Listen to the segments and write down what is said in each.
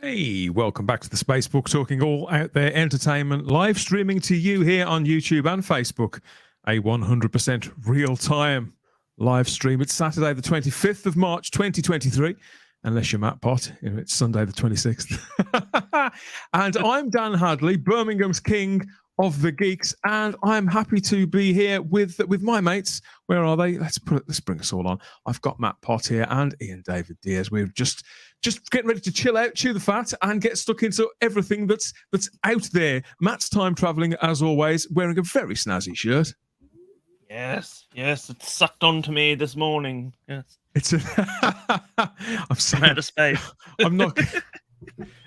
Hey, welcome back to the Spacebook, talking all out there entertainment, live streaming to you here on YouTube and Facebook, a 100% real-time live stream. It's Saturday the 25th of March 2023, unless you're Matt Pott, it's Sunday the 26th. And I'm Dan Hadley, Birmingham's king of the geeks, and I'm happy to be here with my mates. Where are they? Let's bring us all on. I've got Matt Pott here and Ian David Diaz. We're just getting ready to chill out, chew the fat, and get stuck into everything that's out there. Matt's time traveling, as always, wearing a very snazzy shirt. Yes, it sucked onto me this morning. Yes, I'm from outer space. I'm not.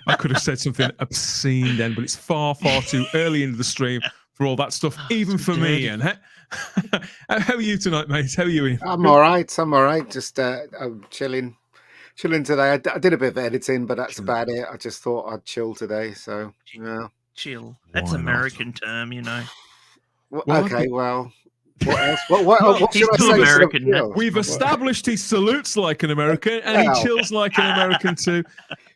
I could have said something obscene then, but it's far too early into the stream for all that stuff, even for me. Ian, how are you tonight, mate? How are you, Ian? I'm all right. Just I'm chilling today. I did a bit of editing, but that's about it. I just thought I'd chill today. So yeah, chill. That's an American term, you know. Well, okay, well. What else? What should I say? American. We've established he salutes like an American and he chills like an American too.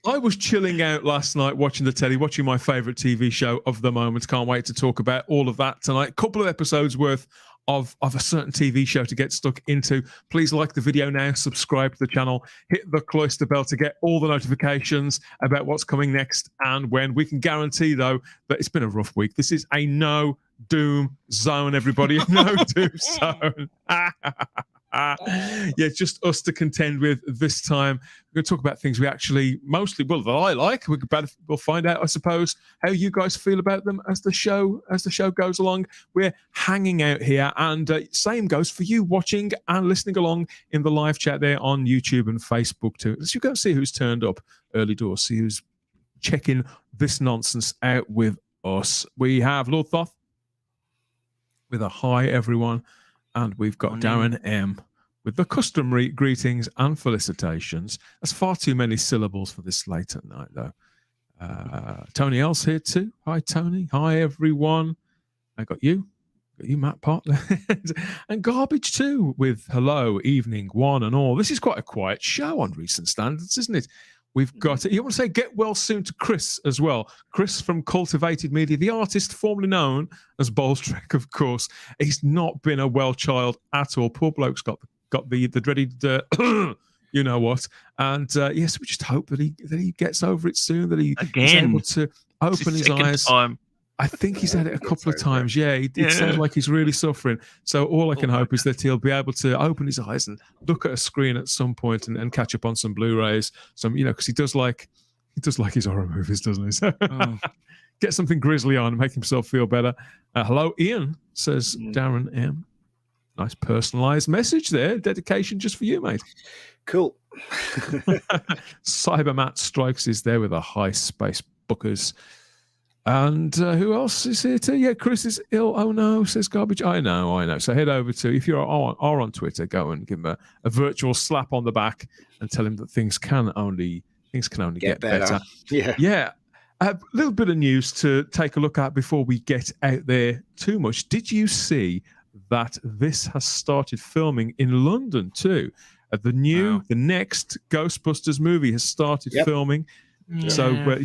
I was chilling out last night watching the telly, watching my favourite TV show of the moment. Can't wait to talk about all of that tonight. A couple of episodes worth of a certain TV show to get stuck into. Please like the video now, subscribe to the channel, hit the cloister bell to get all the notifications about what's coming next and when. We can guarantee, though, that it's been a rough week. This is a no doom zone, everybody. No doom zone. Yeah, just us to contend with this time. We're going to talk about things we actually mostly, well, that I like. We'll find out, I suppose, how you guys feel about them as the show goes along. We're hanging out here, and same goes for you watching and listening along in the live chat there on YouTube and Facebook too. So you go see who's turned up early doors, see who's checking this nonsense out with us. We have Lord Thoth with a hi, everyone. And we've got Darren M with the customary greetings and felicitations. That's far too many syllables for this late at night, though. Tony L's here too. Hi, Tony. Hi, everyone. I got you, Matt Pott. And Garbage too with hello, evening, one and all. This is quite a quiet show on recent standards, isn't it? We've got it. You want to say get well soon to Chris as well. Chris from Cultivated Media, the artist formerly known as Bolstrek, of course. He's not been a well child at all. Poor bloke's got the dreaded you know what. And yes, we just hope that he gets over it soon, that he's able to open his eyes. Time. I think he's had it a couple of times. Yeah, it sounds like he's really suffering. So all I can hope is that he'll be able to open his eyes and look at a screen at some point and catch up on some Blu-rays. Some, because he does like his horror movies, doesn't he? So get something grisly on and make himself feel better. Hello, Ian, says Darren M. Nice personalised message there. Dedication just for you, mate. Cool. Cyber Matt Strikes is there with a high space bookers. And who else is here too? Yeah, Chris is ill. Oh no, says Garbage. I know. So head over to, if you are on Twitter, go and give him a virtual slap on the back and tell him that things can only get better. Yeah. A little bit of news to take a look at before we get out there too much. Did you see that this has started filming in London too? The next Ghostbusters movie has started filming. Yeah. So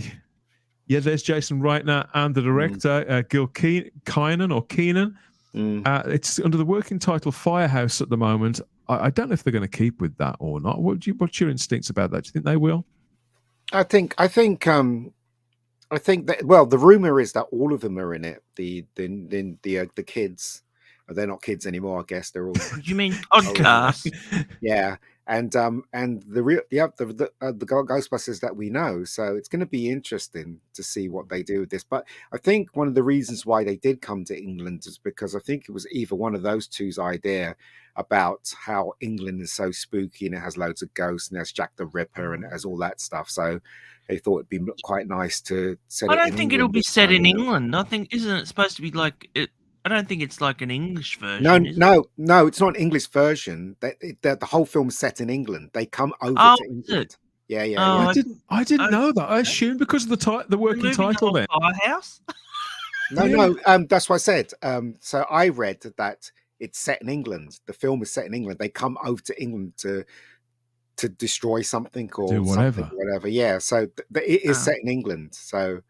Yeah, there's Jason Reitner and the director, Gil Keenan. It's under the working title Firehouse at the moment. I don't know if they're going to keep with that or not. What's your instincts about that? Do you think they will? I think that, well, the rumor is that all of them are in it. The kids, they're not kids anymore. I guess they're all. You mean podcast? Yeah, and the Ghostbusters that we know. So it's going to be interesting to see what they do with this. But I think one of the reasons why they did come to England is because I think it was either one of those two's idea about how England is so spooky and it has loads of ghosts and there's Jack the Ripper and it has all that stuff. So they thought it'd be quite nice to set it in England. I don't think it'll be set in England. I think, isn't it supposed to be like it? I don't think it's like an English version. No, it's not an English version. The whole film's set in England. They come over to England. Yeah. I didn't know that. I assumed because of the working title then. Firehouse? No. That's what I said. So I read that it's set in England. The film is set in England. They come over to England to destroy something or do whatever. Yeah. So it is set in England. So.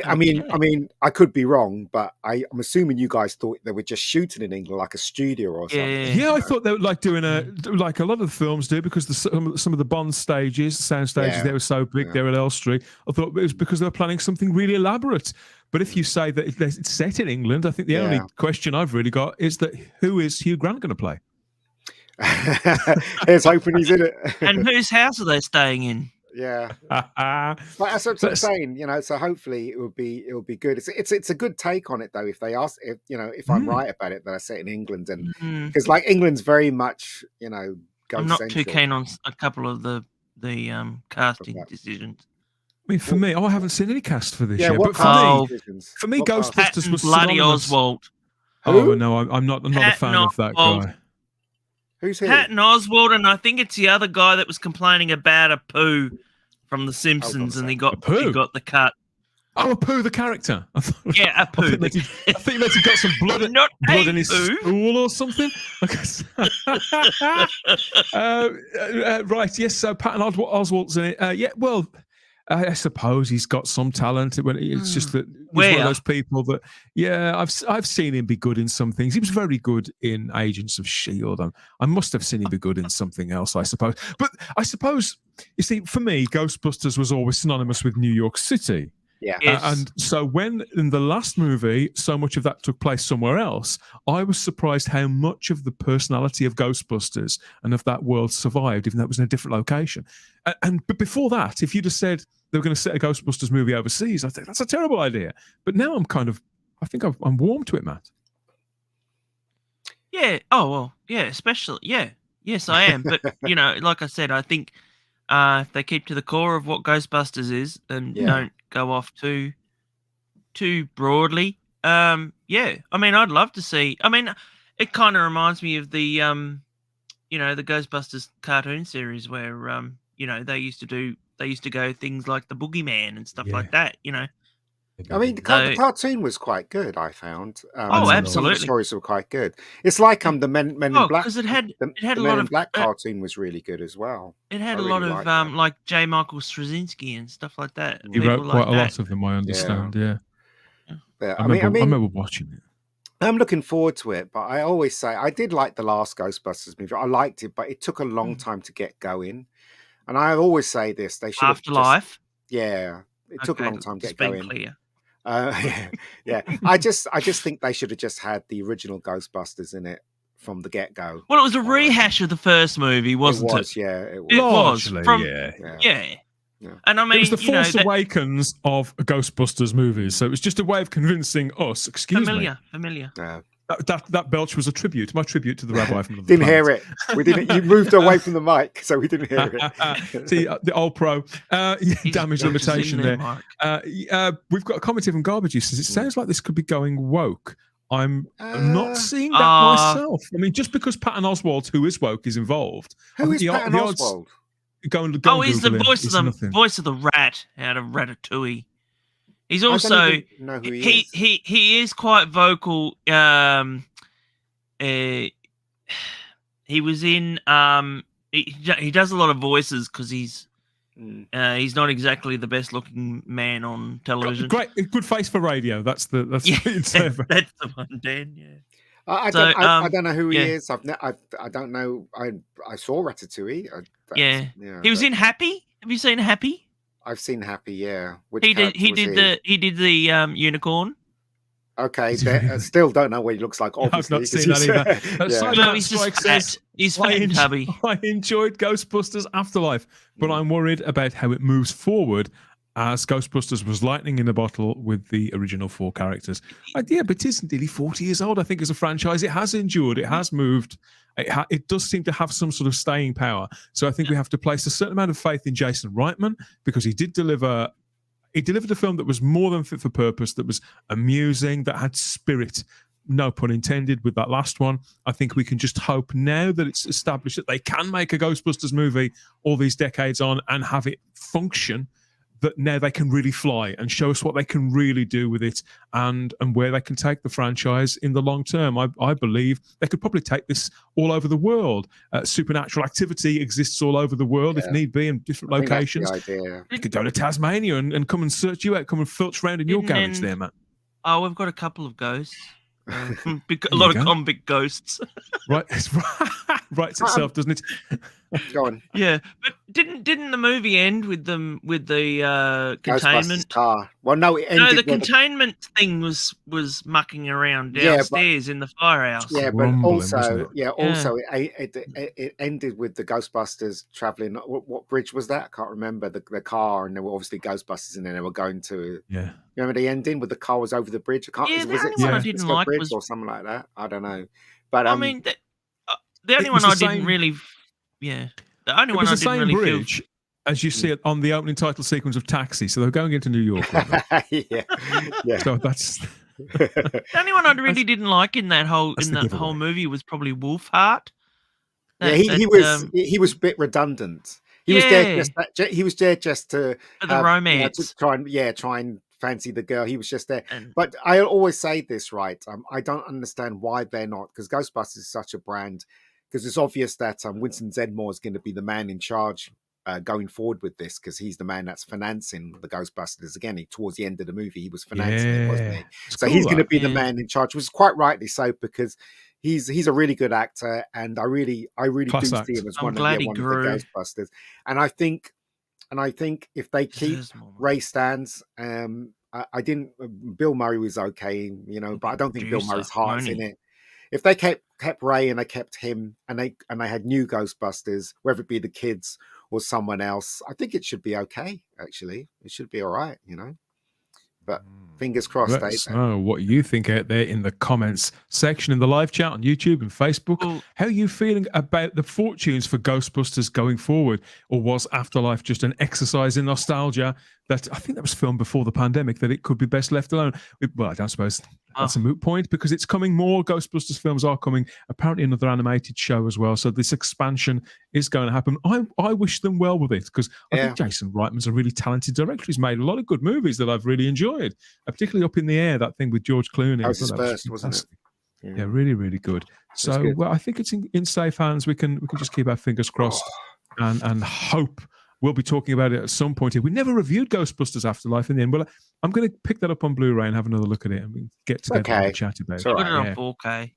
I mean, I could be wrong, but I'm assuming you guys thought they were just shooting in England, like a studio or something. Yeah, I thought they were like doing like a lot of the films do, because some of the Bond stages, sound stages, they were so big. They were at Elstree. I thought it was because they were planning something really elaborate. But if you say that it's set in England, I think the only question I've really got is that who is Hugh Grant going to play? Here's hoping he's in it. And whose house are they staying in? Yeah, but that's what I'm saying. So hopefully it will be good. It's a good take on it though. If they ask, if I'm right about it, that I set in England, and because like England's very much, ghost I'm not central. too keen on a couple of the casting decisions. I mean, for me, I haven't seen any cast for this yet. But for me, Ghostbusters was bloody synonymous. Oswald. Oh no, I'm not a fan of that guy. Who's he? Patton Oswalt, and I think it's the other guy that was complaining about Apu from The Simpsons, and he got the cut. Oh, Apu, the character. Yeah, Apu. I think that he got some blood in his stool or something. Right, yes. So Patton Oswalt's in it. Yeah, well, I suppose he's got some talent. It's just that he's one of those people that, I've seen him be good in some things. He was very good in Agents of S.H.I.E.L.D. I must have seen him be good in something else, I suppose. But I suppose, you see, for me, Ghostbusters was always synonymous with New York City. Yeah. Yes. And so when in the last movie, so much of that took place somewhere else, I was surprised how much of the personality of Ghostbusters and of that world survived, even though it was in a different location. But before that, if you'd have said they were going to set a Ghostbusters movie overseas, I think that's a terrible idea. But now I think I'm warm to it, Matt. Yeah. Oh, well, yeah, especially, yeah. Yes, I am. But, like I said, I think if they keep to the core of what Ghostbusters is and don't go off too broadly, I mean, I'd love to see. I mean, it kind of reminds me of the, the Ghostbusters cartoon series where, they used to go things like the Boogeyman and stuff like that, I mean, the cartoon was quite good, I found. Absolutely. Some of the stories were quite good. It's like the Men in Black. Because it had a Men lot in of Black cartoon was really good as well. It had a lot of like J. Michael Straczynski and stuff like that. He wrote quite a lot of them, I understand. Yeah. I remember watching it. I'm looking forward to it, but I always say I did like the last Ghostbusters movie. I liked it, but it took a long time to get going. And I always say this: they should Afterlife. It took a long time to get going. Clear. Yeah. I just think they should have just had the original Ghostbusters in it from the get-go. Well, it was a rehash of the first movie, wasn't it? Yeah, it was. It was. Largely, And I mean, it was the Force Awakens of Ghostbusters movies, so it was just a way of convincing us. Familiar. That belch was my tribute to the rabbi from the didn't hear it. We didn't. You moved away from the mic, so we didn't hear it. See, the old pro damage limitation there. We've got a comment from Garbage. He says it sounds like this could be going woke. I'm not seeing that myself. I mean, just because Patton Oswalt, who is woke, is involved. Who is Patton Oswalt? He's the voice of the rat out of Ratatouille. He's also know who he is. He is quite vocal. He was in he does a lot of voices because he's He's not exactly the best looking man on television. Great, good face for radio. That's Yeah, what you'd say. that's the one, Dan. Yeah. I don't know who he is. I don't know. I saw Ratatouille. He was in Happy. Have you seen Happy? I've seen Happy. Yeah, he did the unicorn. Okay, still don't know what he looks like. Obviously, I've not seen that either. No, he's just fat. He's fat and tubby. I enjoyed Ghostbusters Afterlife, but I'm worried about how it moves forward, as Ghostbusters was lightning in a bottle with the original 4 characters. Yeah, but it isn't nearly 40 years old. I think as a franchise, it has endured, it has moved. It does seem to have some sort of staying power. So I think we have to place a certain amount of faith in Jason Reitman, because he did deliver. He delivered a film that was more than fit for purpose, that was amusing, that had spirit, no pun intended, with that last one. I think we can just hope now that it's established that they can make a Ghostbusters movie all these decades on and have it function, that now they can really fly and show us what they can really do with it, and where they can take the franchise in the long term. I believe they could probably take this all over the world. Supernatural activity exists all over the world, if need be, in different locations. That's the idea. You could go to Tasmania and come and search you out, come and filch around in your garage there, Matt. Oh, we've got a couple of ghosts. A lot of convict ghosts. Right, writes itself, doesn't it? Go on. Yeah, but didn't the movie end with the containment car? Well, no, it ended. No, the containment thing was mucking around downstairs in the firehouse. Yeah, but also it ended with the Ghostbusters traveling. What bridge was that? I can't remember. The car, and there were obviously Ghostbusters in there. They were going to. Yeah. Remember the ending with the car was over the bridge? I can't. Was it one I didn't like bridge or something like that? I don't know. But I mean, the only one I didn't really. Yeah, the only one I didn't really bridge feel... as you see it on the opening title sequence of Taxi. So they're going into New York. yeah. So that's the only one I really didn't like in that whole movie was probably Wolfheart. He was a bit redundant. He was there just to for the romance, to try and fancy the girl. He was just there. But I always say this, right? I don't understand why they're not, because Ghostbusters is such a brand. Because it's obvious that Winston Zedmore is going to be the man in charge going forward with this, because he's the man that's financing the Ghostbusters. Again, towards the end of the movie, he was financing it, wasn't he? So he's going to be the man in charge, which is quite rightly so, because he's a really good actor, and I really do see him as one of the Ghostbusters. And I think if they keep Ray Stantz, Bill Murray was okay, but I don't think Bill Murray's heart's in it. If they kept Ray and they kept him, and they had new Ghostbusters, whether it be the kids or someone else, I think it should be okay. Actually, it should be all right, But fingers crossed. Let us know what you think out there in the comments section in the live chat on YouTube and Facebook. How are you feeling about the fortunes for Ghostbusters going forward? Or was Afterlife just an exercise in nostalgia that I think that was filmed before the pandemic, that it could be best left alone? Well, I don't suppose that's a moot point, because it's coming. More Ghostbusters films are coming. Apparently another animated show as well. So this expansion is going to happen. I wish them well with it, because I think Jason Reitman's a really talented director. He's made a lot of good movies that I've really enjoyed, particularly Up in the Air, that thing with George Clooney. That was his first, wasn't it? Yeah, really, really good. So I think it's in safe hands. We can just keep our fingers crossed and hope we'll be talking about it at some point here. We never reviewed Ghostbusters Afterlife in the end. Well, I'm going to pick that up on Blu-ray and have another look at it, and we get together and chat about it. Put it on 4K.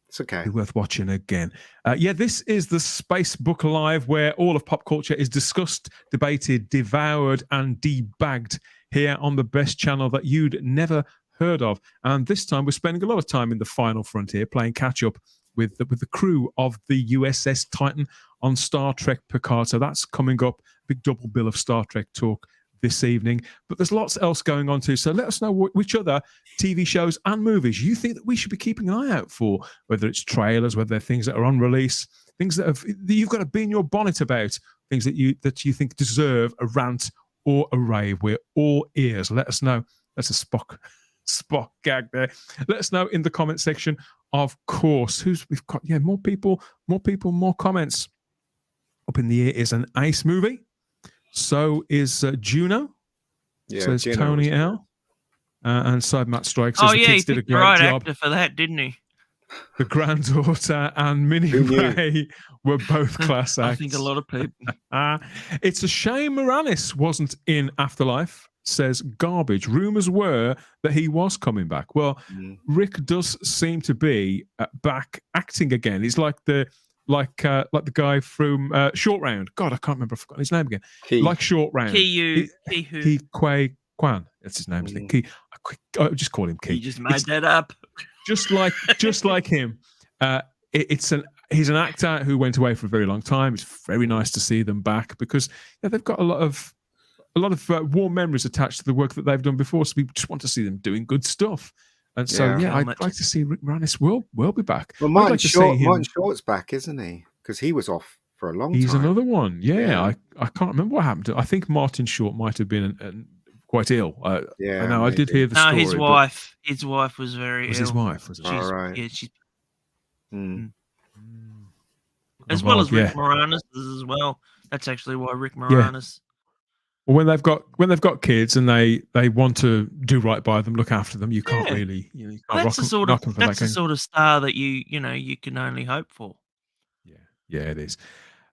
It's okay. Be worth watching again. This is the Spacebook Live, where all of pop culture is discussed, debated, devoured, and debagged here on the best channel that you'd never heard of. And this time we're spending a lot of time in the final frontier, playing catch-up with the crew of the USS Titan on Star Trek Picard. So that's coming up. Big double bill of Star Trek talk this evening. But there's lots else going on too. So let us know which other TV shows and movies you think that we should be keeping an eye out for, whether it's trailers, whether they're things that are on release, things that you've got to be in your bonnet about, things that you think deserve a rant or a rave. We're all ears. Let us know. That's a Spock gag there. Let us know in the comment section, of course. We've got more people, more comments. Up in the Air is an ace movie. So is Juno. Says Juno Tony L. And Side Matt Strikes. He picked the right actor for that, didn't he? the granddaughter, and Minnie Who knew? Ray were both class acts. I think a lot of people. It's a shame Moranis wasn't in Afterlife, says Garbage. Rumors were that he was coming back. Well, Rick does seem to be back acting again. He's like the guy from Short Round. God, I can't remember. I forgot his name again. Key. Like Short Round. Ki Kwai Kwan. That's his name, isn't it? Key. I just call him Key. You just made that up. Just like him. He's an actor who went away for a very long time. It's very nice to see them back because they've got a lot of warm memories attached to the work that they've done before. So we just want to see them doing good stuff. And so I'd like to see Rick Moranis will be back. Well, Martin Short's back, isn't he? Because he was off for a long time. He's another one. Yeah. I can't remember what happened. I think Martin Short might have been quite ill. I know. I did hear the story. No, his wife was very ill. His wife was all right. Yeah, she's as well as Rick Moranis as well. That's actually why Rick Moranis. Well, when they've got kids and they want to do right by them, look after them, you can't really. You can't that's the sort of star that you can only hope for. Yeah, it is.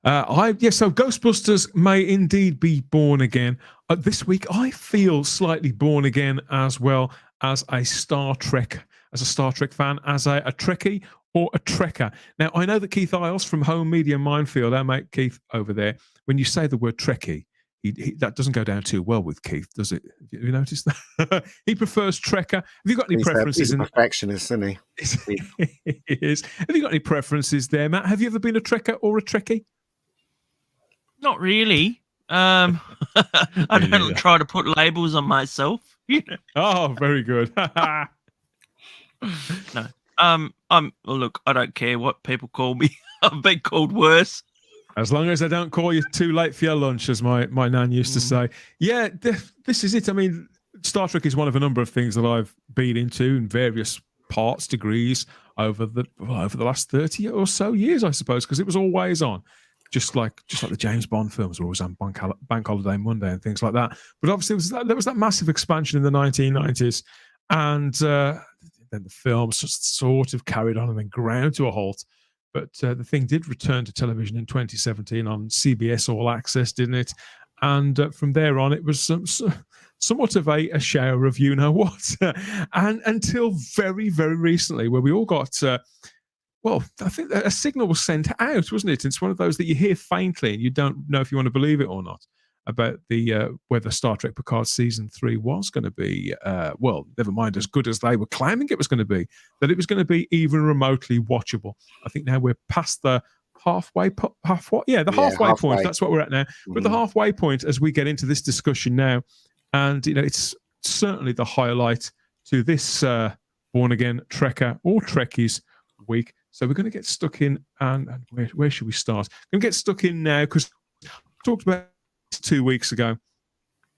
So Ghostbusters may indeed be born again. This week, I feel slightly born again as well as a Star Trek fan, as a Trekkie or a Trekker. Now, I know that Keith Isles from Home Media Minefield, our mate Keith over there, when you say the word Trekkie, that doesn't go down too well with Keith, does it? Have you noticed that? He prefers Trekker. Have you got any preferences? He's a perfectionist, isn't he? He is. Have you got any preferences there, Matt? Have you ever been a Trekker or a Trekkie? Not really. I don't try to put labels on myself. Oh, very good. No. Look, I don't care what people call me. I've been called worse. As long as I don't call you too late for your lunch, as my nan used to say. Yeah, this is it. I mean, Star Trek is one of a number of things that I've been into in various parts, degrees over the last 30 or so years, I suppose, because it was always on. Just like the James Bond films were always on Bank Holiday Monday and things like that. But obviously there was that massive expansion in the 1990s, and then the films just sort of carried on and then ground to a halt. But the thing did return to television in 2017 on CBS All Access, didn't it? And from there on, it was somewhat of a shower of you-know-what. And until very, very recently, where we all got... I think a signal was sent out, wasn't it? It's one of those that you hear faintly and you don't know if you want to believe it or not, about the whether Star Trek Picard Season 3 was going to be, never mind as good as they were claiming it was going to be, that it was going to be even remotely watchable. I think now we're past the halfway point. That's what we're at now. We're at the halfway point as we get into this discussion now. And, it's certainly the highlight to this born-again Trekker or Trekkies week. So we're going to get stuck in, and where should we start? We're going to get stuck in now because I talked about 2 weeks ago.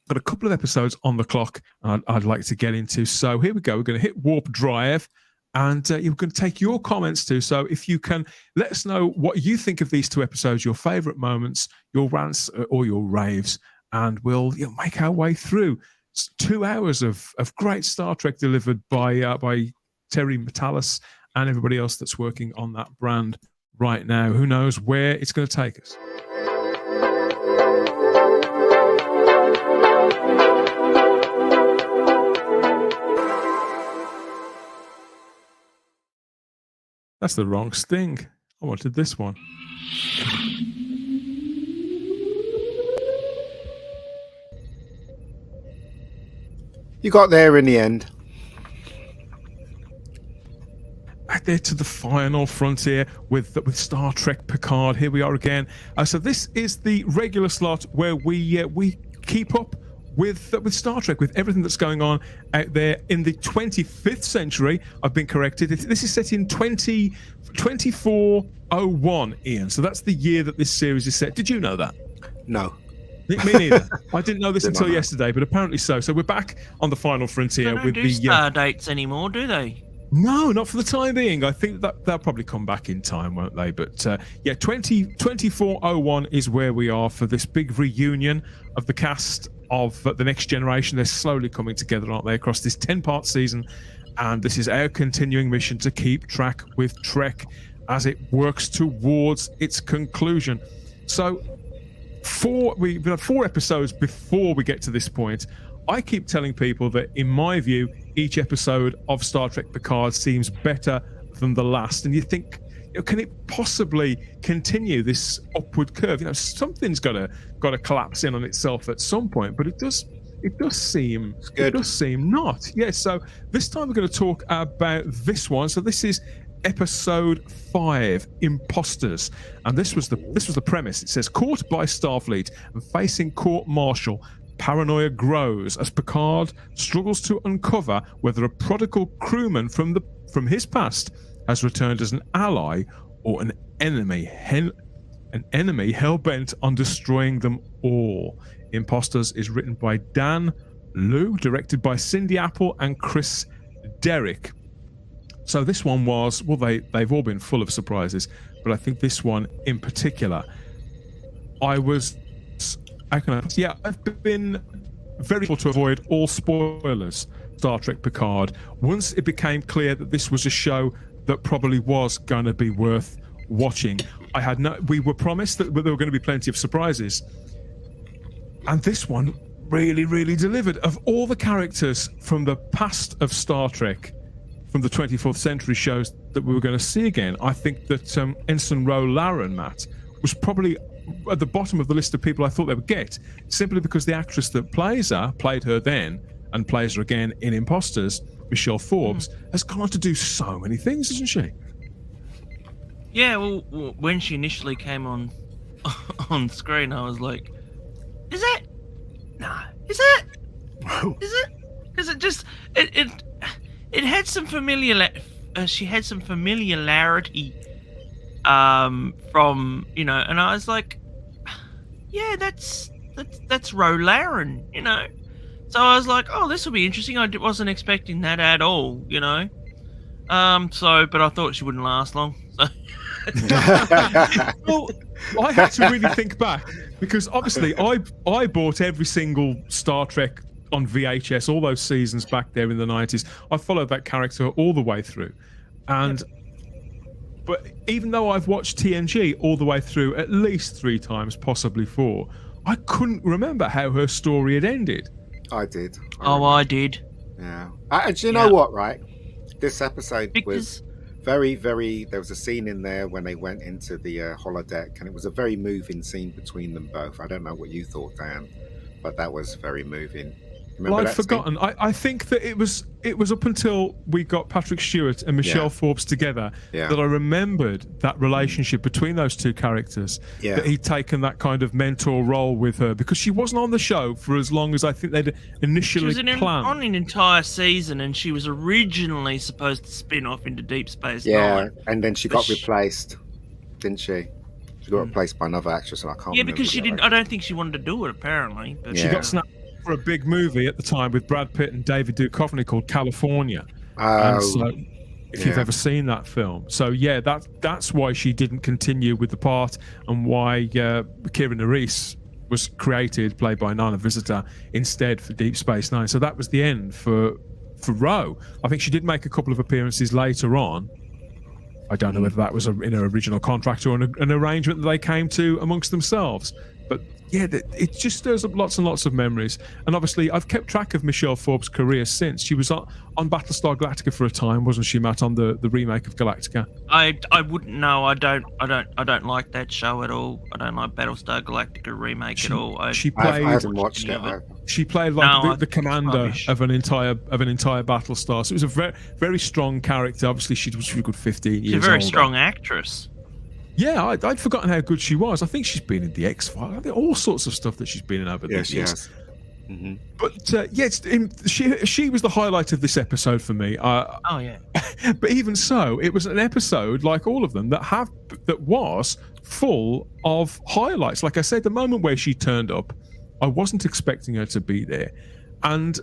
Got a couple of episodes on the clock I'd like to get into. So here we go. We're going to hit Warp Drive, and you're going to take your comments too. So if you can let us know what you think of these 2 episodes, your favourite moments, your rants or your raves, and we'll make our way through 2 hours of great Star Trek delivered by Terry Matalas and everybody else that's working on that brand right now. Who knows where it's going to take us? That's the wrong sting. I wanted this one. You got there in the end. Back there to the final frontier with Star Trek Picard. Here we are again. So this is the regular slot where we keep up with Star Trek, with everything that's going on out there in the 25th century. I've been corrected. This is set in 2401, Ian. So that's the year that this series is set. Did you know that? No. Me neither. I didn't know this until yesterday, but apparently so. So we're back on the final frontier. They don't do star dates anymore, do they? No, not for the time being. I think that they'll probably come back in time, won't they? But 2401 is where we are for this big reunion of the cast of The Next Generation. They're slowly coming together, aren't they, across this 10-part season. and this is our continuing mission to keep track with Trek as it works towards its conclusion. So we've had 4 episodes before we get to this point. I keep telling people that, in my view, each episode of Star Trek Picard seems better than the last, and you think, can it possibly continue this upward curve? Something's got to collapse in on itself at some point, but it does seem not. Yeah. So this time we're going to talk about this one. So this is episode 5, Imposters, and this was the premise. It says, caught by Starfleet and facing court-martial, paranoia grows as Picard struggles to uncover whether a prodigal crewman from his past has returned as an ally or an enemy hell-bent on destroying them all. Imposters is written by Dan Liu, directed by Cindy Apple and Chris Derrick. So this one was, well, they've all been full of surprises, but I think this one in particular, I've been very able to avoid all spoilers. Star Trek Picard, once it became clear that this was a show that probably was going to be worth watching. We were promised that there were going to be plenty of surprises, and this one really, really delivered. Of all the characters from the past of Star Trek, from the 24th century shows that we were going to see again, I think that Ensign Ro Laren, Matt, was probably at the bottom of the list of people I thought they would get, simply because the actress that played her then and plays her again in Imposters, Michelle Forbes, has gone on to do so many things, hasn't she? Yeah, well, when she initially came on screen, I was like, is it? No. Is it? Is it? Because it just... It had some she had some familiarity from, and I was like, yeah, that's Ro Laren, So I was like, oh, this will be interesting. I wasn't expecting that at all, but I thought she wouldn't last long. So. Well, I had to really think back, because obviously I bought every single Star Trek on VHS, all those seasons back there in the 90s. I followed that character all the way through, but even though I've watched TNG all the way through at least 3 times, possibly 4, I couldn't remember how her story had ended. I did. I did. Yeah. And you know what, right? This episode was very, very... There was a scene in there when they went into the holodeck, and it was a very moving scene between them both. I don't know what you thought, Dan, but that was very moving. Well, I'd forgotten. I think that it was up until we got Patrick Stewart and Michelle Forbes together that I remembered that relationship between those 2 characters. Yeah. That he'd taken that kind of mentor role with her, because she wasn't on the show for as long as I think they'd initially planned. She was on an entire season, and she was originally supposed to spin off into Deep Space Nine. Yeah, and then she got replaced, didn't she? She got replaced by another actress, and I can't. Yeah, because she didn't. I don't think she wanted to do it. Apparently, but she got snapped for a big movie at the time with Brad Pitt and David Duchovny called California. And so, if you've ever seen that film. So yeah, that's why she didn't continue with the part, and why Kira Nerys was played by Nana Visitor, instead for Deep Space Nine. So that was the end for Ro. I think she did make a couple of appearances later on. I don't know whether that was in her original contract or an arrangement that they came to amongst themselves. But yeah, it just stirs up lots and lots of memories. And obviously, I've kept track of Michelle Forbes' career since. She was on Battlestar Galactica for a time, wasn't she, Matt? On the remake of Galactica. I wouldn't know. I don't like that show at all. I don't like Battlestar Galactica remake at all. I haven't watched it. She played the commander of an entire Battlestar. So it was a very, very strong character. Obviously, she was a good 15 years old. She's a very strong actress. Yeah, I'd forgotten how good she was. I think she's been in the X-Files. All sorts of stuff that she's been in over the years. Yes. Mm-hmm. But she was the highlight of this episode for me. Oh yeah. But even so, it was an episode, like all of them, that was full of highlights. Like I said, the moment where she turned up, I wasn't expecting her to be there, and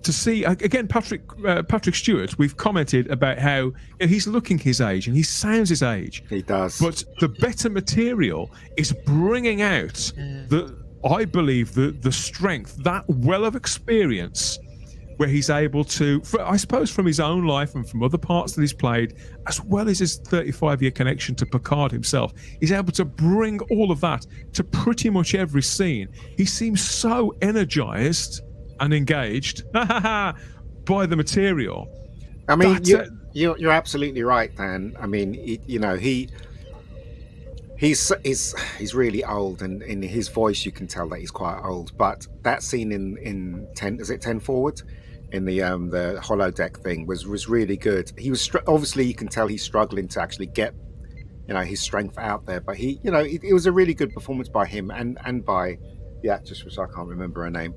to see again Patrick Stewart. We've commented about how he's looking his age and he sounds his age. He does. But the better material is bringing out I believe the strength, that well of experience where he's able to, I suppose, from his own life and from other parts that he's played, as well as his 35-year connection to Picard himself, he's able to bring all of that to pretty much every scene. He seems so energized and engaged by the material. I mean, you're absolutely right, Dan. I mean, he's really old, and in his voice you can tell that he's quite old. But that scene in 10, is it 10 Forward, in the holodeck thing was really good. He was obviously, you can tell he's struggling to actually get his strength out there, but it was a really good performance by him and by the actress, which I can't remember her name.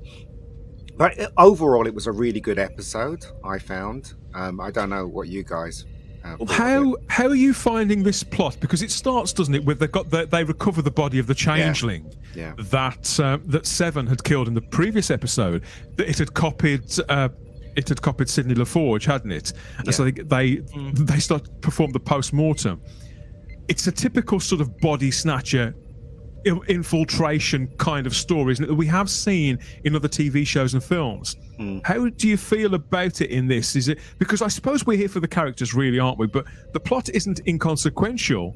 But overall, it was a really good episode, I found. I don't know what you guys. How are you finding this plot? Because it starts, doesn't it, with they recover the body of the changeling that Seven had killed in the previous episode. That it had copied Sidney LaForge, hadn't it? And so they start to perform the post-mortem. It's a typical sort of body snatcher infiltration kind of story, isn't it, that we have seen in other TV shows and films. How do you feel about it in this? Is it because I suppose we're here for the characters, really, aren't we? But the plot isn't inconsequential,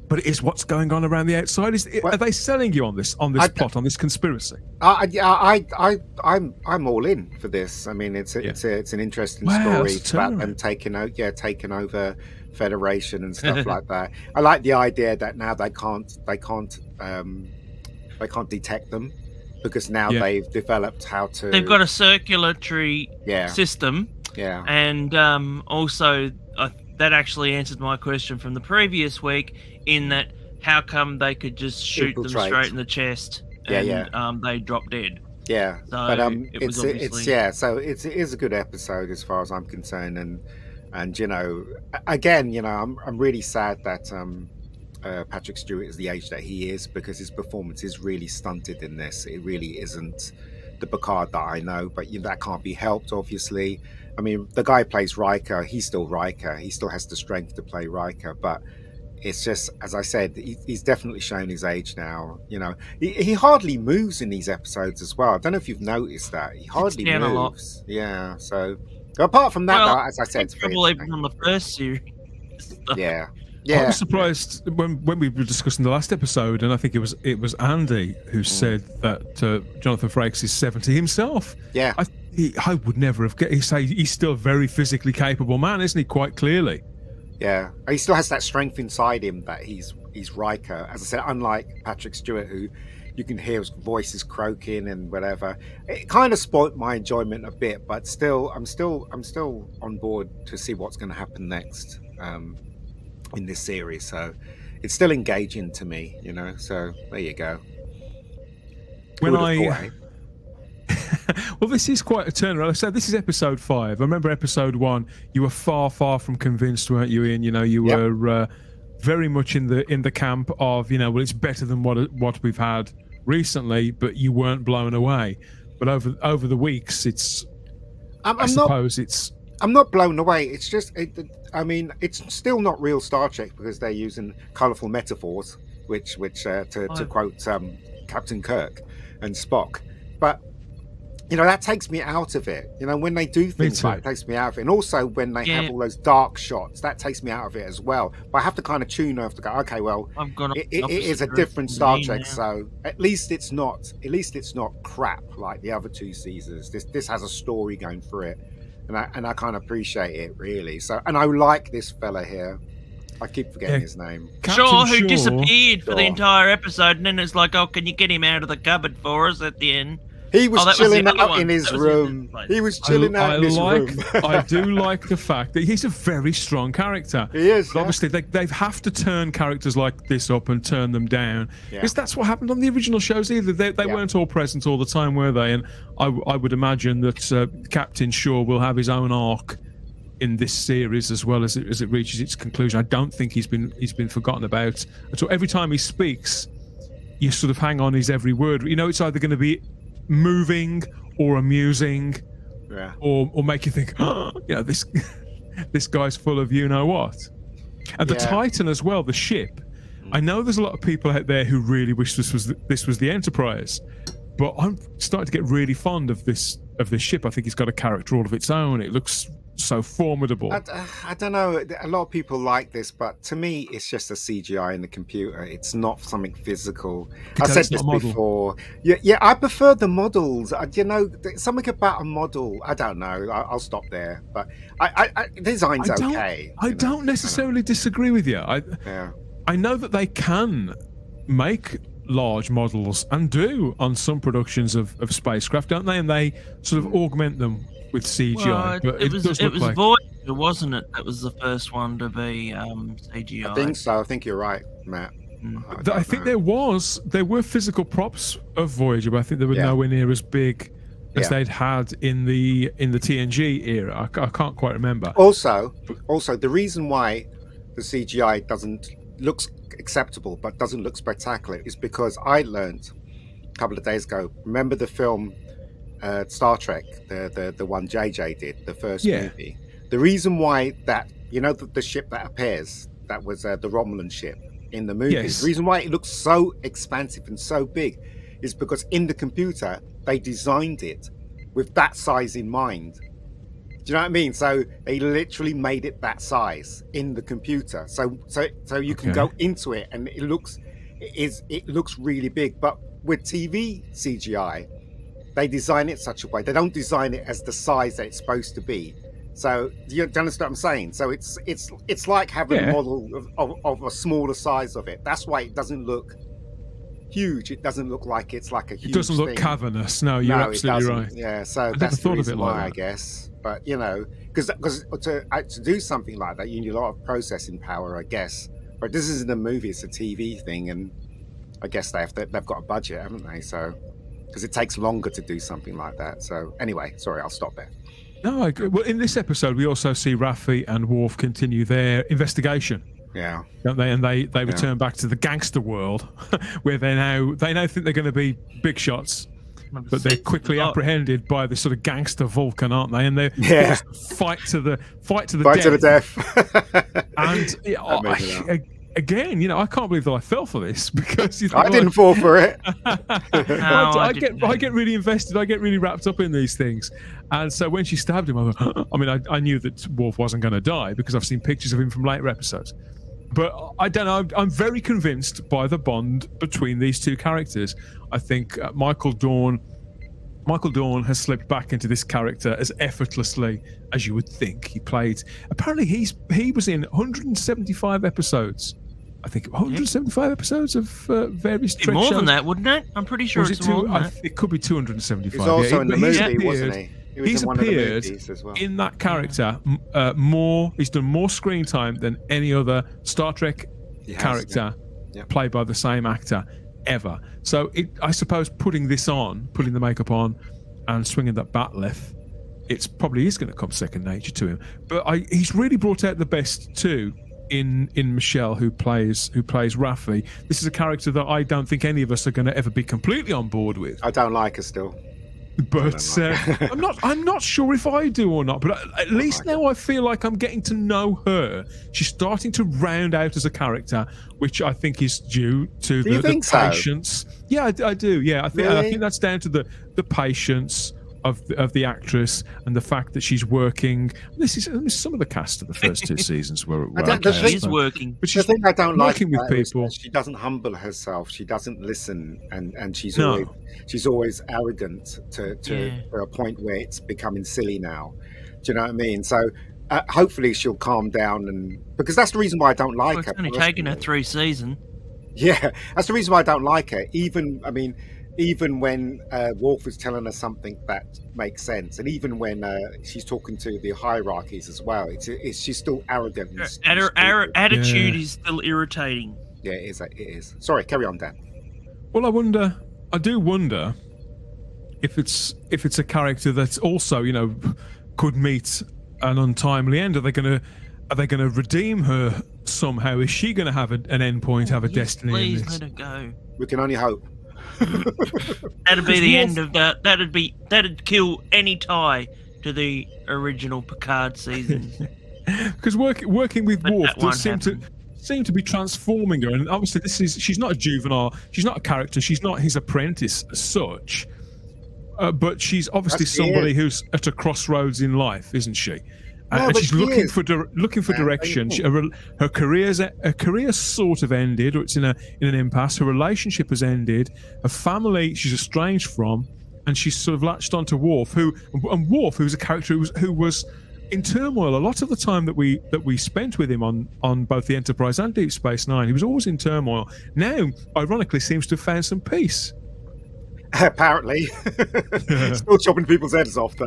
but it is what's going on around the outside. Are they selling you on this plot, on this conspiracy? I'm all in for this. I mean, it's an interesting story about them taking over Federation and stuff like that. I like the idea that now they can't detect them, because now they've developed how to. They've got a circulatory system. Yeah. And also, that actually answered my question from the previous week, in that how come they could just shoot them straight in the chest and they drop dead. Yeah. So but it was obviously... so it is a good episode as far as I'm concerned, and again, I'm really sad that Patrick Stewart is the age that he is, because his performance is really stunted in this. It really isn't the Picard that I know, but that can't be helped, obviously. I mean, the guy plays Riker. He's still Riker. He still has the strength to play Riker, but it's just, as I said, he's definitely shown his age now. He hardly moves in these episodes as well. I don't know if you've noticed that. He hardly moves. A lot. Yeah, so apart from that, though, as I said, it's probably even on the first series. Yeah. I was surprised when we were discussing the last episode, and I think it was Andy who said that Jonathan Frakes is 70 himself. Yeah. I would never have he's still a very physically capable man, isn't he? Quite clearly. Yeah, he still has that strength inside him that he's Riker. As I said, unlike Patrick Stewart, who you can hear his voice is croaking and whatever. It kind of spoilt my enjoyment a bit, but still, I'm still on board to see what's going to happen next in this series. So it's still engaging to me, So there you go. Well, this is quite a turnaround. So this is episode 5. I remember episode 1. You were far from convinced, weren't you, Ian? You were very much in the camp of, well, it's better than what we've had recently, but you weren't blown away. But over the weeks, I'm not blown away. It's just, it's still not real Star Trek, because they're using colourful metaphors, which to quote Captain Kirk and Spock. But that takes me out of it. When they do things like that, it takes me out of it. And also when they have all those dark shots, that takes me out of it as well. But I have to kind of tune off to go, okay, well, it is a different Star Trek, so at least it's not crap like the other 2 seasons. This has a story going through it, and I kind of appreciate it, really. So, and I like this fella here. I keep forgetting his name. Who disappeared for the entire episode, and then it's like, oh, can you get him out of the cupboard for us at the end? He was chilling out in his room. He was chilling out in his room. I do like the fact that he's a very strong character. He is. But obviously, they have to turn characters like this up and turn them down. Because that's what happened on the original shows either. They weren't all present all the time, were they? And I would imagine that Captain Shaw will have his own arc in this series as well as it reaches its conclusion. I don't think he's been forgotten about at all. Every time he speaks, you sort of hang on his every word. It's either going to be moving or amusing, or make you think, this guy's full of what. And the Titan as well, the ship. I know there's a lot of people out there who really wish this was the Enterprise, but I'm starting to get really fond of this of this ship. I think it's got a character all of its own. It looks so formidable. I don't know. A lot of people like this, but to me, it's just a CGI in the computer. It's not something physical. I said this before. Yeah. I prefer the models. Something about a model. I don't know. I'll stop there. But design's okay. I don't necessarily disagree with you. I know that they can make large models and do on some productions of spacecraft, don't they? And they sort of augment them with CGI. Well, but it was Voyager, wasn't it? That was the first one to be CGI. I think so. I think you're right, Matt. I think there were physical props of Voyager, but I think they were nowhere near as big as they'd had in the TNG era. I can't quite remember. Also, the reason why the CGI looks acceptable but doesn't look spectacular is because I learned a couple of days ago. Remember the film Star Trek, the one JJ did, the first movie. The reason why that, the ship that appears, that was the Romulan ship in the movie. The reason why it looks so expansive and so big is because in the computer they designed it with that size in mind. Do you know what I mean? So they literally made it that size in the computer. So you can go into it and it looks really big. But with TV CGI, they design it such a way. They don't design it as the size that it's supposed to be. So do you understand what I'm saying? So it's like having a model of a smaller size of it. That's why it doesn't look huge. It doesn't look like it's like a huge. It doesn't look cavernous. No, you're absolutely right. Yeah, so that's the reason why, I guess. But because to do something like that, you need a lot of processing power, I guess. But this isn't a movie; it's a TV thing, and I guess they've got a budget, haven't they? So because it takes longer to do something like that. So anyway, sorry, I'll stop there. No, I agree. Well, in this episode, we also see Raffi and Worf continue their investigation. Yeah, don't they? And they return back to the gangster world, where they now think they're going to be big shots, but they're quickly apprehended by this sort of gangster Vulcan, aren't they? And they fight to the death. And again, I can't believe that I fell for this because I didn't fall for it. I get really invested. I get really wrapped up in these things. And so when she stabbed him, I knew that Worf wasn't going to die because I've seen pictures of him from later episodes. But I don't know. I'm very convinced by the bond between these two characters. I think Michael Dorn has slipped back into this character as effortlessly as you would think. Apparently he was in 175 episodes. I think 175 episodes of various Trek more shows. Than that, wouldn't it? I'm pretty sure it's more than that. It could be 275. He's also in the movie, wasn't he? He's appeared as well. In that character more. He's done more screen time than any other Star Trek character played by the same actor ever. So I suppose putting the makeup on and swinging that batleth, it's probably is going to come second nature to him. But he's really brought out the best too in Michelle, who plays Raffi. This is a character that I don't think any of us are going to ever be completely on board with. I don't like her still. But I'm not sure if I do or not. But at least now I feel like I'm getting to know her. She's starting to round out as a character, which I think is due to the patience. So? Yeah, I do. Yeah, I think that's down to the patience of the actress and the fact that she's working. This is some of the cast of the first two seasons were she's working. But the thing I don't like with people. She doesn't humble herself. She doesn't listen, and she's always arrogant to a point where it's becoming silly now. Do you know what I mean? So hopefully she'll calm down, and because that's the reason why I don't like her. It's only taken her 3 seasons. Yeah, that's the reason why I don't like her. Even when Worf is telling her something that makes sense, and even when she's talking to the hierarchies as well, she's still arrogant. Her attitude is still irritating. Yeah, it is. Sorry, carry on, Dan. Well, I do wonder if it's a character that's also, could meet an untimely end. Are they going to redeem her somehow? Is she going to have an end point, have a destiny? Please in this? let her go. We can only hope. That'd be the end of that. That'd kill any tie to the original Picard season. Because working with Worf does seem to be transforming her, and obviously she's not a juvenile. She's not a character. She's not his apprentice as such. but she's obviously That's somebody it. who's at a crossroads in life, isn't she? No, And but she's she looking is. for looking for Man, direction. don't you Her career sort of ended, or it's in an impasse. Her relationship has ended. Her family she's estranged from, and she's sort of latched onto Worf, who's a character who was in turmoil a lot of the time that we spent with him on both the Enterprise and Deep Space Nine. He was always in turmoil. Now, ironically, seems to have found some peace. Apparently, still chopping people's heads off though.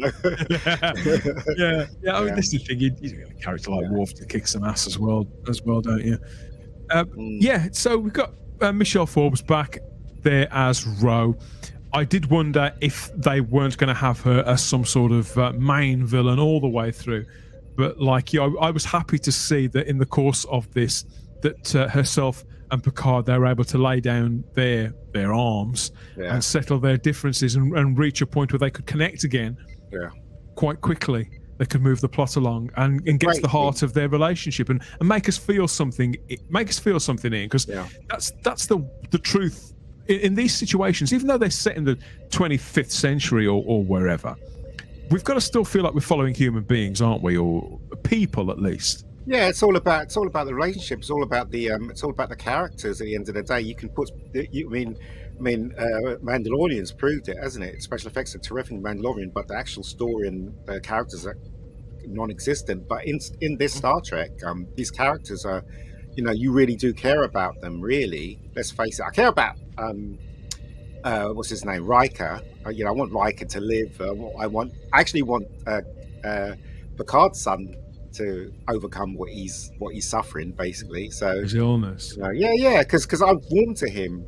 yeah. I mean, this is the thing. You get a character like Worf to kick some ass as well, don't you? Yeah. So we've got Michelle Forbes back there as Ro. I did wonder if they weren't going to have her as some sort of main villain all the way through, but like you, I was happy to see that in the course of this, that herself and Picard, they were able to lay down their arms and settle their differences and reach a point where they could connect again quite quickly. They could move the plot along and get to the heart of their relationship and make us feel something. Make us feel something in, because that's the truth in these situations. Even though they're set in the 25th century or wherever, we've got to still feel like we're following human beings, aren't we, or people at least. Yeah, it's all about the relationship. It's all about the characters. At the end of the day, you can put. Mandalorian's proved it, hasn't it? Special effects are terrific in Mandalorian, but the actual story and the characters are non-existent. But in this Star Trek, these characters are, you really do care about them. Really, let's face it. I care about what's his name, Riker. I want Riker to live. I actually want Picard's son to overcome what he's suffering, basically. So his illness. Because I'm warm to him.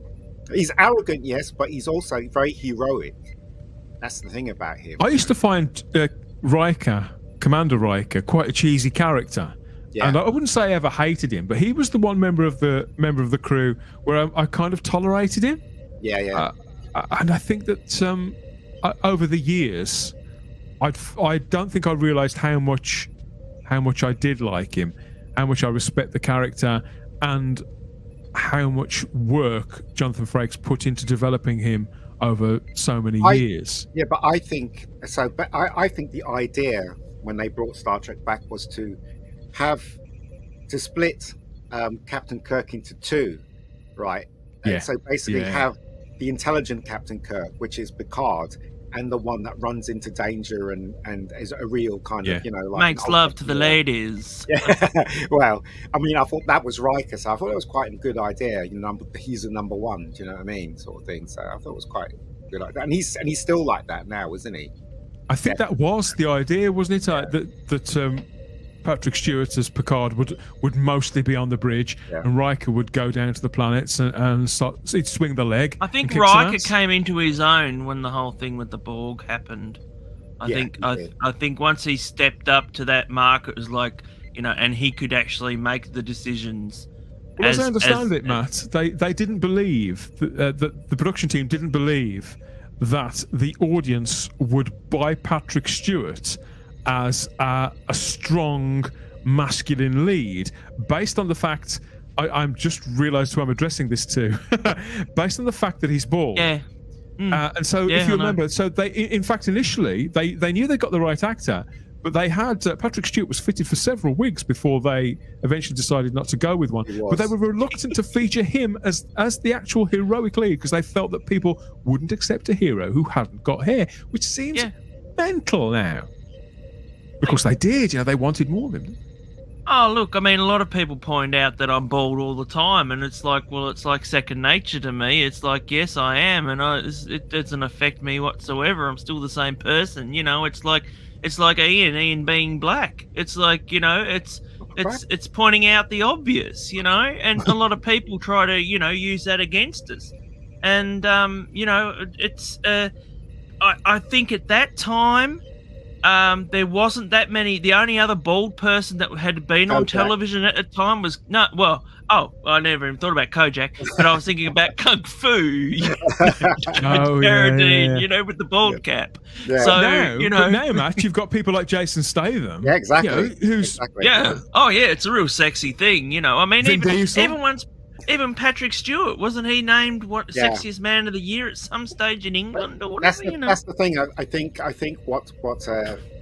He's arrogant, yes, but he's also very heroic. That's the thing about him. I used to find Commander Riker, quite a cheesy character. Yeah. And I wouldn't say I ever hated him, but he was the one member of the crew where I kind of tolerated him. Yeah. And I think that over the years, I don't think I realised how much I did like him, how much I respect the character, and how much work Jonathan Frakes put into developing him over so many years. Yeah, but I think so. But I think the idea when they brought Star Trek back was to split Captain Kirk into two, right? Yeah. And so basically have the intelligent Captain Kirk, which is Picard, and the one that runs into danger and is a real kind of, makes love to the ladies. Yeah. Well, I mean, I thought that was Riker, so I thought it was quite a good idea. He's a number one. Do you know what I mean, sort of thing. So I thought it was quite good like that, and he's still like that now, isn't he? I think that was the idea, wasn't it? That Patrick Stewart as Picard would mostly be on the bridge, and Riker would go down to the planets and he'd swing the leg. I think Riker came into his own when the whole thing with the Borg happened. I think once he stepped up to that mark, it was like, and he could actually make the decisions. Well, as I understand it, Matt, they didn't believe that the production team didn't believe that the audience would buy Patrick Stewart as a strong masculine lead, based on the fact I'm just realised who I'm addressing this to, based on the fact that he's bald. Yeah. And so, if you remember, so they, in fact, initially they knew they got the right actor, but they had Patrick Stewart was fitted for several weeks before they eventually decided not to go with one. But they were reluctant to feature him as the actual heroic lead, because they felt that people wouldn't accept a hero who hadn't got hair, which seems mental now. Because they did, they wanted more of him. Oh, look, I mean, a lot of people point out that I'm bald all the time, and it's like, well, it's like second nature to me. It's like, yes, I am, and it doesn't affect me whatsoever. I'm still the same person, It's like Ian being black. It's like, it's pointing out the obvious, and a lot of people try to, use that against us. And, it's, I think at that time, there wasn't that many. The only other bald person that had been on television at the time was I never even thought about Kojak, but I was thinking about Kung Fu, Carradine, with the bald cap. Yeah. So but now, Matt, you've got people like Jason Statham. Yeah, exactly. Who's it's a real sexy thing. I mean, even Even Patrick Stewart, wasn't he named Yeah. sexiest man of the year at some stage in England or That's whatever? the, that's the thing. I think what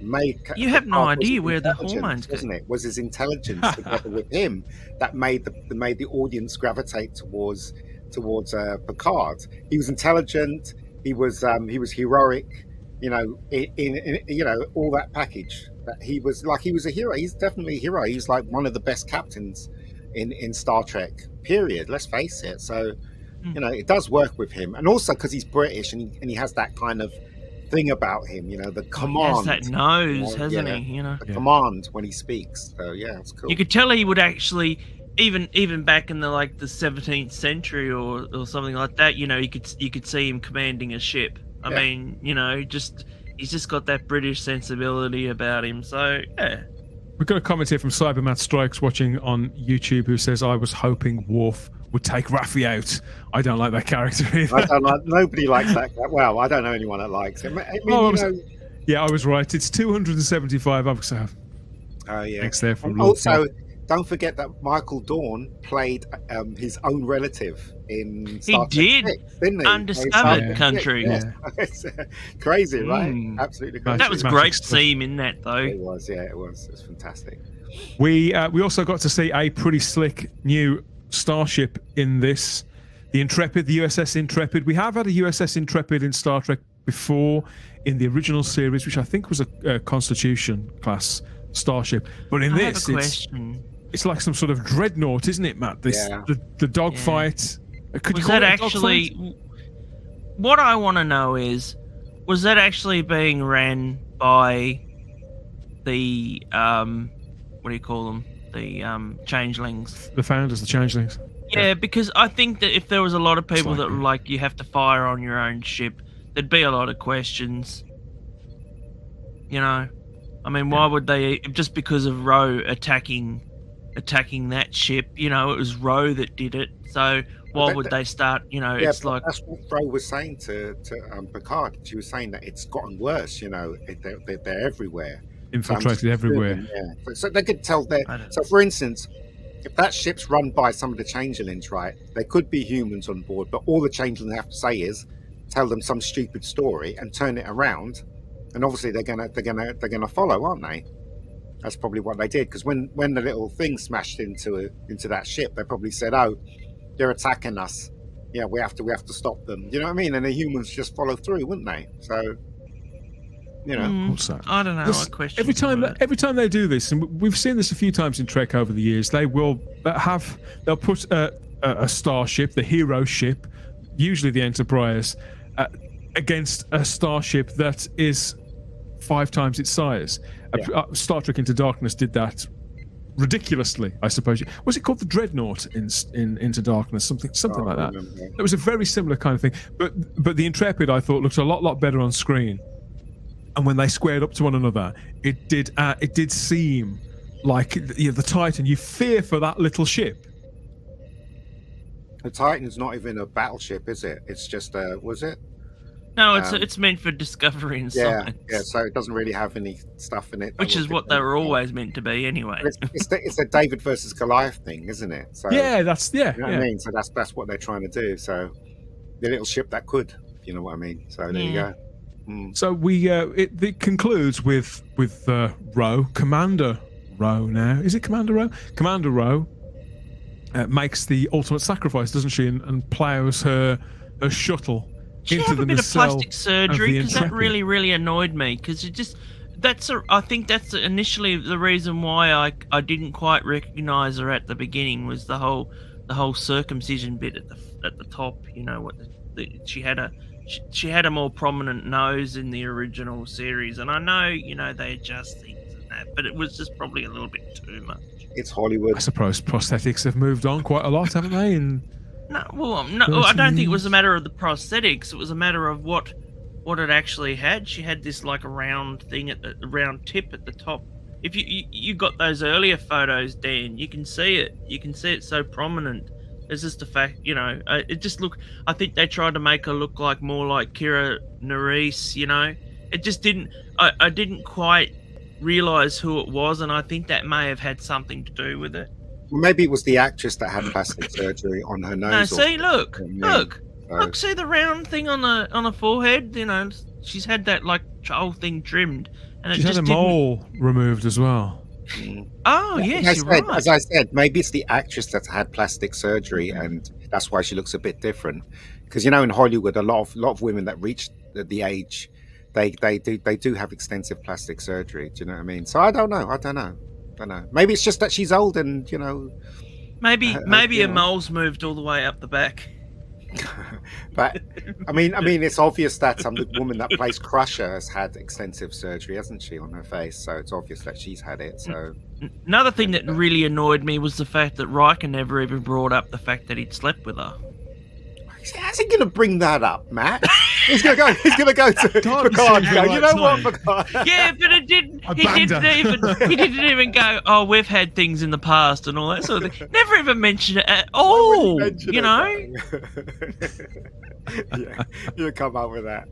made You have no Picard was idea his where the intelligence, hormones go. wasn't it? Was his intelligence together with him that made the audience gravitate towards Picard. He was intelligent. He was heroic. You know, in you know, all that package. That he was a hero. He's definitely a hero. He's like one of the best captains in Star Trek. Period. Let's face it. So, you know, it does work with him, and also because he's British and he has that kind of thing about him. You know, the command. He has that nose, hasn't he? You know, the command when he speaks. So yeah, it's cool. You could tell he would actually, even back in the 17th century or something like that. You know, you could see him commanding a ship. I mean, you know, he's just got that British sensibility about him. So yeah. We've got a comment here from Cybermat Strikes watching on YouTube who says, "I was hoping Worf would take Raffi out. I don't like that character either." I don't like. Nobody likes that. Well, I don't know anyone that likes him. I mean, yeah, I was right. It's 275 episodes. Oh yeah. Thanks there from and also, don't forget that Michael Dorn played his own relative in Star Trek 6, didn't he? Undiscovered Country. Yeah. It's crazy, right? Absolutely crazy. That was great to see him in that, though. It was, yeah, it was. It was fantastic. We also got to see a pretty slick new starship in this, the Intrepid, the USS Intrepid. We have had a USS Intrepid in Star Trek before in the original series, which I think was a Constitution class starship. But in this, it's like some sort of dreadnought, isn't it, Matt? The dogfight. Could you call it actually? What I want to know is, was that actually being ran by the what do you call them? The changelings. The founders, the changelings. Yeah, because I think that if there was a lot of people that were like, you have to fire on your own ship, there'd be a lot of questions. You know, I mean, why would they? Just because of Ro attacking that ship, you know, it was Ro that did it. So why would they start? You know, it's like that's what Ro was saying to Picard. She was saying that it's gotten worse. You know, they're everywhere, infiltrated everywhere. Yeah. So they could tell that. So, for instance, if that ship's run by some of the changelings, right? There could be humans on board, but all the changelings have to say is tell them some stupid story and turn it around, and obviously they're gonna follow, aren't they? That's probably what they did, because when the little thing smashed into that ship, they probably said, "Oh, they're attacking us. Yeah, we have to stop them." You know what I mean? And the humans just follow through, wouldn't they? So, you know, I don't know. Every time they do this, and we've seen this a few times in Trek over the years, they'll put a starship, the hero ship, usually the Enterprise, against a starship that is 5 times its size. Star Trek Into Darkness did that ridiculously, I suppose. Was it called the Dreadnought in Into Darkness? Something like that. It was a very similar kind of thing. But the Intrepid, I thought, looked a lot better on screen. And when they squared up to one another, it did seem like the Titan. You fear for that little ship. The Titan's not even a battleship, is it? It's just was it? No, it's meant for discovery and science. Yeah, so it doesn't really have any stuff in it. Which is what they were always meant to be, anyway. It's a David versus Goliath thing, isn't it? So, yeah, you know what I mean? So that's what they're trying to do. So the little ship that could, you know what I mean? So there you go. So it concludes with Ro, Commander Ro now. Is it Commander Ro? Commander Ro makes the ultimate sacrifice, doesn't she? And plows her shuttle into the bit of nacelle plastic surgery, because that really annoyed me, because I think that's initially the reason why I didn't quite recognize her at the beginning, was the whole circumcision bit at the top. You know what she had a more prominent nose in the original series, and I know, you know, they adjust things and that, but it was just probably a little bit too much. It's Hollywood. I suppose prosthetics have moved on quite a lot, haven't they? No, I don't think it was a matter of the prosthetics. It was a matter of what it actually had. She had this like a round thing at the round tip at the top. If you got those earlier photos, Dan, you can see it. You can see it so prominent. It's just the fact, you know, it just looked. I think they tried to make her look like more like Kira Nerys. You know, it just didn't. I didn't quite realize who it was, and I think that may have had something to do with it. maybe it was the actress that had plastic surgery on her nose. No, see, look, look, So- look, see the round thing on the forehead. You know, she's had that like whole thing trimmed, and She's it had just a didn't. mole removed as well. Oh yes, you're right. As I said, maybe it's the actress that's had plastic surgery, and that's why she looks a bit different. Because in Hollywood, a lot of women that reach the age, they do have extensive plastic surgery. Do you know what I mean? So I don't know. Maybe it's just that she's old, and Maybe you a know. mole's moved all the way up the back. But I mean, it's obvious that the woman that plays Crusher has had extensive surgery, hasn't she, on her face? So it's obvious that she's had it. So Another thing that really annoyed me was the fact that Riker never even brought up the fact that he'd slept with her. how's he going to bring that up, Matt? He's going to go to Can't Picard. be And go, said you the know right what, Picard? Yeah, but it didn't. I He banged didn't her. even. He didn't even go. Oh, we've had things in the past and all that sort of thing. Never even mentioned it at all. Mention You it, know. Yeah, you come up with that.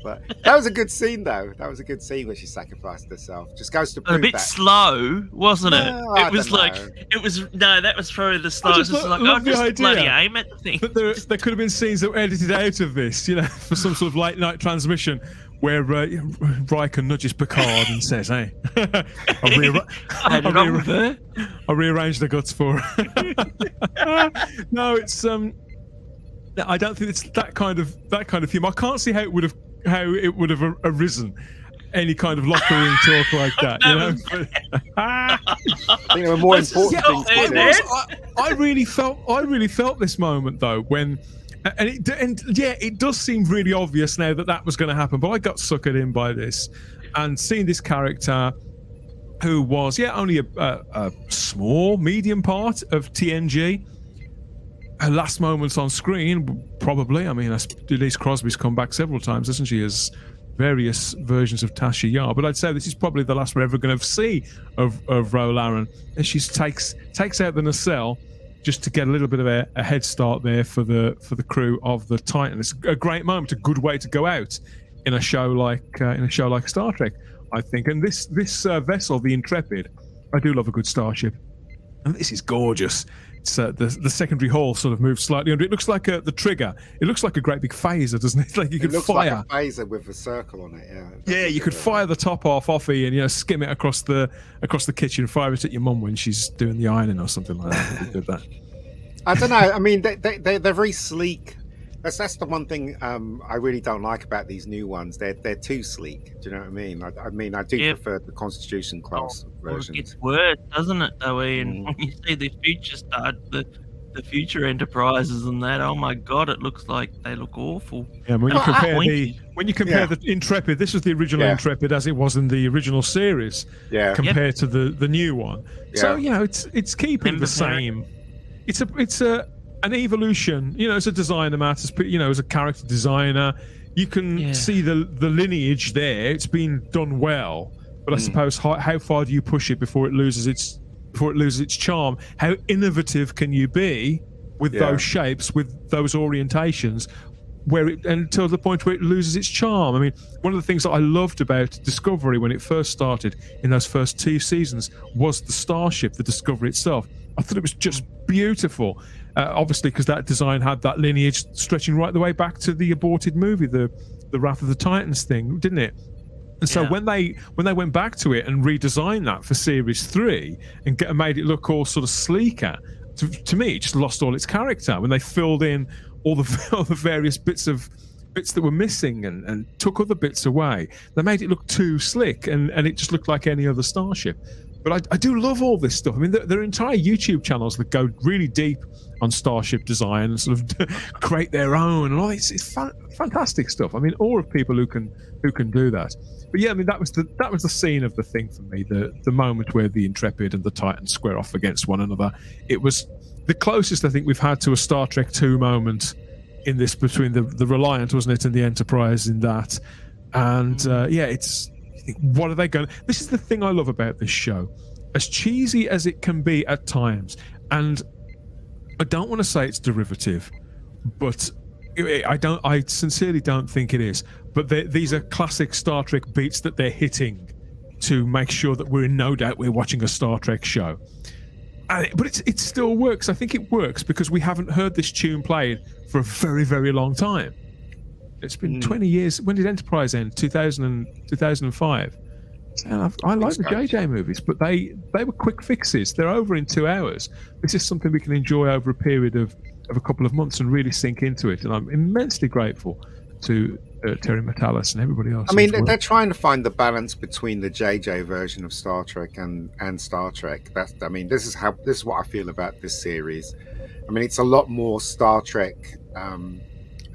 But that was a good scene, though. That was a good scene where she sacrificed herself. Just goes to A prove bit that. slow, wasn't it? No, I It was don't like know. it was. No, that was probably the slowest. just It's like, love oh, the just idea bloody aim at the thing. But there could have been scenes that were edited out of this, for some sort of late night transmission where Riker nudges Picard and says, "Hey, I had it on with her. I rearranged the guts for her." No, it's I don't think it's that kind of humor. I can't see how it would have arisen. Any kind of locker room talk like that, I think there were more Let's important just things go to in do. there. I really felt this moment though when, it does seem really obvious now that was going to happen. But I got suckered in by this, and seeing this character, who was only a small, medium part of TNG. Her last moments on screen, probably. I mean, Denise Crosby's come back several times, hasn't she, as various versions of Tasha Yar. But I'd say this is probably the last we're ever going to see of Ro Laren, as she takes out the nacelle just to get a little bit of a head start there for the crew of the Titan. It's a great moment, a good way to go out in a show like Star Trek, I think. And this vessel, the Intrepid, I do love a good starship, and this is gorgeous. It's, the secondary hull sort of moves slightly under. It looks like the trigger. It looks like a great big phaser, doesn't it? Like you could It looks fire. like a phaser with a circle on it. Yeah. Yeah, you could fire the top off Offie and skim it across the kitchen, fire it at your mum when she's doing the ironing or something like that. It'd be good, that. I don't know. I mean, they're very sleek. That's the one thing I really don't like about these new ones. They're too sleek. Do you know what I mean? I do prefer the Constitution class versions. It gets worse, doesn't it, though, Ian? When you see the future start, the future enterprises and that, oh my god, it looks like they look awful. Yeah, when you compare the Yeah. Intrepid, this was the original Yeah. Intrepid as it was in the original series, Yeah. compared to the new one. So it's keeping Remember the same. It's an evolution. As a designer, Matt, as a character designer, you can see the lineage there. It's been done well, but I suppose how far do you push it before it loses its charm? How innovative can you be with those shapes, with those orientations, until the point where it loses its charm? I mean, one of the things that I loved about Discovery when it first started in those first 2 seasons was the starship, the Discovery itself. I thought it was just beautiful. Obviously, because that design had that lineage stretching right the way back to the aborted movie, the Wrath of the Titans thing, didn't it? And so when they went back to it and redesigned that for Series 3 and made it look all sort of sleeker, to me, it just lost all its character when they filled in all the various bits that were missing and took other bits away. They made it look too slick and it just looked like any other starship. But I do love all this stuff. I mean, there are entire YouTube channels that go really deep on starship design and sort of create their own. And all it's fantastic stuff. I mean, awe of people who can do that. But yeah, I mean, that was the scene of the thing for me. The moment where the Intrepid and the Titan square off against one another. It was the closest I think we've had to a Star Trek 2 moment in this, between the Reliant, wasn't it, and the Enterprise in that. And it's. What are they going? This is the thing I love about this show. As cheesy as it can be at times, and I don't want to say it's derivative, but I sincerely don't think it is. But these are classic Star Trek beats that they're hitting to make sure that we're in no doubt we're watching a Star Trek show. But it still works. I think it works because we haven't heard this tune played for a very, very long time. It's been 20 years. When did Enterprise end? 2005. And I like the JJ movies, but they were quick fixes. They're over in 2 hours. This is something we can enjoy over a period of a couple of months and really sink into it. And I'm immensely grateful to Terry Matalas and everybody else. I mean, they're trying to find the balance between the JJ version of Star Trek and Star Trek. This is what I feel about this series. I mean, it's a lot more Star Trek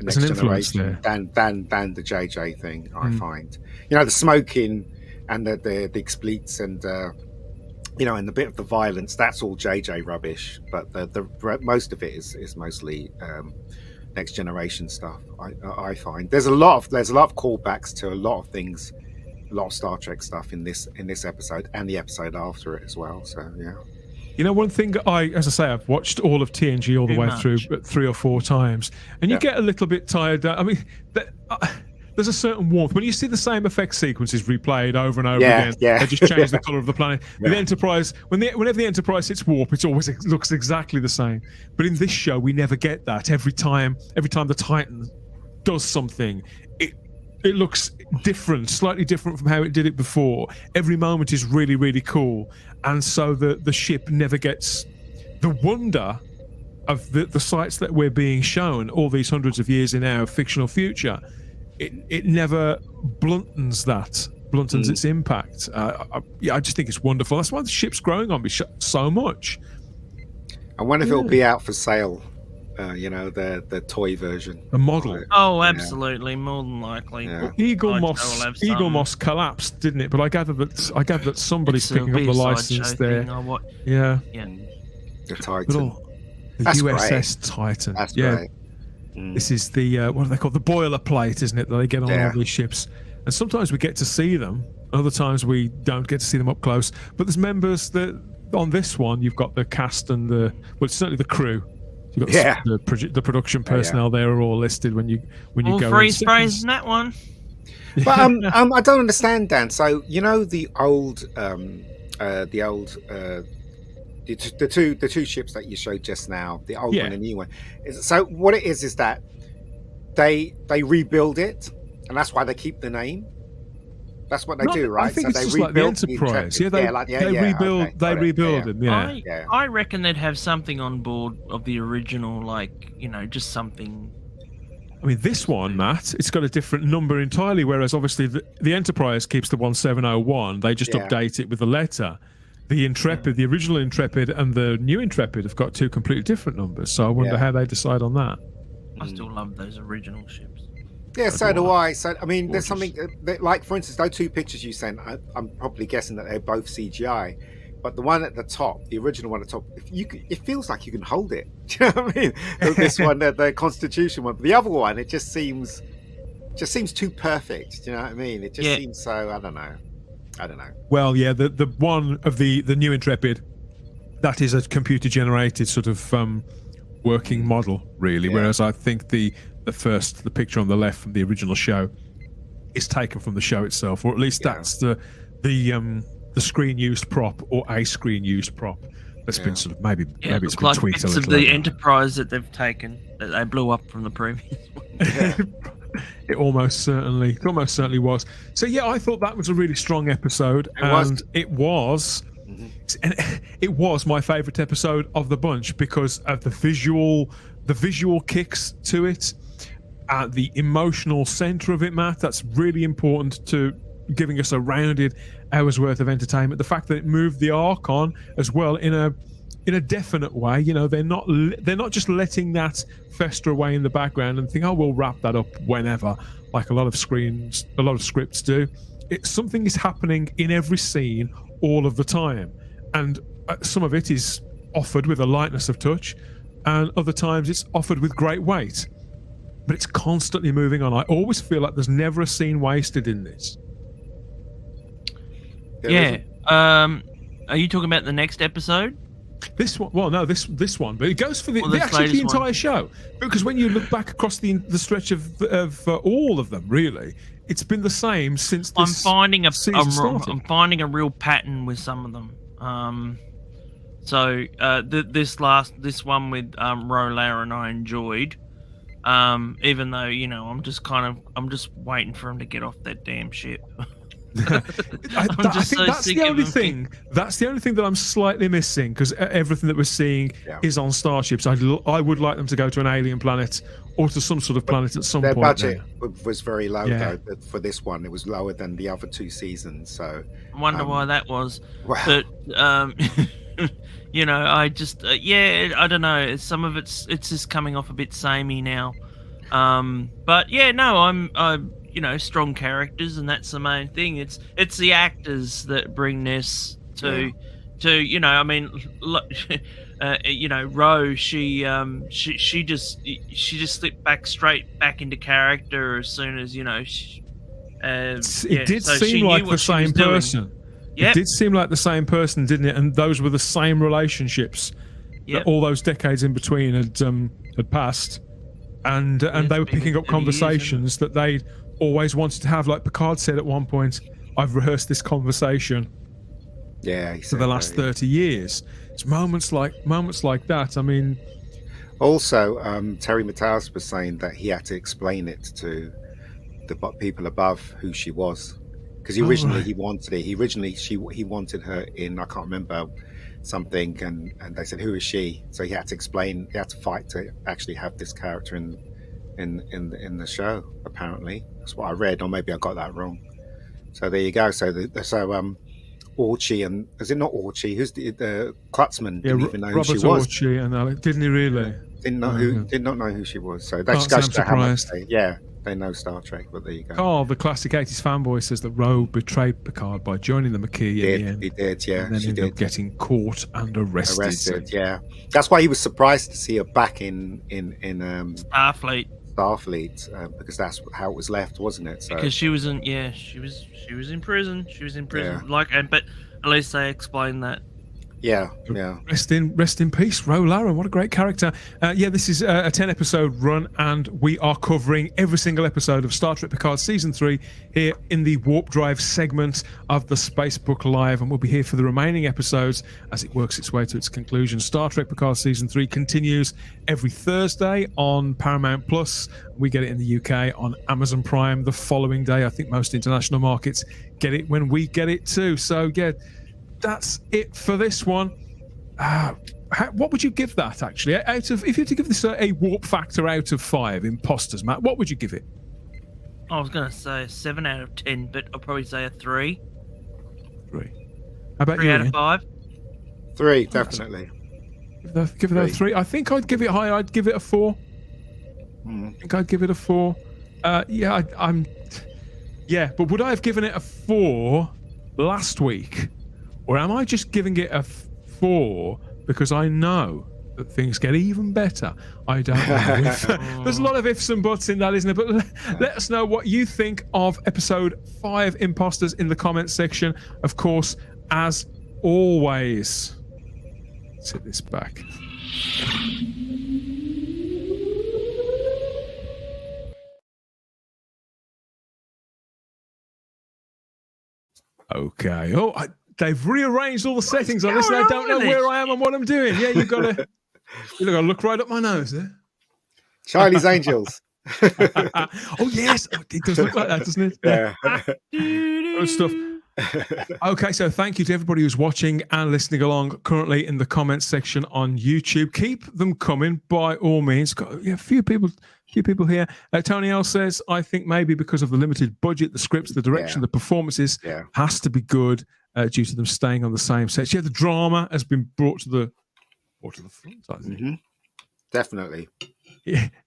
Next Generation than the JJ thing. I find, the smoking and the expleets and and the bit of the violence, that's all JJ rubbish. But the most of it is mostly Next Generation stuff. I find there's a lot of callbacks to a lot of things, a lot of Star Trek stuff in this episode and the episode after it as well. So yeah. One thing as I say, I've watched all of TNG all the way through 3 or 4 times, and you get a little bit tired. I mean, there's a certain warmth when you see the same effect sequences replayed over and over again. Yeah. They just change the color of the planet. With Enterprise, whenever the Enterprise hits warp, it looks exactly the same. But in this show, we never get that. Every time the Titan does something, it looks different, slightly different from how it did it before. Every moment is really, really cool, and so the ship never gets the wonder of the sights that we're being shown all these hundreds of years in our fictional future. It never bluntens its impact. I just think it's wonderful. That's why the ship's growing on me so much. I wonder if it'll be out for sale. The toy version, the model. Oh, absolutely, more than likely. Yeah. Eagle Moss collapsed, didn't it? But I gather that somebody's picking up the license there. Yeah. The Titan. The USS Titan. That's right. This is the what are they called? The boilerplate, isn't it? That they get on all these ships, and sometimes we get to see them. Other times we don't get to see them up close. But there's members that on this one you've got the cast and it's certainly the crew. You've got the production personnel there are all listed when you all go. All free sprays in that one. But I don't understand, Dan. So the two ships that you showed just now, the old one and the new one. So what it is that they rebuild it, and that's why they keep the name. That's what they do, right? I think it's just like the Enterprise. They rebuild them. Yeah. I reckon they'd have something on board of the original, just something. I mean, this one, Matt, it's got a different number entirely. Whereas obviously the Enterprise keeps the 1701. They just update it with the letter. The Intrepid, the original Intrepid, and the new Intrepid have got 2 completely different numbers. So I wonder how they decide on that. I still love those original ships. Yeah, so do I. So I mean, there's something like, for instance, those 2 pictures you sent. I'm probably guessing that they're both CGI, but the one at the top, the original one at the top, it feels like you can hold it. Do you know what I mean? This one, the Constitution one, but the other one, it just seems too perfect. Do you know what I mean? It just seems so. I don't know. Well, yeah, the one of the new Intrepid, that is a computer generated sort of working model, really. Whereas I think the picture on the left from the original show is taken from the show itself, or at least that's the screen used prop or a screen used prop that's been sort of maybe it's been tweaked a little. Of the Enterprise that they've taken that they blew up from the previous one. It almost certainly was. So I thought that was a really strong episode, it was my favourite episode of the bunch because of the visual kicks to it, the emotional centre of it, Matt. That's really important to giving us a rounded hour's worth of entertainment. The fact that it moved the arc on as well in a definite way. They're not just letting that fester away in the background and think, we'll wrap that up whenever, like a lot of scripts do. Something is happening in every scene all of the time, and some of it is offered with a lightness of touch, and other times it's offered with great weight, but it's constantly moving on. I always feel like there's never a scene wasted in this. Are you talking about the next episode? This one, well, no, this one, but it goes for the entire show. Because when you look back across the stretch of all of them, really, it's been the same since this I'm finding a real pattern with some of them. So this one with Rolaren I enjoyed. Even though I'm just waiting for him to get off that damn ship. I think that's the only thing. That's the only thing that I'm slightly missing, because everything that we're seeing is on starships. I would like them to go to an alien planet or to some sort of planet at some point. Their budget was very low though. For this one, it was lower than the other 2 seasons. So I wonder why that was. Wow. But I just I don't know. Some of it's just coming off a bit samey now. But yeah, no, I'm strong characters, and that's the main thing. It's the actors that bring this to I mean, Ro, she just slipped straight back into character as soon as it did seem like the same person. Yep. It did seem like the same person, didn't it? And those were the same relationships that all those decades in between had passed. And they were picking up conversations that they always wanted to have. Like Picard said at one point, I've rehearsed this conversation for the last 30 years. It's moments like that. I mean, also Terry Mataus was saying that he had to explain it to the people above who she was, because originally he wanted it. He wanted her in, I can't remember, something, and they said, who is she? So he had to explain, he had to fight to actually have this character in the show. Apparently that's what I read, or maybe I got that wrong. So there you go. So Orchie, and is it not Orchie? Who's the Klutzman? Didn't even know who she was. Orchie, and Alex, didn't he really? Did not know who she was. So that's just how much they know Star Trek. But there you go. Carl, the classic 80s fanboy, says that Ro betrayed Picard by joining the Maquis at the end. He did, yeah. And then ended up getting caught and arrested. Yeah. That's why he was surprised to see her back in Starfleet, because that's how it was left, wasn't it? So, because she was in prison. She was in prison, but at least they explained that. Yeah. Rest in peace, Ro Laren. What a great character. This is a 10-episode run, and we are covering every single episode of Star Trek Picard Season 3 here in the Warp Drive segment of the Spacebook Live, and we'll be here for the remaining episodes as it works its way to its conclusion. Star Trek Picard Season 3 continues every Thursday on Paramount Plus. We get it in the UK on Amazon Prime the following day. I think most international markets get it when we get it too. So, that's it for this one. What would you give that, actually? If you had to give this a warp factor out of 5 imposters, Matt, what would you give it? I was going to say a 7 out of 10, but I'll probably say a 3. 3. How about 3 you, out of Ian? 5? 3, definitely. Give it a 3. I think I'd give it higher. I'd give it a 4. I think I'd give it a 4. But would I have given it a 4 last week? Or am I just giving it a 4 because I know that things get even better? I don't know. There's a lot of ifs and buts in that, isn't there? But let us know what you think of episode 5 Imposters in the comments section. Of course, as always, sit this back. Okay. They've rearranged all the settings on this, and I don't know where I am and what I'm doing. Yeah, you've got to look right up my nose there. Charlie's Angels. Oh yes, it does look like that, doesn't it? Yeah. Good stuff. Okay, so thank you to everybody who's watching and listening along currently in the comments section on YouTube. Keep them coming by all means. Got a few people here. Tony L says, I think maybe because of the limited budget, the scripts, the direction, the performances has to be good due to them staying on the same sets. The drama has been brought to the front, I think. Mm-hmm. Definitely.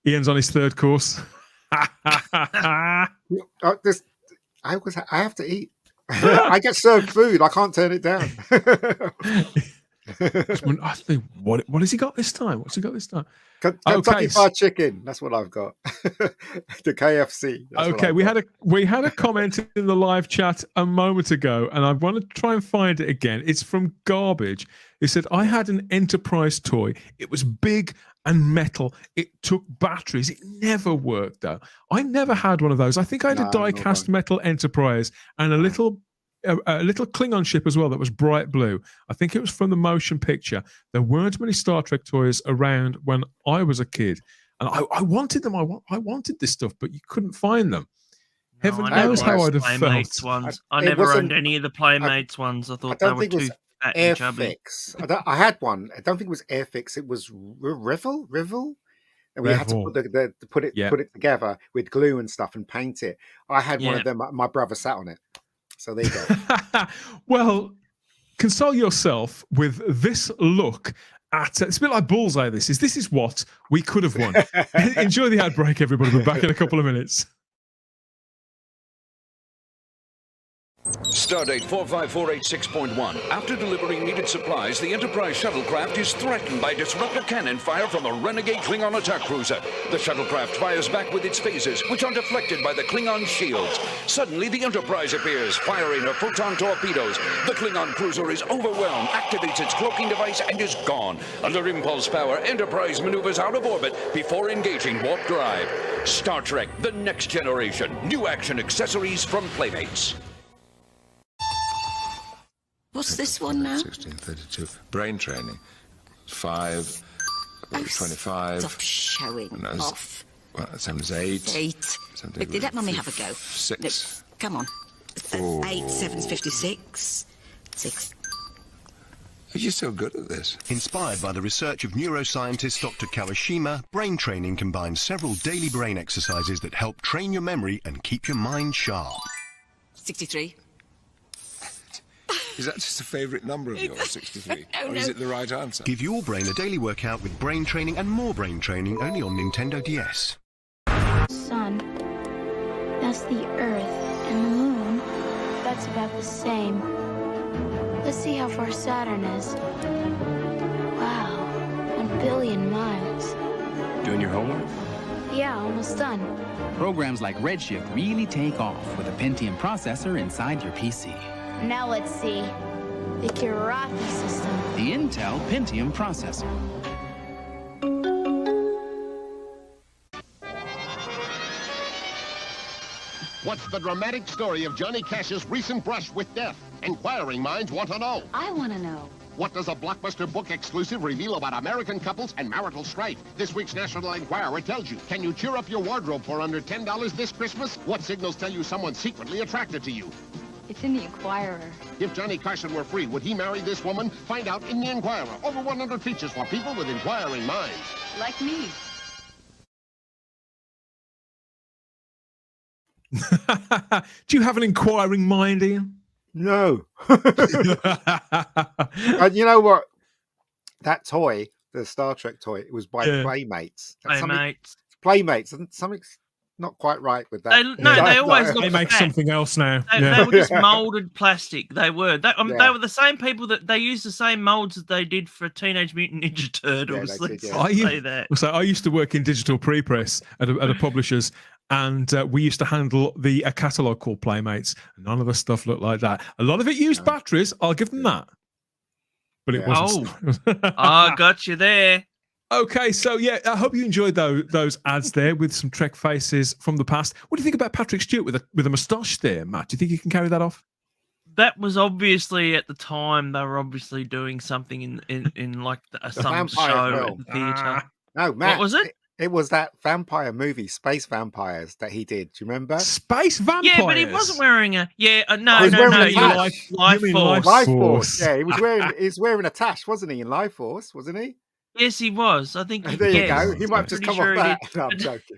Ian's on his 3rd course. I have to eat. I get served food. I can't turn it down. I think, what has he got this time? What's he got this time? Kentucky Fried Chicken. That's what I've got. The KFC. Okay, we had a comment in the live chat a moment ago, and I want to try and find it again. It's from Garbage. He said, I had an Enterprise toy. It was big and metal. It took batteries. It never worked, though. I never had one of those. I think I had a die-cast metal Enterprise and a little a little Klingon ship as well that was bright blue. I think it was from the motion picture. There weren't many Star Trek toys around when I was a kid, and I wanted them. I wanted this stuff, but you couldn't find them. Heaven knows how I'd have Playmates felt. ones. I never owned any of the Playmates ones. I thought they were too fat and chubby. Airfix. I had one. I don't think it was Airfix. It was Rivel. And we had to put it together with glue and stuff and paint it. I had one of them. My brother sat on it. So there you go. Well, console yourself with this look at it's a bit like Bullseye. This is what we could have won. Enjoy the ad break, everybody. We're back in a couple of minutes. Stardate 45486.1. After delivering needed supplies, the Enterprise shuttlecraft is threatened by disruptor cannon fire from a renegade Klingon attack cruiser. The shuttlecraft fires back with its phasers, which are deflected by the Klingon shields. Suddenly, the Enterprise appears, firing her photon torpedoes. The Klingon cruiser is overwhelmed, activates its cloaking device, and is gone. Under impulse power, Enterprise maneuvers out of orbit before engaging warp drive. Star Trek: The Next Generation. New action accessories from Playmates. What's this one now? 1632. Brain training. 5. 25. Stop showing off. Well, 7 is 8. 8. Let Mummy have a go. 6. No, come on. 8, 7's 56. 6. You're so good at this. Inspired by the research of neuroscientist Dr. Kawashima, brain training combines several daily brain exercises that help train your memory and keep your mind sharp. 63. Is that just a favourite number of yours, 63? Or is it the right answer? Give your brain a daily workout with brain training and more brain training only on Nintendo DS. Sun. That's the Earth. And the Moon. That's about the same. Let's see how far Saturn is. Wow. 1 billion miles. Doing your homework? Yeah, almost done. Programs like Redshift really take off with a Pentium processor inside your PC. Now let's see. The Kirati system. The Intel Pentium processor. What's the dramatic story of Johnny Cash's recent brush with death? Inquiring minds want to know. I want to know. What does a Blockbuster book exclusive reveal about American couples and marital strife? This week's National Enquirer tells you. Can you cheer up your wardrobe for under $10 this Christmas? What signals tell you someone's secretly attracted to you? It's in the Enquirer. If Johnny Carson were free, would he marry this woman? Find out in the Enquirer. Over 100 features for people with inquiring minds. Like me. Do you have an inquiring mind, Ian? No. And you know what? That toy, the Star Trek toy, it was by Playmates. Playmates. And something's not quite right with that. They always they make something else now. They were just molded plastic. They were. They were the same people that they used the same molds that they did for Teenage Mutant Ninja Turtles. I used to work in digital pre-press at a publisher's, and we used to handle a catalogue called Playmates. None of the stuff looked like that. A lot of it used batteries. I'll give them that. But it wasn't. I got you there. Okay, so I hope you enjoyed those ads there with some Trek faces from the past. What do you think about Patrick Stewart with a moustache there, Matt? Do you think he can carry that off? That was obviously at the time they were obviously doing something in like some show at the theatre. No, Matt. What was it? It was that vampire movie, Space Vampires, that he did. Do you remember? Space Vampires? Yeah, but he wasn't wearing a... Life Force. Yeah, he was wearing a tash, wasn't he, in Life Force, wasn't he? Yes, he was. I think. There you go. He might have just come off that. No, I'm joking.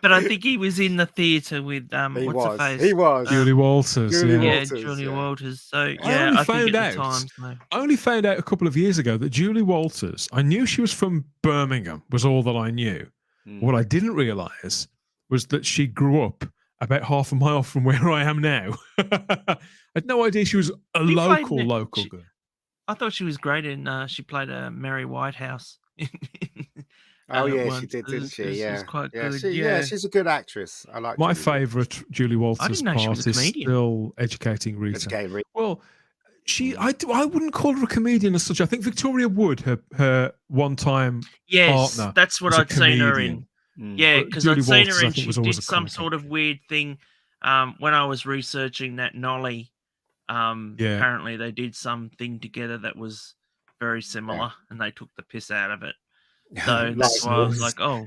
But I think he was in the theatre with what's her face? He was. Julie Walters. Julie Walters. So I think at the time. I only found out a couple of years ago that Julie Walters. I knew she was from Birmingham. Was all that I knew. What I didn't realise was that she grew up about half a mile from where I am now. I had no idea she was a local girl. I thought she was great in. She played a Mary Whitehouse. She did, didn't she? Yeah, quite good. She's a good actress. I like. My favourite Julie Walters part is still Educating Rita. Well, I wouldn't call her a comedian as such. I think Victoria Wood, her one-time partner. That's what I'd seen her in. Yeah, because I'd seen her in. She did some sort of weird thing when I was researching that Nolly Apparently they did something together that was very similar, and they took the piss out of it. So that's why I was like, oh.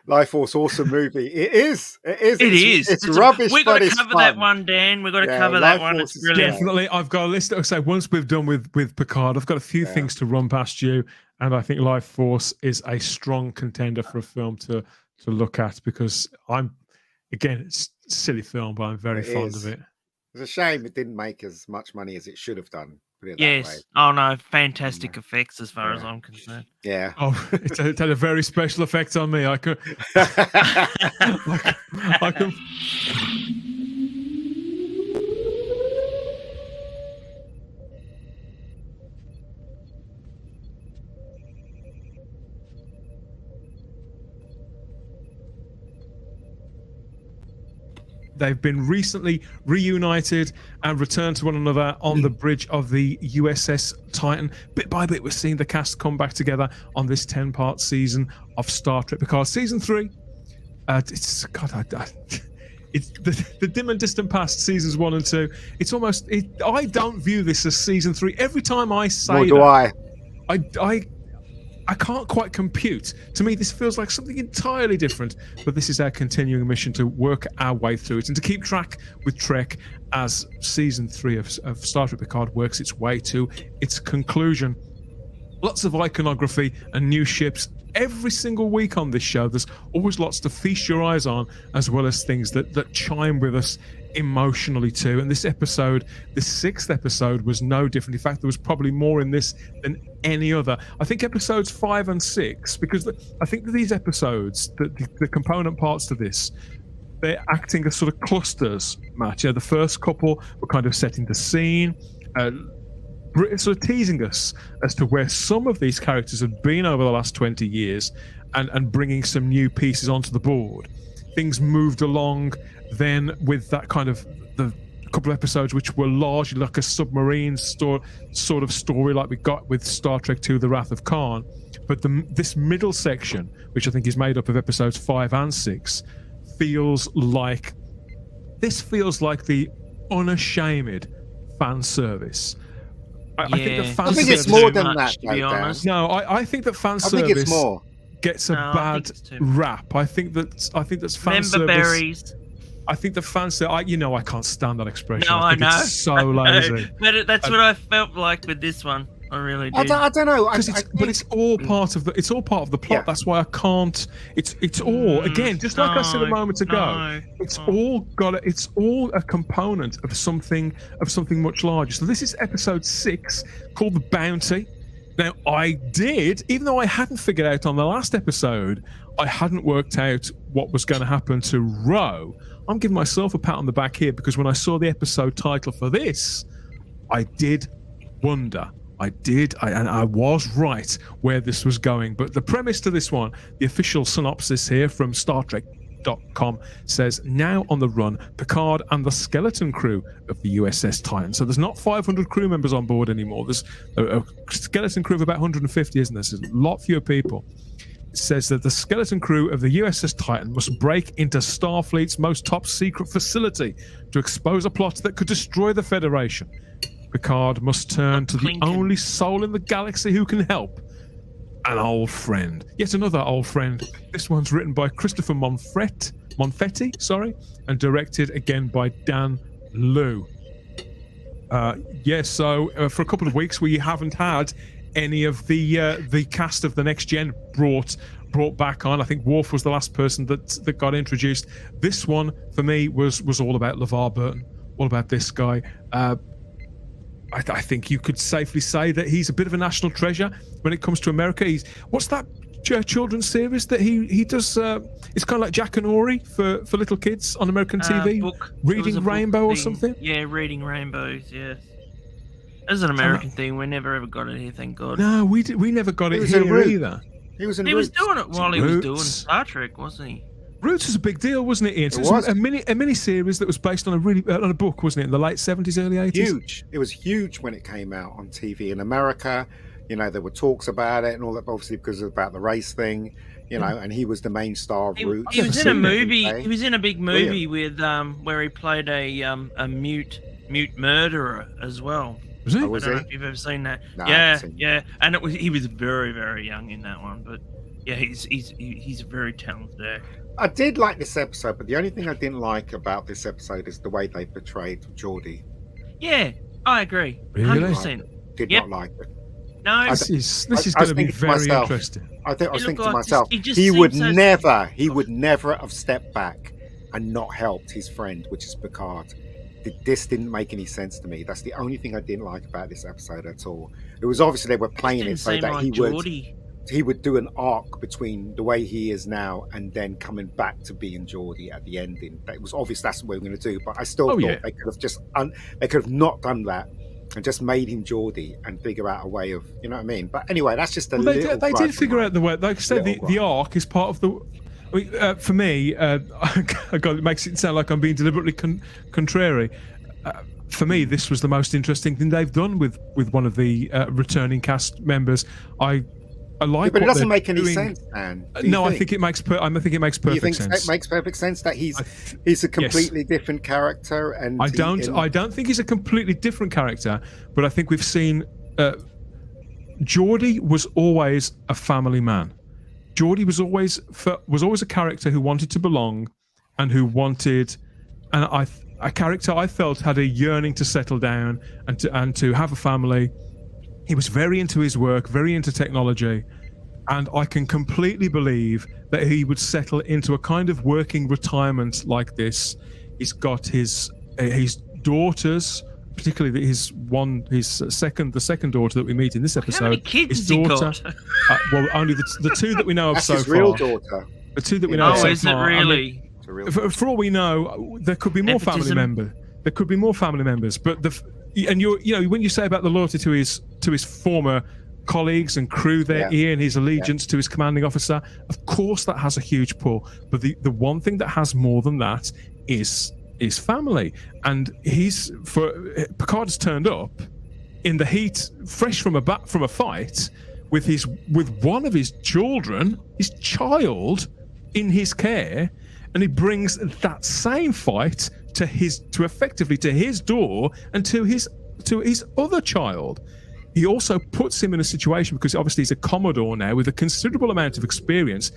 Life Force, awesome movie. It is. It's a, rubbish, we but got to it's cover fun. that one, Dan. We got to cover Life that one. Force It's brilliant. Definitely. I've got a list. So once we've done with PICARD, I've got a few things to run past you, and I think Life Force is a strong contender for a film to look at, because it's a silly film, but I'm very fond of it. It's a shame it didn't make as much money as it should have done. Put it that Yes. way. Oh no, fantastic effects as far as I'm concerned. Yeah. Oh, it had a very special effect on me. I can. They've been recently reunited and returned to one another on the bridge of the USS Titan. Bit by bit, we're seeing the cast come back together on this 10-part season of Star Trek Picard. Season 3, it's the dim and distant past, seasons 1 and 2. It's almost, I don't view this as season 3. Every time I say I can't quite compute. To me, this feels like something entirely different, but this is our continuing mission to work our way through it and to keep track with Trek as season 3 of Star Trek Picard works its way to its conclusion. Lots of iconography and new ships every single week on this show. There's always lots to feast your eyes on, as well as things that chime with us emotionally too. And this episode, the 6th episode, was no different. In fact, there was probably more in this than any other. I think episodes 5 and 6, because I think that these episodes, the component parts to this, they're acting as sort of clusters, Matt. The first couple were kind of setting the scene, sort of teasing us as to where some of these characters had been over the last 20 years and bringing some new pieces onto the board. Things moved along then with that kind of the couple of episodes which were largely like a submarine sort of story like we got with Star Trek II, The Wrath of Khan. But this middle section, which I think is made up of episodes 5 and 6, feels like the unashamed fan service. I think that fan service, it's more than that, to be honest. No, I think that fan service it's more. Gets a bad rap. I think that's fan service. Berries. I think the fans say, I can't stand that expression. No, I know. It's so lazy. But that's what I felt like with this one. I really do. I don't know. But it's all part of the plot. Yeah. That's why I can't. It's all, again, just like I said a moment ago. It's all a component of something much larger. So this is episode 6, called The Bounty. Now, even though I hadn't figured out on the last episode, I hadn't worked out what was going to happen to Ro. I'm giving myself a pat on the back here, because when I saw the episode title for this, I did wonder. And I was right where this was going. But the premise to this one, the official synopsis here from Star Trek.com says, now on the run, Picard and the skeleton crew of the USS Titan. So there's not 500 crew members on board anymore. There's a skeleton crew of about 150, isn't there? There's a lot fewer people. It says that the skeleton crew of the USS Titan must break into Starfleet's most top secret facility to expose a plot that could destroy the Federation. Picard must turn to the only soul in the galaxy who can help. An old friend. Yet another old friend. This one's written by Christopher Monfetti, and directed again by Dan Liu. So for a couple of weeks we haven't had any of the cast of the Next Gen brought back on. I think Worf was the last person that got introduced. This one for me was all about LeVar Burton, all about this guy. I think you could safely say that he's a bit of a national treasure when it comes to America. What's that children's series that he does? It's kind of like Jack and Ori for little kids on American TV. Reading Rainbow or something. Yeah, Reading Rainbows. Yes, as an American thing, we never ever got it here. Thank God. No, we never got it here either. He was doing it while he was doing Star Trek, wasn't he? Roots was a big deal, wasn't it, Ian? So it was a mini series that was based on a book, wasn't it, in the late 70s, early 80s? Huge. It was huge when it came out on TV in America. There were talks about it and all that, obviously because about the race thing. And he was the main star of Roots. He was in a movie. He was in a big movie with where he played a mute Mute Murderer as well. Was he? I was don't know he? if you've ever seen that. No, I haven't seen yeah, and he was very, very young in that one, but yeah, he's a very talented actor. I did like this episode, but the only thing I didn't like about this episode is the way they portrayed Geordie. Yeah, I agree. Really? 100%. Did Yep. not like it. No, This is I going was to be thinking to very myself, interesting. I was It thinking looked to like myself, he just he would seems never have stepped back and not helped his friend, which is Picard. This didn't make any sense to me. That's the only thing I didn't like about this episode at all. It was obviously they were playing didn't it so seem that like Geordie. he would do an arc between the way he is now and then coming back to being Geordie at the ending. It was obvious that's what we were going to do, but I still thought they could have just they could have not done that and just made him Geordie and figure out a way of, you know what I mean? But anyway, that's just a little. They did figure out the way. Like I said, the arc is part of the. I mean, for me, it makes it sound like I'm being deliberately contrary. For me, this was the most interesting thing they've done with one of the returning cast members. I like, but it what doesn't they're make any doing. sense, man. No, I think it makes. I think it makes perfect sense. It makes perfect sense that he's a completely different character, and I don't think he's a completely different character, but I think we've seen. Geordie was always a family man. Geordie was always a character who wanted to belong, and who wanted, a character I felt had a yearning to settle down and to have a family. He was very into his work, very into technology, and I can completely believe that he would settle into a kind of working retirement like this. He's got his daughters, particularly the second daughter that we meet in this episode. How many kids his has daughter, he got? well, only the two that we know of That's so his far. real daughter. The two that we know of so is it far. really? For all we know, there could be more family members. There could be more family members, but when you say about the loyalty to his former colleagues and crew there, Ian, his allegiance to his commanding officer, of course that has a huge pull. But the one thing that has more than that is family, and Picard has turned up in the heat, fresh from a fight with one of his children, his child, in his care. And he brings that same fight to his door and to his other child. He also puts him in a situation, because obviously he's a Commodore now with a considerable amount of experience.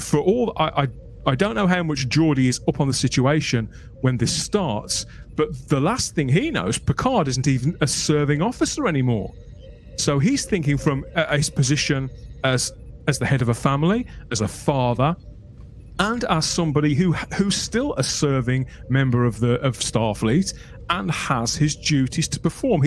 For all I don't know how much Geordie is up on the situation when this starts, but the last thing he knows, Picard isn't even a serving officer anymore. So he's thinking from his position as the head of a family, as a father, and as somebody who's still a serving member of Starfleet and has his duties to perform.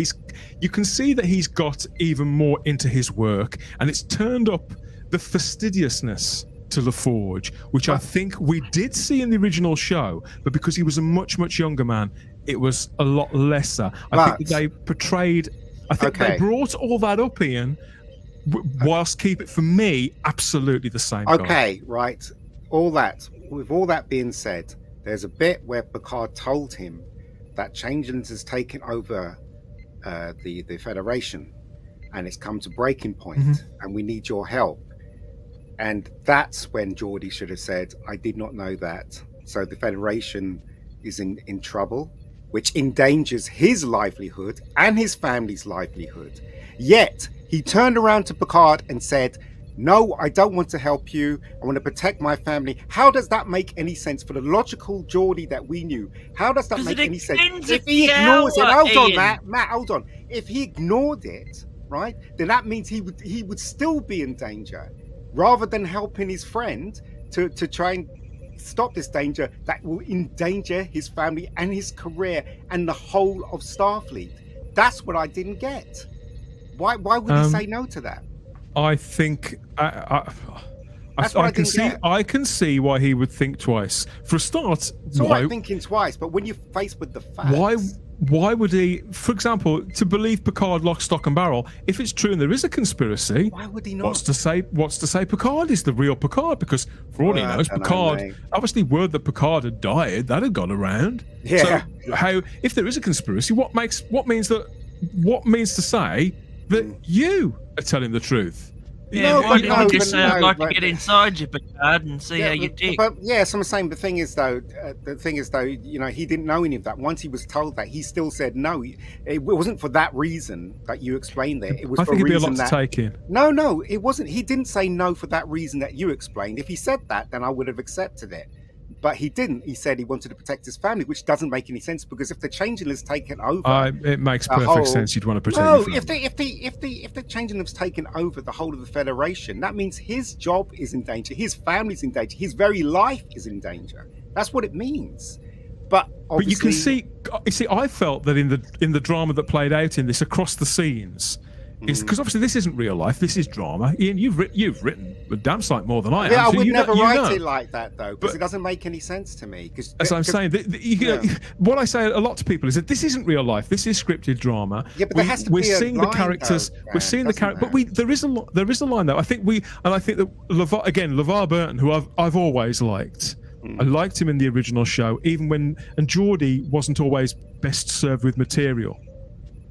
You can see that he's got even more into his work, and it's turned up the fastidiousness to LaForge, which I think we did see in the original show, but because he was a much, much younger man, it was a lot lesser. I think they portrayed. I think they brought all that up, Ian, whilst keep it, for me, absolutely the same. Okay, right. With all that being said, there's a bit where Picard told him that Changelings has taken over the Federation, and it's come to breaking point, and we need your help. And that's when Geordie should have said, I did not know that. So the Federation is in trouble, which endangers his livelihood and his family's livelihood. Yet he turned around to Picard and said, no, I don't want to help you. I want to protect my family. How does that make any sense for the logical Geordie that we knew? How does that make any sense? If he ignores it, hold on, Matt, hold on. If he ignored it, right, then that means he would still be in danger, rather than helping his friend to try and stop this danger that will endanger his family and his career and the whole of Starfleet. That's what I didn't get. Why would he say no to that? I think I can see why he would think twice. For a start, it's all right thinking twice, but when you're faced with the facts, why would he? For example, to believe Picard lock, stock, and barrel. If it's true and there is a conspiracy, why would he not? What's to say Picard is the real Picard? Because for all he knows, Picard. Obviously, word that Picard had died that had gone around. Yeah. So if there is a conspiracy, what means to say that you are telling the truth? Yeah, why didn't you just say, I'd like to get inside you, Picard, and see how you tick? But yes, I'm saying the thing is though, he didn't know any of that. Once he was told that, he still said no. It wasn't for that reason that you explained there. It was for a reason it'd be a lot to take in. No, it wasn't. He didn't say no for that reason that you explained. If he said that, then I would have accepted it. But he didn't. He said he wanted to protect his family, which doesn't make any sense because if the changeling's taken over, it makes perfect sense. You'd want to protect. No, your family. if the changeling's taken over the whole of the Federation, that means his job is in danger, his family's in danger, his very life is in danger. That's what it means. But you can see. You see, I felt that in the drama that played out in this across the scenes. Because obviously this isn't real life. This is drama. Ian, you've written a damn sight more than I am. Yeah, I so would never write it like that though, because it doesn't make any sense to me. As I'm saying, what I say a lot to people is that this isn't real life. This is scripted drama. Yeah, but there has to be a line, the characters. Though, we're seeing the character, but there is a line though. I think that LeVar Burton, who I've always liked. I liked him in the original show, even when Geordie wasn't always best served with material.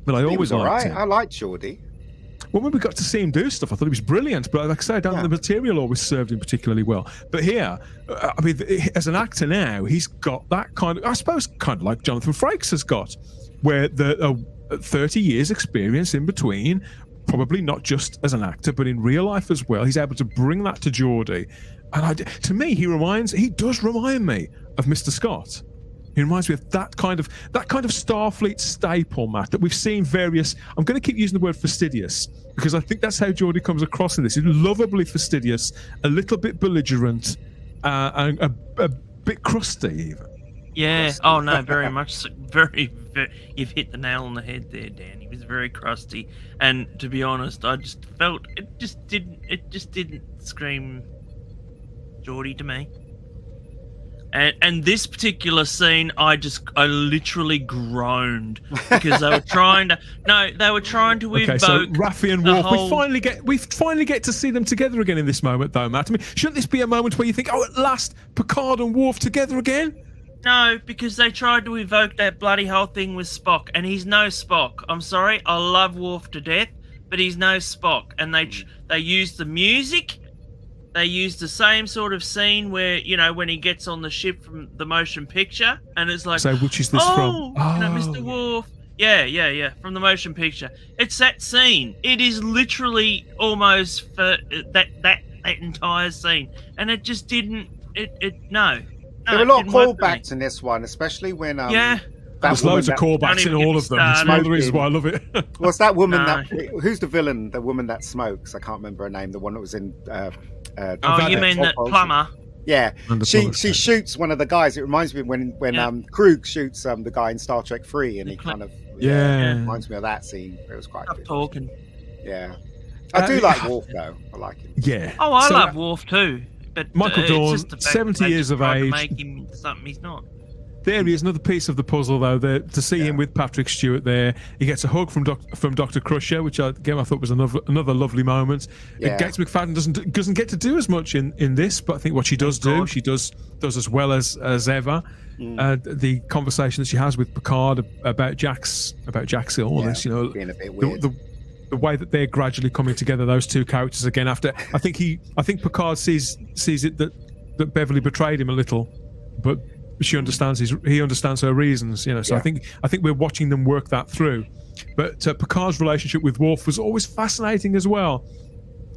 But I always liked him. I liked Geordie. Well, when we got to see him do stuff, I thought he was brilliant. But like I say, I don't think the material always served him particularly well. But here, I mean, as an actor now, he's got that kind of, I suppose, kind of like Jonathan Frakes has got, where the 30 years experience in between, probably not just as an actor, but in real life as well. He's able to bring that to Geordie. And to me, he does remind me of Mr. Scott. He reminds me of that kind of Starfleet staple, Matt, that we've seen various. I'm going to keep using the word fastidious because I think that's how Geordie comes across in this. He's lovably fastidious, a little bit belligerent, and a bit crusty even. Yeah. Crusty. Oh no, very much. Very. You've hit the nail on the head there, Dan. He was very crusty, and to be honest, I just felt it just didn't scream Geordie to me. And this particular scene, I literally groaned because they were trying to evoke. So Raffi and Worf, whole... we finally get to see them together again in this moment, though, Matt. I mean, shouldn't this be a moment where you think, at last, Picard and Worf together again? No, because they tried to evoke that bloody whole thing with Spock, and he's no Spock. I'm sorry, I love Worf to death, but he's no Spock. And they used the music. They used the same sort of scene where, when he gets on the ship from the motion picture, and it's like, so which is this from? Mr. Worf. Yeah, from the motion picture. It's that scene. It is literally almost for that entire scene, and it just didn't. No. There were a lot of callbacks in this one, especially when there's loads of callbacks in all of them. It's one of the reasons why I love it. What's that woman who's the villain? The woman that smokes. I can't remember her name. The one that was in. You mean that plumber? Yeah, she shoots one of the guys. It reminds me when Krug shoots the guy in Star Trek 3, and he kind of reminds me of that scene. It was quite good. Talking. Yeah, I do like Worf though. I like him. Yeah. Oh, I love Worf too. But Michael Dorn, 70 years of age. Make him something he's not. There he is, another piece of the puzzle, though. To see him with Patrick Stewart there, he gets a hug from Dr. Crusher, which I thought was another lovely moment. Yeah. Gates McFadden doesn't get to do as much in this, but I think what she does do, she does as well as ever. The conversation that she has with Picard about Jack's illness, being a bit weird. The way that they're gradually coming together, those two characters again. After I think Picard sees it that Beverly betrayed him a little, but he understands her reasons, so I think we're watching them work that through. But Picard's relationship with Worf was always fascinating as well.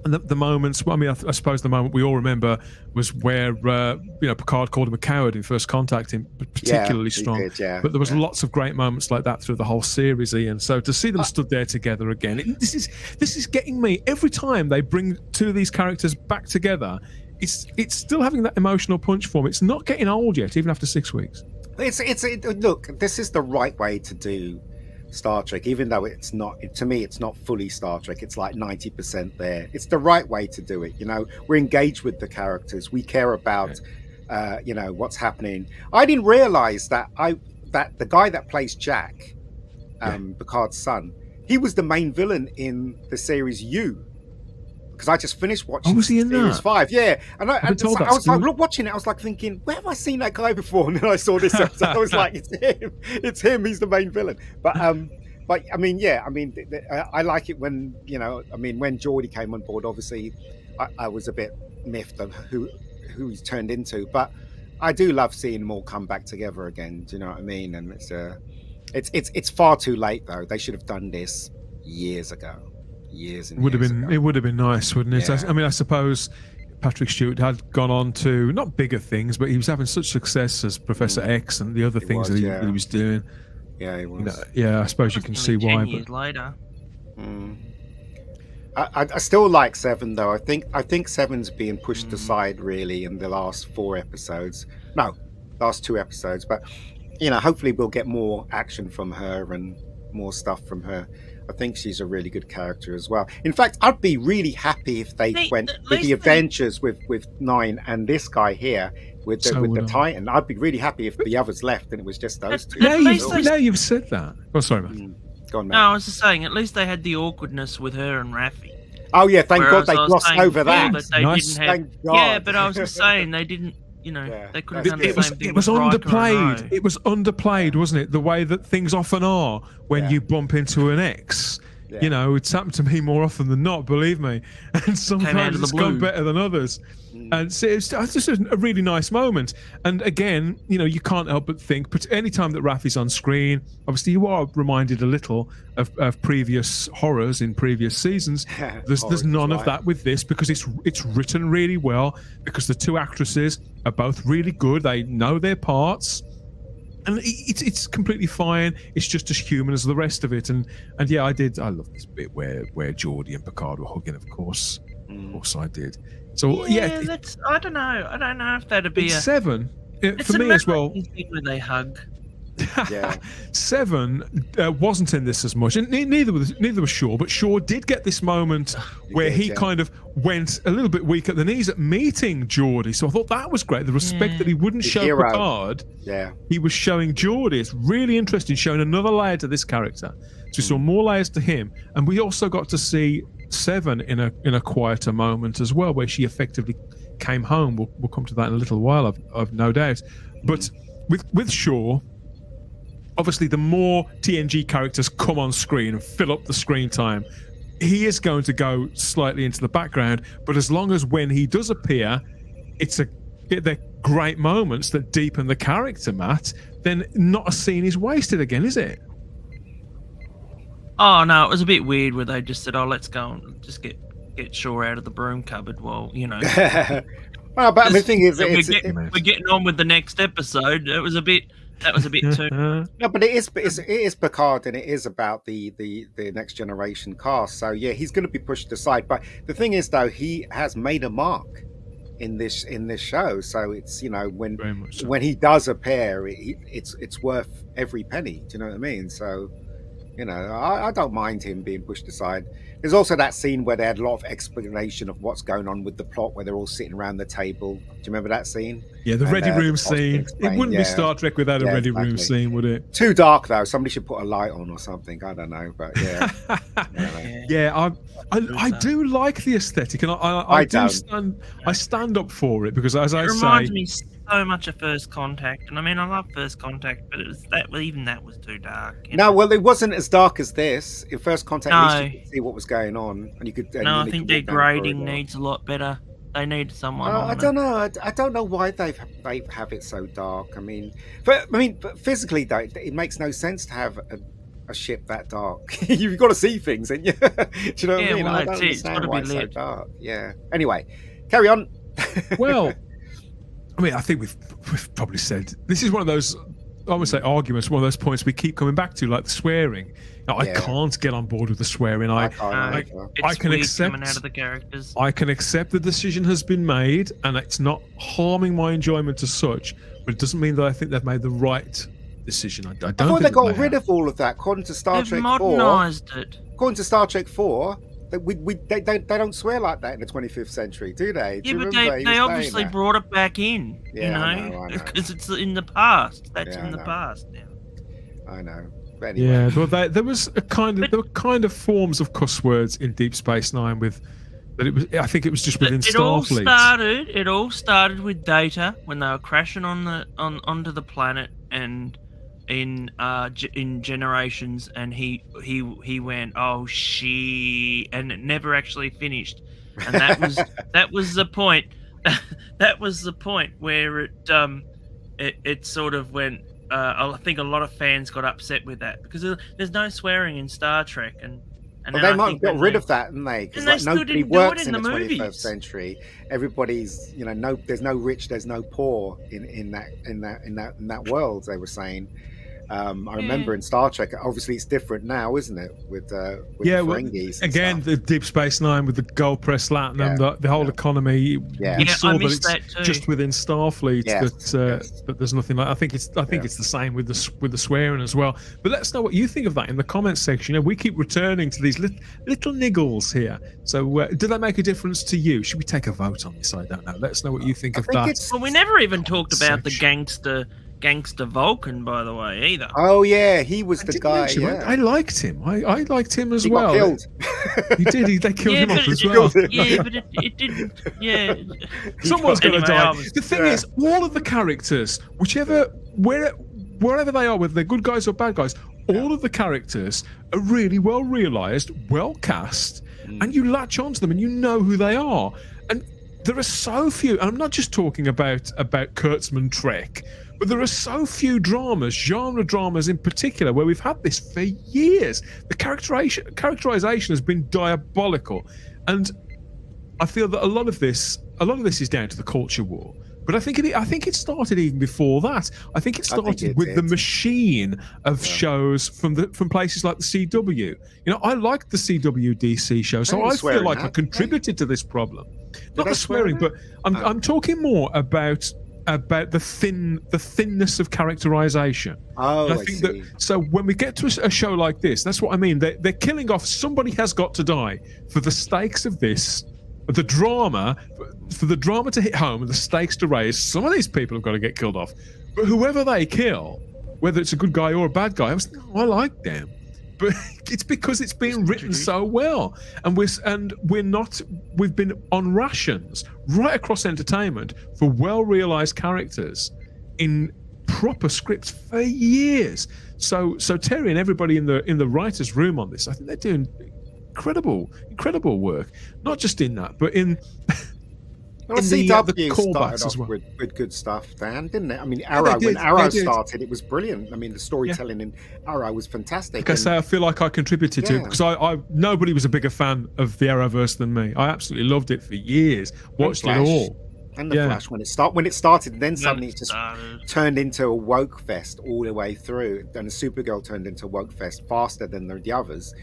And the moments, I suppose the moment we all remember was where Picard called him a coward in First Contact, particularly strong. But there was lots of great moments like that through the whole series, Ian. So to see them stood there together again, this is getting me every time they bring two of these characters back together. It's still having that emotional punch for me. It's not getting old yet, even after 6 weeks. Look, this is the right way to do Star Trek, even though it's not. To me, it's not fully Star Trek. It's like 90% there. It's the right way to do it. We're engaged with the characters. We care about, what's happening. I didn't realize that the guy that plays Jack, Picard's son, he was the main villain in the series You. Because I just finished watching Series 5. Yeah. And I was like, watching it, I was like thinking, where have I seen that guy before? And then I saw this episode. I was like, it's him. It's him. He's the main villain. But But I mean, yeah, I mean, I like it when when Geordie came on board. Obviously, I was a bit miffed of who he's turned into, but I do love seeing them all come back together again. Do you know what I mean? And it's far too late though. They should have done this years ago. It would have been nice, wouldn't it? Yeah. I mean, I suppose Patrick Stewart had gone on to not bigger things, but he was having such success as Professor X and the other things that he was doing. Yeah, he was. I suppose you can see why. 10 years later. I still like Seven though. I think Seven's being pushed aside really in the last 4 episodes. No, last 2 episodes. But hopefully we'll get more action from her and more stuff from her. I think she's a really good character as well. In fact, I'd be really happy if they went with the Avengers with 9 and this guy here with the Titan. I'd be really happy if the others left and it was just those two. Now you've said that. Oh, sorry, man. Go on, man. No, I was just saying, at least they had the awkwardness with her and Raffi. Oh yeah, thank Whereas God they glossed over that. Thank God. Yeah, but I was just saying they didn't. They could have done the same thing. It was with Riker underplayed. and It was underplayed, wasn't it? The way that things often are when you bump into an ex. Yeah. It's happened to me more often than not, believe me. And sometimes it's gone better than others. And so it's just a really nice moment. And again, you can't help but think, but any time that Raffi's on screen, obviously you are reminded a little of previous horrors in previous seasons. There's none of that with this because it's written really well, because the 2 actresses are both really good. They know their parts. And it's completely fine. It's just as human as the rest of it. And yeah, I love this bit where Geordie and Picard were hugging. Of course I did. So yeah, I don't know if that'd be it's 7 for me as well. When they hug. Yeah. 7 wasn't in this as much, and neither was Shaw. But Shaw did get this moment where he kind of went a little bit weak at the knees at meeting Geordie. So I thought that was great. The respect that he wouldn't show Picard, he was showing Geordie. It's really interesting, showing another layer to this character. So we saw more layers to him, and we also got to see 7 in a quieter moment as well, where she effectively came home. We'll come to that in a little while, I've no doubt. But with Shaw, obviously, the more TNG characters come on screen and fill up the screen time, he is going to go slightly into the background. But as long as when he does appear, they're great moments that deepen the character, Matt, then not a scene is wasted again, is it? Oh no, it was a bit weird where they just said, "Oh, let's go and just get Shaw out of the broom cupboard." Well, Well, but the thing is, we're getting on with the next episode. That was a bit too. No, but it is Picard, and it is about the next generation cast. So yeah, he's going to be pushed aside. But the thing is, though, he has made a mark in this show. So it's when he does appear, it's worth every penny. Do you know what I mean? So. I don't mind him being pushed aside. There's also that scene where they had a lot of explanation of what's going on with the plot, where they're all sitting around the table. Do you remember that scene? Yeah, the ready room scene. It wouldn't be Star Trek without a ready room scene, would it? Too dark though. Somebody should put a light on or something. I don't know, but yeah. I do like the aesthetic, and I stand up for it because, as I say, it reminds me so much of First Contact, and I mean, I love First Contact, but it was even that was too dark. No, well, it wasn't as dark as this. In First Contact, at least you could see what was going on, and you could. I think their grading needs a lot better. They need someone. I don't know. I don't know why they have it so dark. I mean, but physically, though, it makes no sense to have a ship that dark. You've got to see things, and do you know what I mean? Well, I don't understand why it's so dark. Yeah. Anyway, carry on. Well, I mean, I think we've probably said this is one of those, I would say, arguments, one of those points we keep coming back to, like the swearing. Now, I can't get on board with the swearing. I can accept coming out of the characters. I can accept the decision has been made, and it's not harming my enjoyment as such. But it doesn't mean that I think they've made the right decision. I don't think they got rid of all of that. According to Star Trek 4, modernised it. According to Star Trek 4. They don't swear like that in the 25th century, do they? Yeah, but they obviously brought it back in, because it's in the past. That's in the past now. I know. But anyway. Yeah, well, there were kind of forms of cuss words in Deep Space Nine I think it was just within Starfleet. It all started with Data when they were crashing onto the planet, and in Generations, and he went, "Oh, she," and it never actually finished, and that was the point. That was the point where it sort of went. I think a lot of fans got upset with that because there's no swearing in Star Trek, and well, they might have got rid of that, didn't they? Because like, nobody works in the 21st century. Everybody's, there's no rich, there's no poor in that world. They were saying. I remember in Star Trek. Obviously, it's different now, isn't it? With the Ferengis again, the Deep Space Nine with the gold press Latinum, the whole economy. You saw that it's just within Starfleet that there's nothing like. I think it's the same with the swearing as well. But let us know what you think of that in the comments section. We keep returning to these little niggles here. So, do they make a difference to you? Should we take a vote on this? I don't know. Let us know what you think of that. Well, we never even talked about the gangster Vulcan, by the way, either. Oh yeah, he was the guy. I liked him. I liked him as he well. Got killed. He did. They killed him off as well. Yeah, but it didn't. Yeah, someone's going to die. The thing is, all of the characters, wherever they are, whether they're good guys or bad guys, all of the characters are really well realised, well cast, and you latch onto them and you know who they are. And there are so few. And I'm not just talking about Kurtzman Trek. But there are so few dramas, genre dramas in particular, where we've had this for years. The characterization has been diabolical, and I feel that a lot of this is down to the culture war. But I think it started even before that. I think it started with the machine of shows from places like the CW. I liked the CW DC show, so I feel like I contributed to this problem. Not the swearing, but I'm talking more about the thinness of characterization. Oh, I think that. So when we get to a show like this, that's what I mean. They're killing off. Somebody has got to die for the stakes of this, the drama, for the drama to hit home and the stakes to raise. Some of these people have got to get killed off. But whoever they kill, whether it's a good guy or a bad guy, I like them. But it's because it's been written so well, and we've been on rations right across entertainment for well-realized characters in proper scripts for years. So Terry and everybody in the writers' room on this, I think they're doing incredible work. Not just in that, but in. Well, CW started off with good stuff, Dan, didn't it? I mean, Arrow, when Arrow started, it was brilliant. I mean, the storytelling in Arrow was fantastic. Like I say, I feel like I contributed to it because I nobody was a bigger fan of the Arrowverse than me. I absolutely loved it for years. Watched it all. And the Flash, when it started, then suddenly it just turned into a woke fest all the way through. And Supergirl turned into a woke fest faster than the others.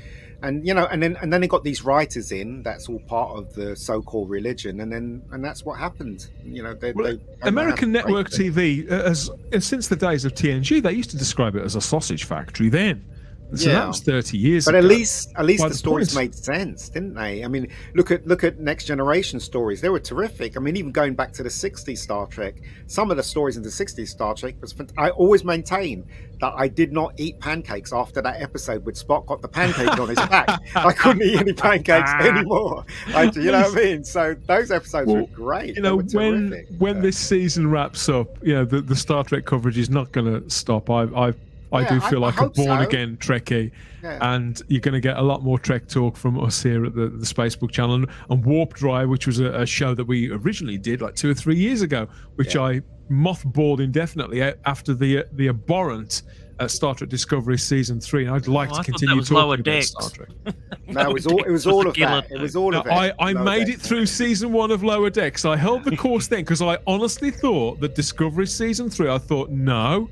And and then they got these writers in. That's all part of the so-called religion, and that's what happened. American network TV, since the days of TNG, they used to describe it as a sausage factory. Then, so that was 30 years. But ago. at least the stories made sense, didn't they? I mean, look at Next Generation stories. They were terrific. I mean, even going back to the '60s Star Trek, some of the stories in the '60s Star Trek was. I always maintain that I did not eat pancakes after that episode with Spock got the pancake on his back. I couldn't eat any pancakes anymore. You know what I mean? So those episodes were great. When this season wraps up, the Star Trek coverage is not going to stop. I do feel like a born-again Trekkie, and you're going to get a lot more Trek talk from us here at the Spacebook channel. And Warp Drive, which was a show that we originally did like 2 or 3 years ago, which I mothballed indefinitely after the abhorrent Star Trek Discovery Season 3. And I'd like to continue talking about Star Trek. No, it was all of that. It was all of it. I made it through Season 1 of Lower Decks. I held the course then because I honestly thought that Discovery Season 3, I thought, no,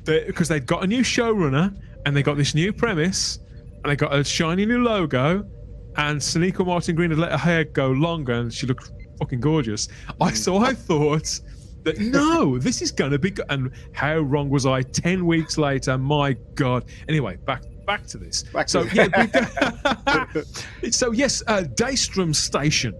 because they'd got a new showrunner and they got this new premise and they got a shiny new logo, and Sonequa Martin Green had let her hair go longer and she looked fucking gorgeous. I thought that no, this is going to be good. And how wrong was I? 10 weeks later, my God. Anyway, back to this. So yes, Daystrom Station.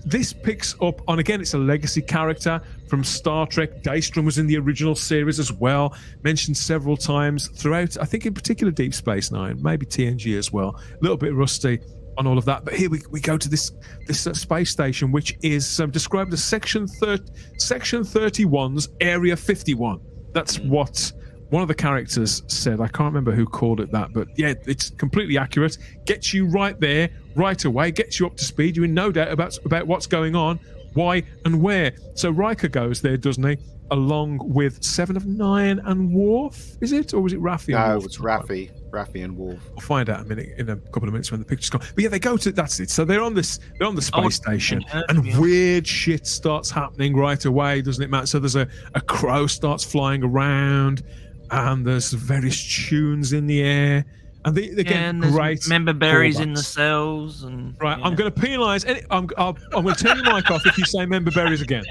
This picks up on, again, it's a legacy character from Star Trek. Daystrom was in the original series as well, mentioned several times throughout, I think in particular Deep Space Nine, maybe TNG as well. A little bit rusty on all of that. But here we go to this space station, which is described as Section 31's Area 51. That's what one of the characters said, I can't remember who called it that, but yeah, it's completely accurate. Gets you right there, right away, gets you up to speed. You're in no doubt about what's going on, why and where. So Riker goes there, doesn't he? Along with 7 of 9 and Worf, is it? Or was it Raffi? No, it's Raffi and Worf. I'll find out in a couple of minutes when the picture's gone. But yeah, they go to, that's it. So they're on the space station, and weird shit starts happening right away, doesn't it, Matt? So there's a crow starts flying around, and there's various tunes in the air. And they get great member berries in the cells, and right. Yeah. I'm going to penalise. I'm going to turn your mic off if you say member berries again.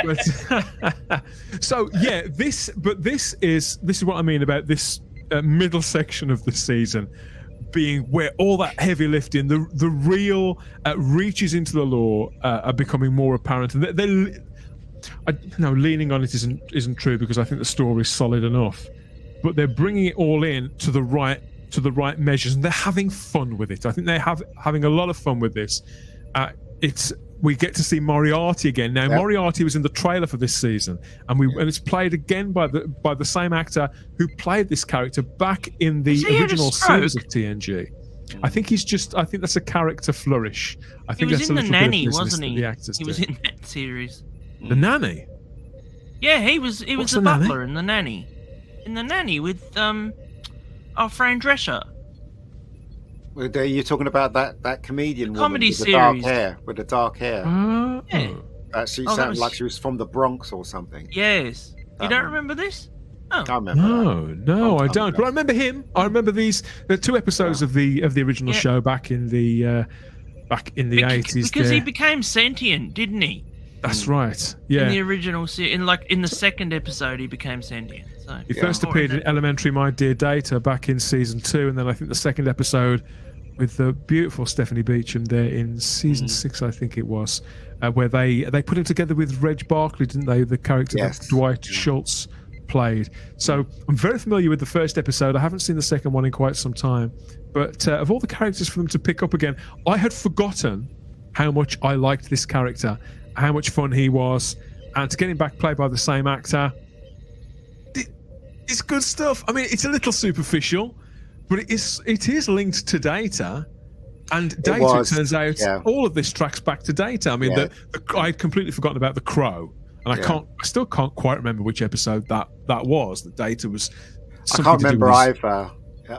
But, so yeah, this is what I mean about this middle section of the season being where all that heavy lifting, the real reaches into the lore are becoming more apparent, and leaning on it isn't true, because I think the story is solid enough, but they're bringing it all in to the right measures, and they're having fun with it. I think they're having a lot of fun with this. We get to see Moriarty again now. Yep. Moriarty was in the trailer for this season, and it's played again by the same actor who played this character back in the original series of TNG. I think that's a character flourish. I think he was that's in a the little Nanny, bit of wasn't he? The actors he was in that series. The Nanny. Yeah, he was the butler in the Nanny. In the Nanny with Fran Drescher. You're talking about that comedian woman comedy with the dark hair. Yeah. She sounded like she was from the Bronx or something. Yes. You don't remember this? Oh. I remember. No, I don't. But I remember him. I remember the 2 episodes of the original show back in the 80s. Because he became sentient, didn't he? That's right. Yeah. In the original in the second episode, he became sentient. So he first appeared in Elementary, My Dear Data back in season 2, and then I think the second episode with the beautiful Stephanie Beacham there in season 6, I think it was, where they put him together with Reg Barkley, didn't they? The character that Dwight Schultz played. So I'm very familiar with the first episode. I haven't seen the second one in quite some time, but of all the characters for them to pick up again, I had forgotten how much I liked this character, how much fun he was, and to get him back played by the same actor, it's good stuff. I mean, it's a little superficial, but it is linked to Data, and Data, it turns out, all of this tracks back to Data. I mean, I'd completely forgotten about the crow, and I still can't quite remember which episode that was. That Data was. I can't remember either.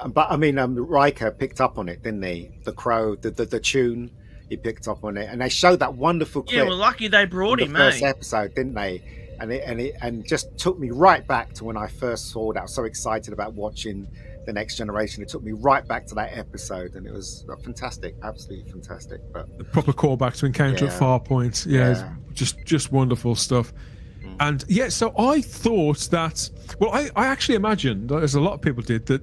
But I mean, Riker picked up on it, didn't he? The crow, the tune, he picked up on it, and they showed that wonderful clip. Yeah, well, lucky they brought him. The first episode, didn't they? And it just took me right back to when I first saw that. I was so excited about watching The Next Generation. It took me right back to that episode, and it was fantastic, absolutely fantastic. But the proper callback to Encounter at Farpoint, just wonderful stuff. And so I thought that. Well, I actually imagined, as a lot of people did, that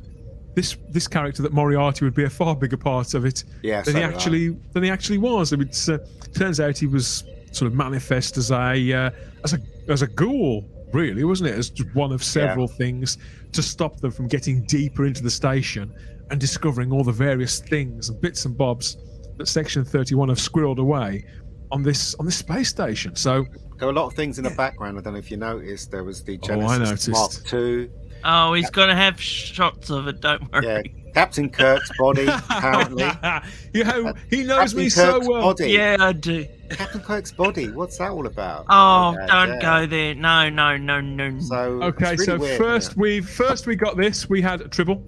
this character, that Moriarty, would be a far bigger part of it than he actually was. I mean, turns out he was sort of manifest as a ghoul, really, wasn't it? As just one of several things to stop them from getting deeper into the station and discovering all the various things and bits and bobs that Section 31 have squirreled away on this space station. So there were a lot of things in the background. I don't know if you noticed. There was the Genesis Mark II. Oh, he's going to have shots of it, don't worry. Yeah, Captain Kirk's body, apparently. He knows me so well. Body. Yeah, I do. Captain Kirk's body, what's that all about? Oh, don't go there. No. So okay, really weird, first we got this. We had Tribble.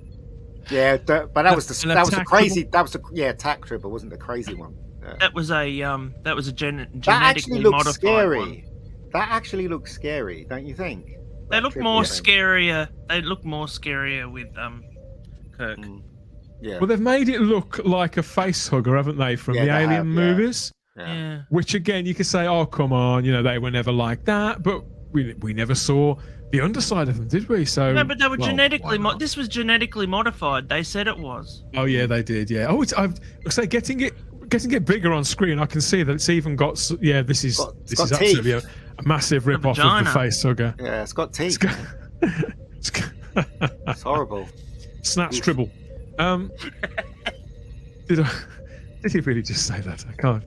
Yeah, but that was a crazy. That was attack Tribble, wasn't the crazy one. Yeah. That was a genetically modified scary. one. That actually looks scary, don't you think? They look more scarier. They look more scarier with Kirk. Yeah. Well, they've made it look like a face hugger, haven't they, from the Alien movies? Yeah. Which again, you could say, oh, come on, they were never like that, but we never saw the underside of them, did we? So no, but they were genetically. This was genetically modified. They said it was. Oh yeah, they did. Yeah. Oh, I've say getting it bigger on screen. I can see that it's even got. Yeah, this is absolutely a massive rip off of the face hugger. Yeah, it's got teeth. It's horrible. Snatch Tribble. Did he really just say that? I can't.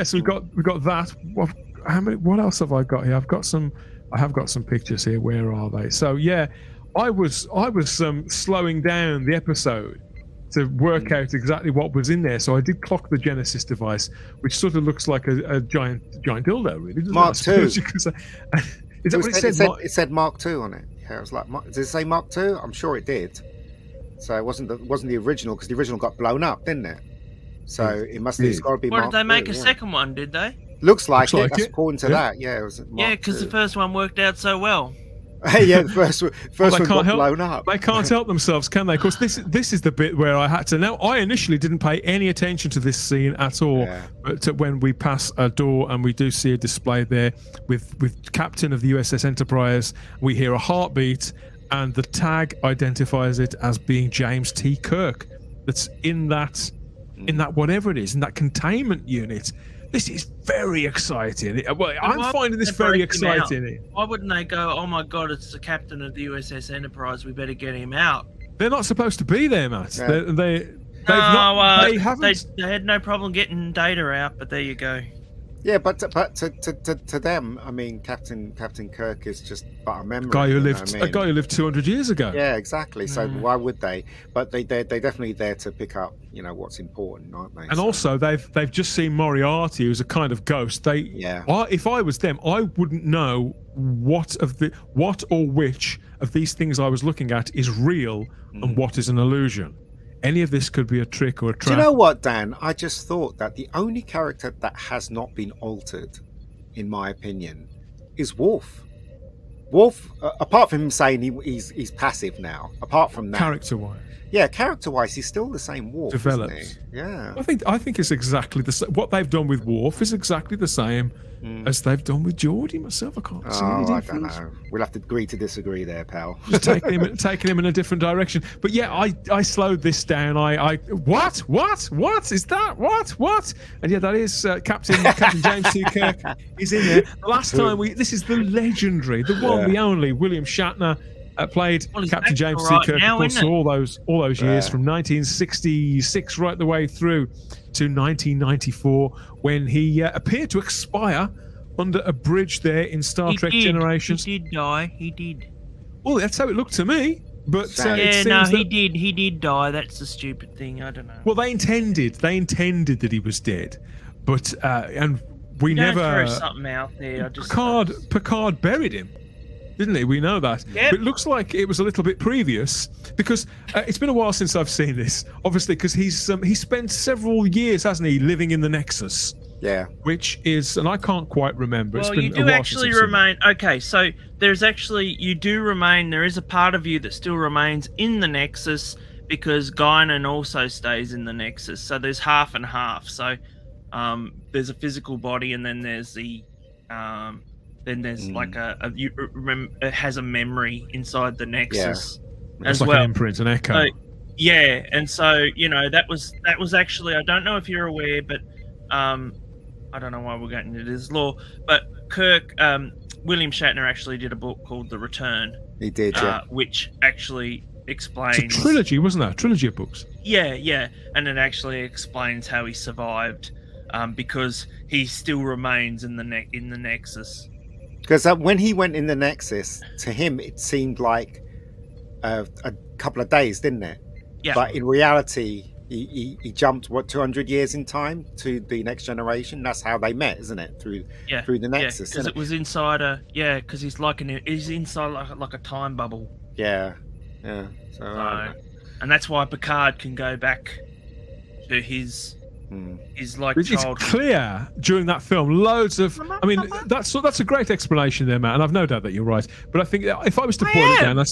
So we've got that. What else have I got here? I have got some pictures here. Where are they? So yeah, I was slowing down the episode to work out exactly what was in there. So I did clock the Genesis device, which sort of looks like a giant dildo, really. Mark II. Is that what it said? It said Mark II on it. Yeah, I was like, did it say Mark II? I'm sure it did. So it wasn't the original, because the original got blown up, didn't it? So it must have got to be What, Mark did they make II, a second one, did they? Looks like it. That's it. according to that. Yeah, it was Mark Yeah, because II. the first one worked out so well. Yeah, the first one got blown up. They can't help themselves, can they? Of course, this is the bit where I had to. Now, I initially didn't pay any attention to this scene at all, but when we pass a door and we do see a display there with Captain of the USS Enterprise, we hear a heartbeat, and the tag identifies it as being James T. Kirk. That's in that whatever it is, in that containment unit. This is very exciting. Well, I'm finding this very exciting. Why wouldn't they go, oh my God, it's the captain of the USS Enterprise, we better get him out? They're not supposed to be there, Matt. Yeah. They had no problem getting data out, but there you go. Yeah, but to them, I mean, Captain Kirk is just but a memory. A guy who lived 200 years ago. Yeah, exactly. So why would they? But they're definitely there to pick up, what's important, aren't they? And also, they've just seen Moriarty, who's a kind of ghost. If I was them, I wouldn't know what or which of these things I was looking at is real and what is an illusion. Any of this could be a trick or a trap. Do you know what, Dan? I just thought that the only character that has not been altered, in my opinion, is Worf. Worf, apart from him saying he's passive now, apart from that, character-wise, he's still the same Worf. Develops. Isn't he? Yeah. I think it's exactly the same. What they've done with Worf is exactly the same as they've done with Geordie. Myself, I can't see any difference. I don't know. We'll have to agree to disagree there, pal. Just taking him in a different direction. But yeah, I slowed this down. What is that? What? And yeah, that is Captain James T. Kirk is in there. The last time this is the legendary, the one, the only William Shatner. Played Captain James T. Kirk, of course, all those years from 1966 right the way through to 1994, when he appeared to expire under a bridge there in Star Trek Generations. He did die. He did. Well, that's how it looked to me. But he did die. That's the stupid thing. I don't know. Well, they intended that he was dead, but and we never throw something out there. Picard buried him. Didn't he? We know that. Yep. But it looks like it was a little bit previous, because it's been a while since I've seen this. Obviously, because he's spent several years, hasn't he, living in the Nexus? Yeah. Which is, and I can't quite remember. Well, it's been you do actually remain. Okay, so you do remain. There is a part of you that still remains in the Nexus, because Guinan also stays in the Nexus. So there's half and half. So there's a physical body, and then there's the then there's like it has a memory inside the Nexus as like well. An imprint, an echo. So, yeah, and so that was actually, I don't know if you're aware, but I don't know why we're getting into this lore, but Kirk, William Shatner actually did a book called The Return. He did, which actually explains. It's a trilogy, wasn't that? A trilogy of books. Yeah, and it actually explains how he survived, because he still remains in the Nexus. Because when he went in the Nexus, to him it seemed like a couple of days, didn't it? Yeah. But in reality, he jumped 200 years in time to the next generation. That's how they met, isn't it? Through the Nexus. Because it was inside because he's inside like a time bubble. Yeah. So and that's why Picard can go back to his like it's childhood. Clear during that film, loads of. I mean, that's a great explanation there, Matt, and I've no doubt that you're right. But I think if I was to boil it down, I'd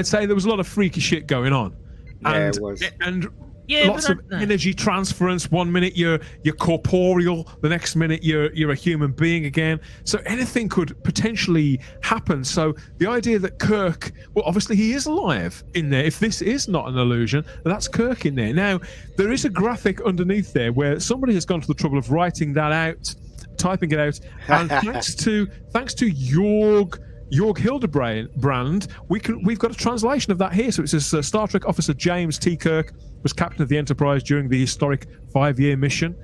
say there was a lot of freaky shit going on. Yeah, it was. And lots of energy transference. 1 minute you're corporeal, the next minute you're a human being again. So anything could potentially happen. So the idea that Kirk, well, obviously he is alive in there. If this is not an illusion, that's Kirk in there. Now there is a graphic underneath there where somebody has gone to the trouble of writing that out, typing it out, and thanks to Jorg Hildebrand, we've got a translation of that here. So it says Star Trek officer James T. Kirk was captain of the Enterprise during the historic 5-year mission.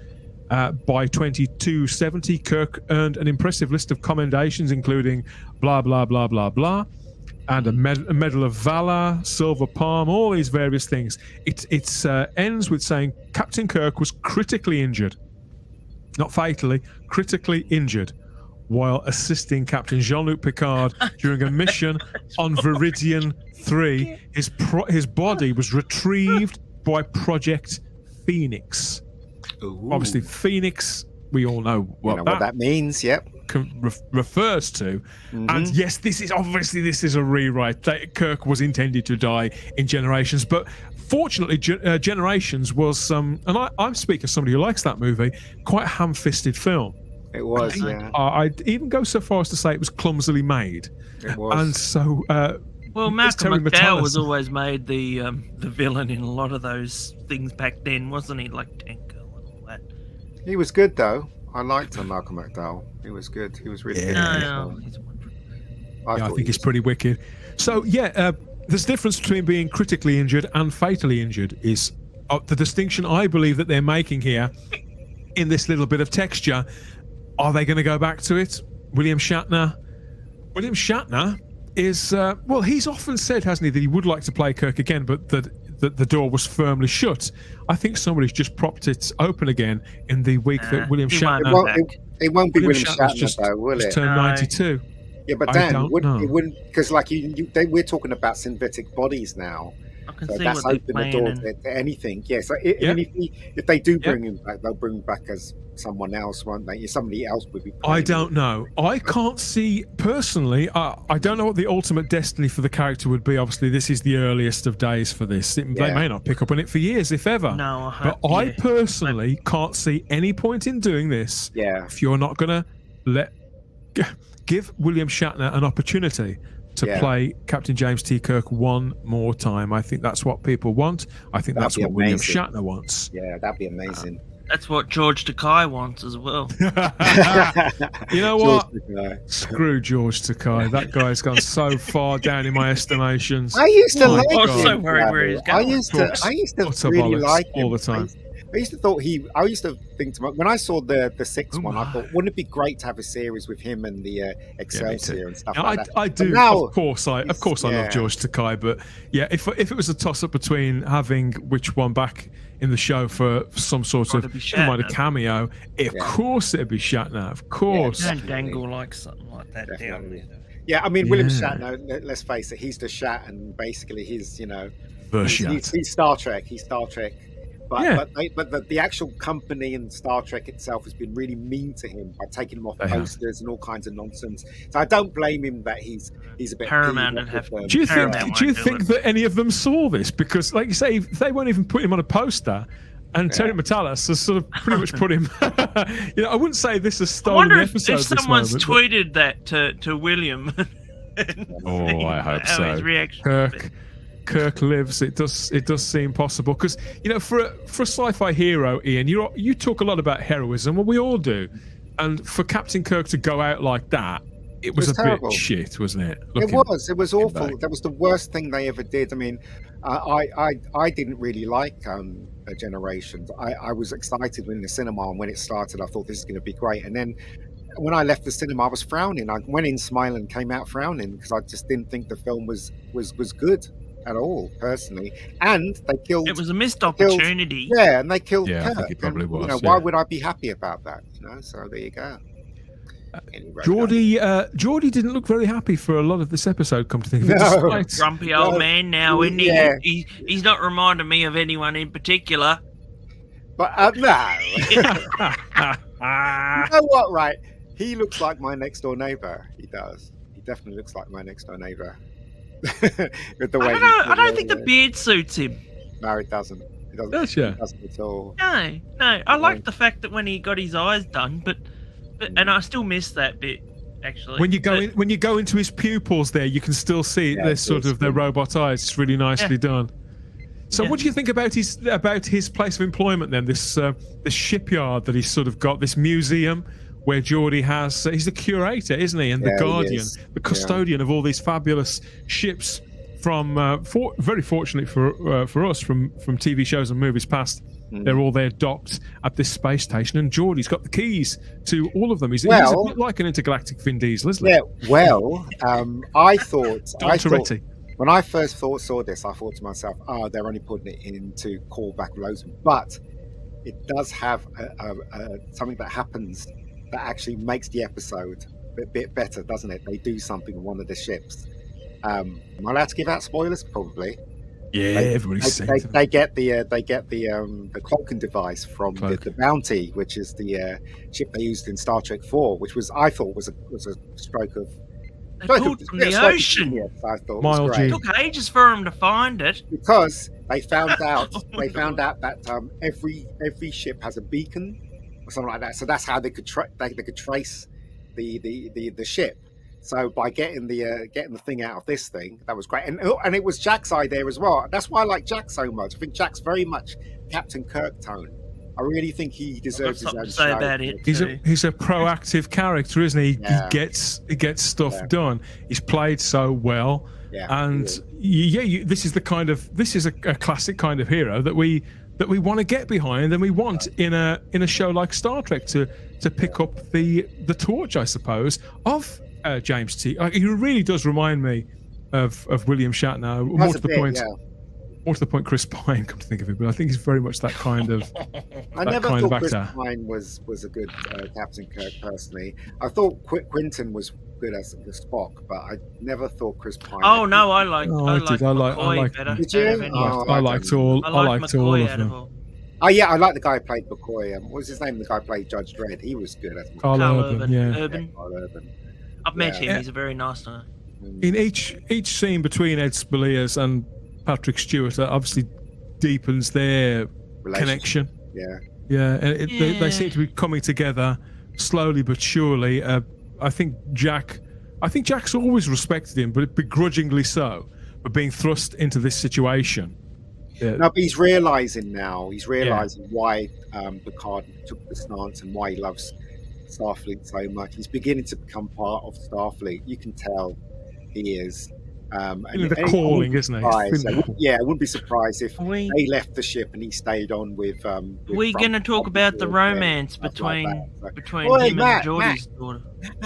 By 2270, Kirk earned an impressive list of commendations, including blah, blah, blah, blah, blah. and a Medal of Valor, Silver Palm, all these various things. It ends with saying Captain Kirk was critically injured, not fatally, critically injured, while assisting Captain Jean-Luc Picard during a mission on Viridian 3. His body was retrieved by Project Phoenix. Ooh. Obviously, Phoenix, we all know what that means. Yep. Refers to. And yes, this is a rewrite. Kirk was intended to die in Generations, but fortunately, Generations was and I'm speaking as somebody who likes that movie, quite a ham-fisted film. It was, yeah. I'd even go so far as to say it was clumsily made. It was. And so, well, Malcolm McDowell was always made the villain in a lot of those things back then, wasn't he? Like Tank Girl and all that. He was good though. I liked Malcolm McDowell. He was good. He was really good. No, he's wonderful. I think he's pretty wicked. So there's a difference between being critically injured and fatally injured. Is the distinction I believe that they're making here in this little bit of texture. Are they going to go back to it? William Shatner is he's often said, hasn't he, that he would like to play Kirk again, but that the door was firmly shut. I think somebody's just propped it open again in the week that William Shatner. It won't be William Shatner though, will it? Turned 92. Yeah, but Dan, it wouldn't, because like we're talking about synthetic bodies now. So that's opened the door to anything. Yeah, so if they do bring him back, they'll bring him back as someone else, won't they? Somebody else would be playing. I don't know. I can't see, personally, I don't know what the ultimate destiny for the character would be. Obviously, this is the earliest of days for this. They may not pick up on it for years, if ever. No, I personally can't see any point in doing this if you're not going to give William Shatner an opportunity to play Captain James T. Kirk one more time. I think that's what people want. I think that's what William Shatner wants. Yeah, that'd be amazing. That's what George Takei wants as well. You know what? Screw George Takei. That guy's gone so far down in my estimations. I used to like him. I'm so worried where he's going. I used to really like him all the time. I used to think to myself, when I saw the sixth one, I thought, wouldn't it be great to have a series with him and the Excelsior and stuff like that? I do. Now, of course, I love George Takei, but if it was a toss up between having which one back in the show for some sort of a cameo, of course it'd be Shatner. Of course. Don't dangle like something like that down there. Yeah, I mean, William Shatner, let's face it, he's the Shat, and basically he's he's Star Trek. He's Star Trek. But the actual company and Star Trek itself has been really mean to him by taking him off posters and all kinds of nonsense. So I don't blame him that he's a bit. Paramount would have. Do you think that any of them saw this? Because, like you say, they won't even put him on a poster. And Terry Matalas has sort of pretty much put him. I wouldn't say this has stolen the episode. If someone's tweeted that to William. I hope so. His reaction Kirk lives. It does seem possible because for a sci-fi hero, Ian, you talk a lot about heroism. Well, we all do, and for Captain Kirk to go out like that, it was a terrible. Bit shit, wasn't it? It was awful. That was the worst thing they ever did. I mean, I didn't really like Generations. I was excited in the cinema, and when it started, I thought this is going to be great, and then. When I left the cinema, I was frowning. I went in smiling, came out frowning because I just didn't think the film was good at all, personally. And they killed. It was a missed opportunity. And they killed Kirk. I think it probably was. Why would I be happy about that? So there you go. Anyway, Geordie didn't look very happy for a lot of this episode. Come to think of it, grumpy old man now, isn't he? Yeah. He's not reminding me of anyone in particular. But no. You know what? Right. He looks like my next door neighbor. He does. He definitely looks like my next door neighbor. With the way I don't think the beard suits him. No, it doesn't. It doesn't. It doesn't at all. No. I like the fact that when he got his eyes done, but and I still miss that bit actually. When you go into his pupils, there you can still see their robot eyes. It's really nicely done. So, what do you think about his place of employment then? This shipyard that he's sort of got, this museum. Where Geordie he's the curator, isn't he? And the guardian, the custodian of all these fabulous ships very fortunately for us, from TV shows and movies past, they're all there docked at this space station, and Geordie's got the keys to all of them. He's a bit like an intergalactic Vin Diesel, isn't he? Yeah. Well, I thought when I first saw this, I thought to myself, "Oh, they're only putting it in to call back loads," but it does have something that happens that actually makes the episode a bit better, doesn't it? They do something on one of the ships. Am I allowed to give out spoilers? Probably. Yeah, everybody's seen it. They get the cloaking device from the Bounty, which is the ship they used in Star Trek 4, which I thought was a stroke of. They pulled from the ocean. Yes, I thought it took ages for them to find it because they found out that every ship has a beacon or something like that. So that's how they could trace the ship. So by getting the thing out of this thing, that was great, and it was Jack's idea as well. That's why I like Jack so much. I think Jack's very much Captain Kirk tone. I really think he deserves his own show. About it he's a proactive character, isn't he? Yeah. He gets stuff done. He's played so well, and this is a classic kind of hero that we want to get behind, and we want in a show like Star Trek to pick up the torch, I suppose, of James T. He really does remind me of William Shatner. More to the point, Chris Pine, come to think of it, but I think he's very much that kind of I never thought Chris Pine was a good Captain Kirk personally. I thought Quinton was good as Spock, but I never thought Chris Pine. Oh no, I liked McCoy better. Did you? I liked all of them. Oh yeah, I like the guy who played McCoy. What was his name? The guy who played Judge Dredd. He was good as Carl Urban. Carl Urban. I've met him. He's a very nice guy. In each scene between Ed Spaliers and Patrick Stewart, obviously deepens their connection. Yeah, and they seem to be coming together slowly but surely. I think Jack's always respected him, but begrudgingly so, for being thrust into this situation. No, but he's realizing why Picard took the stance and why he loves Starfleet so much. He's beginning to become part of Starfleet. You can tell he is. The calling, isn't it? I wouldn't be surprised if they left the ship and he stayed on with. We're going to talk about the romance between him and Geordie's daughter.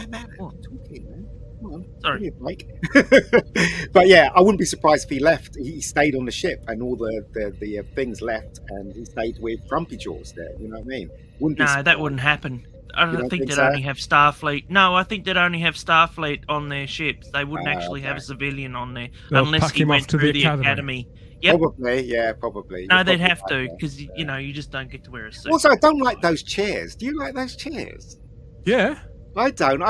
Matt, what? Talking, man. Come on. Sorry, Mike. But yeah, I wouldn't be surprised if he left. He stayed on the ship and all the things left, and he stayed with Grumpy Jaws there. You know what I mean? That wouldn't happen. I don't think they'd only have Starfleet. No, I think they'd only have Starfleet on their ships. They wouldn't actually have a civilian on there unless he went through the academy. Yep. Probably. No, they'd have to, because you just don't get to wear a suit. Also, I don't like those chairs. Do you like those chairs? Yeah. I don't.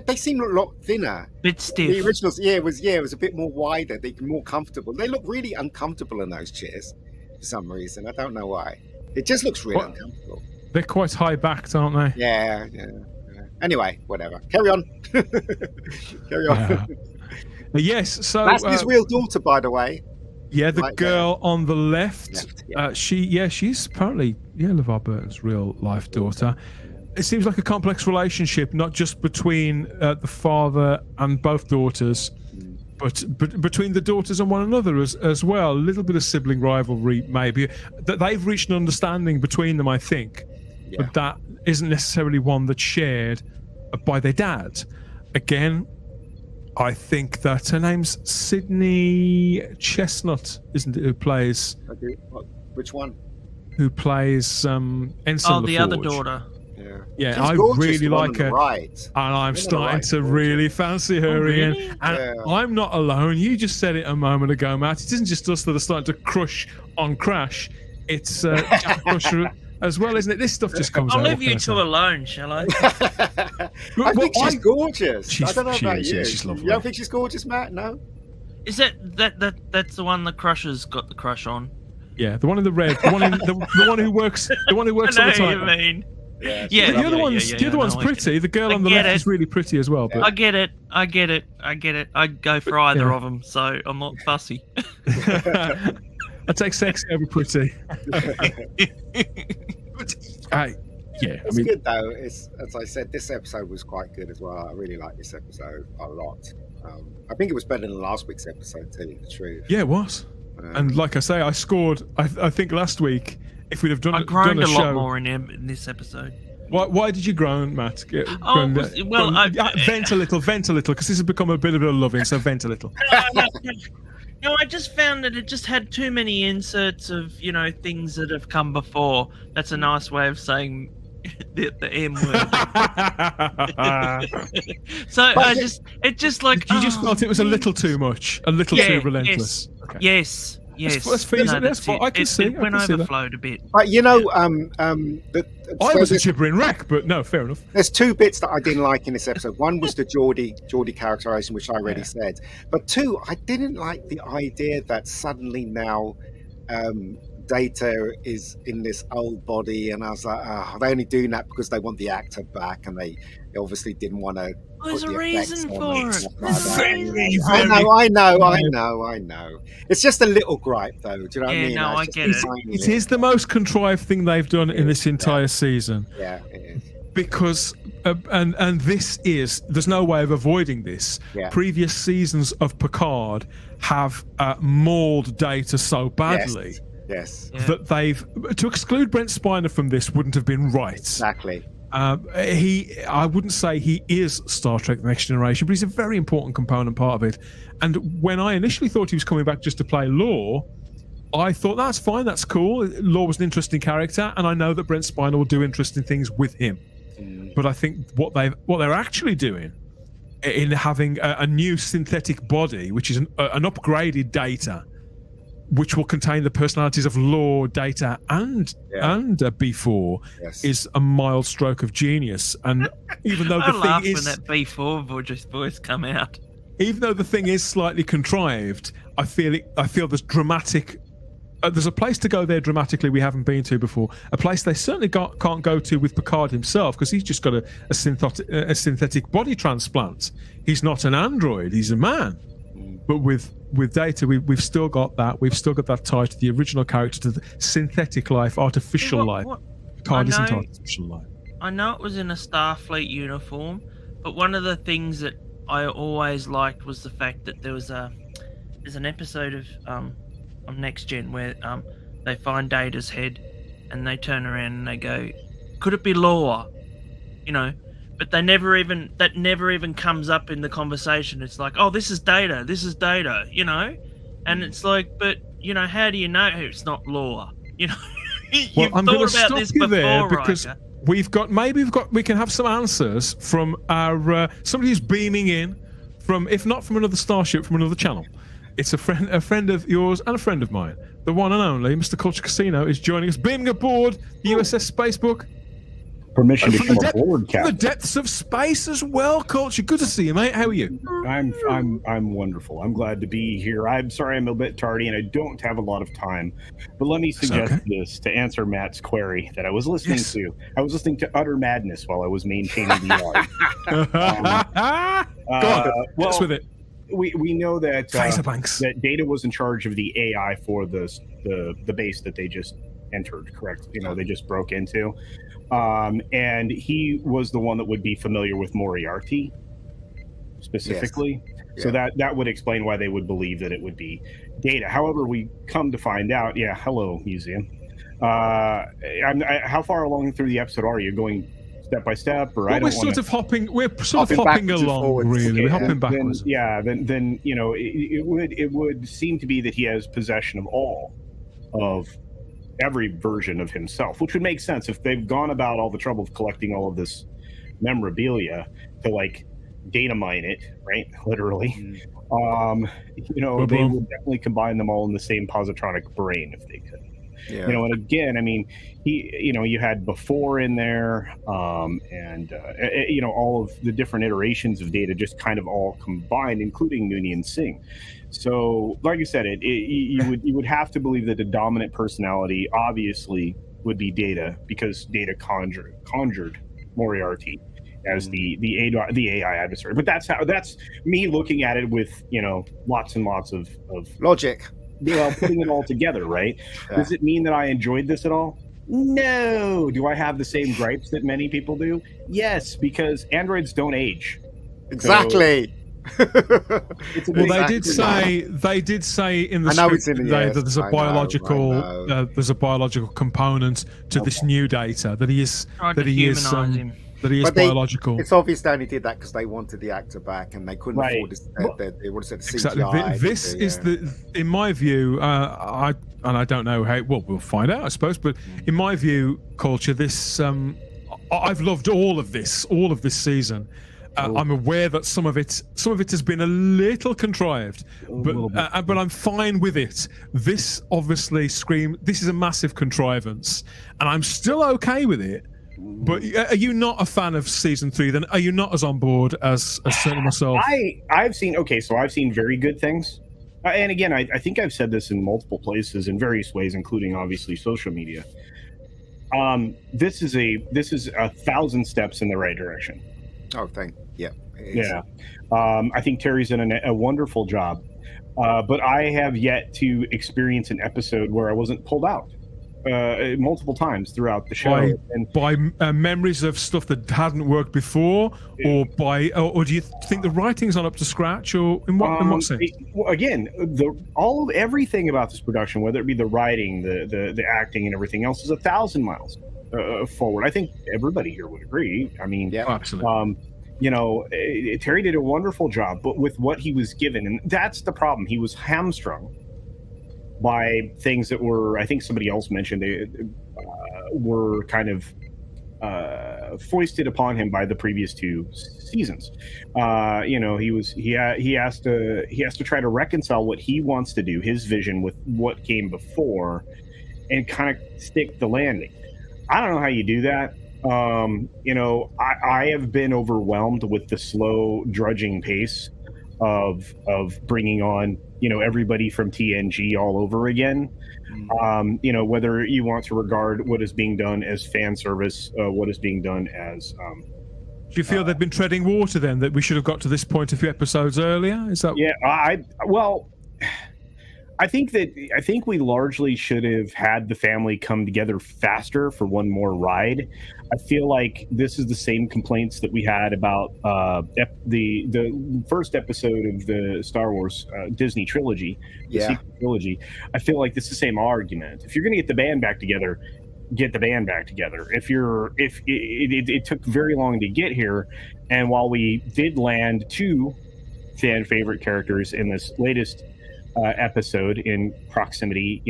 They seem a lot thinner. Bit stiff. The originals, it was a bit more wider. They were more comfortable. They look really uncomfortable in those chairs for some reason. I don't know why. It just looks really uncomfortable. They're quite high backed, aren't they? Yeah. Anyway, whatever. Carry on. Carry on. Yes. So that's his real daughter, by the way. Yeah, the girl on the left. She's apparently LeVar Burton's real life daughter. It seems like a complex relationship, not just between the father and both daughters, but between the daughters and one another as well. A little bit of sibling rivalry, maybe. That they've reached an understanding between them, I think, but that isn't necessarily one that's shared by their dad. Again, I think that her name's Sydney Chestnut, isn't it? Who plays? Okay. Which one? Who plays Ensign LaForge. The other daughter. Yeah, I really like her, and I'm starting to really fancy her again. And I'm not alone. You just said it a moment ago, Matt. It isn't just us that are starting to crush on Crash. It's Jack Crusher as well, isn't it? This stuff just comes out. I'll leave you two alone, shall I? I think she's gorgeous. I don't know about you. She's lovely. You don't think she's gorgeous, Matt? No. Is that's the one the Crusher's got the crush on? Yeah, the one in the red, the one who works on the time. I know what you mean. Yeah, the other one's pretty. The girl on the left is really pretty as well. But... I get it. I'd go for either of them, so I'm not fussy. I take sexy over pretty. It's good though. As I said, this episode was quite good as well. I really like this episode a lot. I think it was better than last week's episode, to tell you the truth. Yeah, it was. And like I say, I scored. I think last week, if we'd have done, I groaned done a show, lot more in this episode. Why did you groan, Matt? Vent a little, because this has become a bit of a loving. So vent a little. No, I just found that it just had too many inserts of things that have come before. That's a nice way of saying the M word. So it just like you just felt it was a little too much, a little too relentless. Yes, okay. yes. Let's face it. That's what I can see. It went overflowed a bit. I was a gibbering wreck, but no, fair enough. There's two bits that I didn't like in this episode. One was the Geordie characterization, which I already said. But two, I didn't like the idea that suddenly now Data is in this old body, and I was like, they're only doing that because they want the actor back, and they obviously didn't want to. There's a reason for it. I know. It's just a little gripe, though. Do you know what I mean? No, I get it. It is the most contrived thing they've done in this entire season. Yeah, it is. Because and this is, there's no way of avoiding this. Yeah. Previous seasons of Picard have mauled Data so badly. Yes. That they've, to exclude Brent Spiner from this wouldn't have been right. Exactly. I wouldn't say he is Star Trek: The Next Generation, but he's a very important component part of it. And when I initially thought he was coming back just to play Lore, I thought that's fine, that's cool. Lore was an interesting character, and I know that Brent Spiner will do interesting things with him. But I think what they're actually doing in having a new synthetic body, which is an upgraded Data, which will contain the personalities of Lore, Data, and B4, is a mild stroke of genius. And even though the thing is, when that B4 voice come out, even though the thing is slightly contrived, I feel there's dramatic. There's a place to go there dramatically we haven't been to before. A place they certainly can't go to with Picard himself, because he's just got a synthetic body transplant. He's not an android; he's a man. But with Data, we've still got that. We've still got that tie to the original character, to the synthetic life, artificial life. Picard isn't artificial life. I know it was in a Starfleet uniform, but one of the things that I always liked was the fact that there's an episode of Next Gen where they find Data's head, and they turn around and they go, "Could it be Lore?" But that never even comes up in the conversation. It's like, "Oh, this is Data, and it's like, but how do you know it's not Lore? You've I'm going to stop this you there before, because Riker. we can have some answers from our somebody who's beaming in from, if not from another starship, from another channel. It's a friend of yours and a friend of mine. The one and only Mr. Culture Casino is joining us, beaming aboard the USS Spacebook. Permission to come aboard, Captain. The depths of space as well, Culture. Good to see you, mate. How are you? I'm wonderful. I'm glad to be here. I'm sorry I'm a bit tardy and I don't have a lot of time, but let me suggest this to answer Matt's query that I was listening to. I was listening to Utter Madness while I was maintaining the yard. Go on. What's with it? We know that that Data was in charge of the AI for the base that they just entered. Correct? They just broke into. And he was the one that would be familiar with Moriarty specifically. Yes. So that would explain why they would believe that it would be Data. However, we come to find out, hello, Museum. How far along through the episode are you? Going step by step, or we're sort of hopping along, really. Okay, we're hopping backwards. Then it would seem to be that he has possession of all of every version of himself, which would make sense if they've gone about all the trouble of collecting all of this memorabilia to data mine it, right? Literally. They would definitely combine them all in the same positronic brain if they could. Yeah. And again, you had before in there, and all of the different iterations of Data just kind of all combined, including Noonien Singh. So, like I said, you would have to believe that the dominant personality obviously would be Data, because Data conjured Moriarty as the AI adversary. But that's me looking at it with lots and lots of logic. Putting it all together, right? Yeah. Does it mean that I enjoyed this at all? No. Do I have the same gripes that many people do? Yes, because androids don't age. Exactly. Well, they did say in the script today that there's a biological component to this new data that he is biological. It's obvious they only did that because they wanted the actor back and they couldn't afford the CGI. This is in my view, I don't know how. Well, we'll find out, I suppose. But in my view, culture, this I've loved all of this season. I'm aware that some of it has been a little contrived, but I'm fine with it. This obviously this is a massive contrivance, and I'm still okay with it. But are you not a fan of season 3? Then are you not as on board as certainly myself? I've seen very good things, and again, I think I've said this in multiple places in various ways, including obviously social media. This is 1,000 steps in the right direction. Oh, yeah. I think Terry's done a wonderful job, but I have yet to experience an episode where I wasn't pulled out multiple times throughout the show. By memories of stuff that hadn't worked before, or do you think the writing's not up to scratch, or in what sense? Again, everything about this production, whether it be the writing, the acting, and everything else, is 1,000 miles forward. I think everybody here would agree. I mean, absolutely. Terry did a wonderful job, but with what he was given, and that's the problem. He was hamstrung by things that were, I think somebody else mentioned, they were kind of foisted upon him by the previous 2 seasons. He has to try to reconcile what he wants to do, his vision, with what came before, and kind of stick the landing. I don't know how you do that. I have been overwhelmed with the slow drudging pace of bringing on everybody from TNG all over again. Whether you want to regard what is being done as fan service, what is being done as do you feel they've been treading water then, that we should have got to this point a few episodes earlier? Is that I think we largely should have had the family come together faster for one more ride. I feel like this is the same complaints that we had about the first episode of the Star Wars Disney trilogy, the sequel trilogy. I feel like this is the same argument. If you're going to get the band back together, get the band back together. It took very long to get here, and while we did land 2 fan favorite characters in this latest episode in proximity,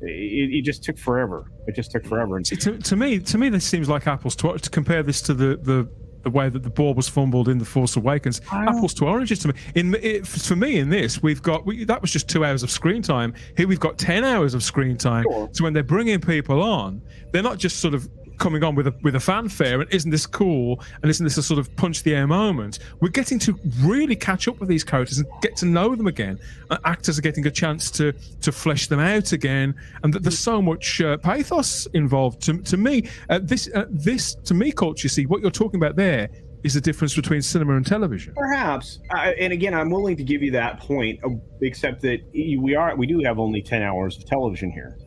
it just took forever. It just took forever. And to me, this seems like apples to oranges. To compare this to the way that the ball was fumbled in The Force Awakens, apples to oranges to me. For me, in this, that was just 2 hours of screen time. Here we've got 10 hours of screen time. Sure. So when they're bringing people on, they're not just sort of coming on with a fanfare and isn't this cool and isn't this a sort of punch the air moment. We're getting to really catch up with these characters and get to know them again. Actors are getting a chance to flesh them out again, and there's so much pathos involved. To me, this to me, culture. See, what you're talking about there is the difference between cinema and television. Perhaps, and again, I'm willing to give you that point, except that we do have only 10 hours of television here.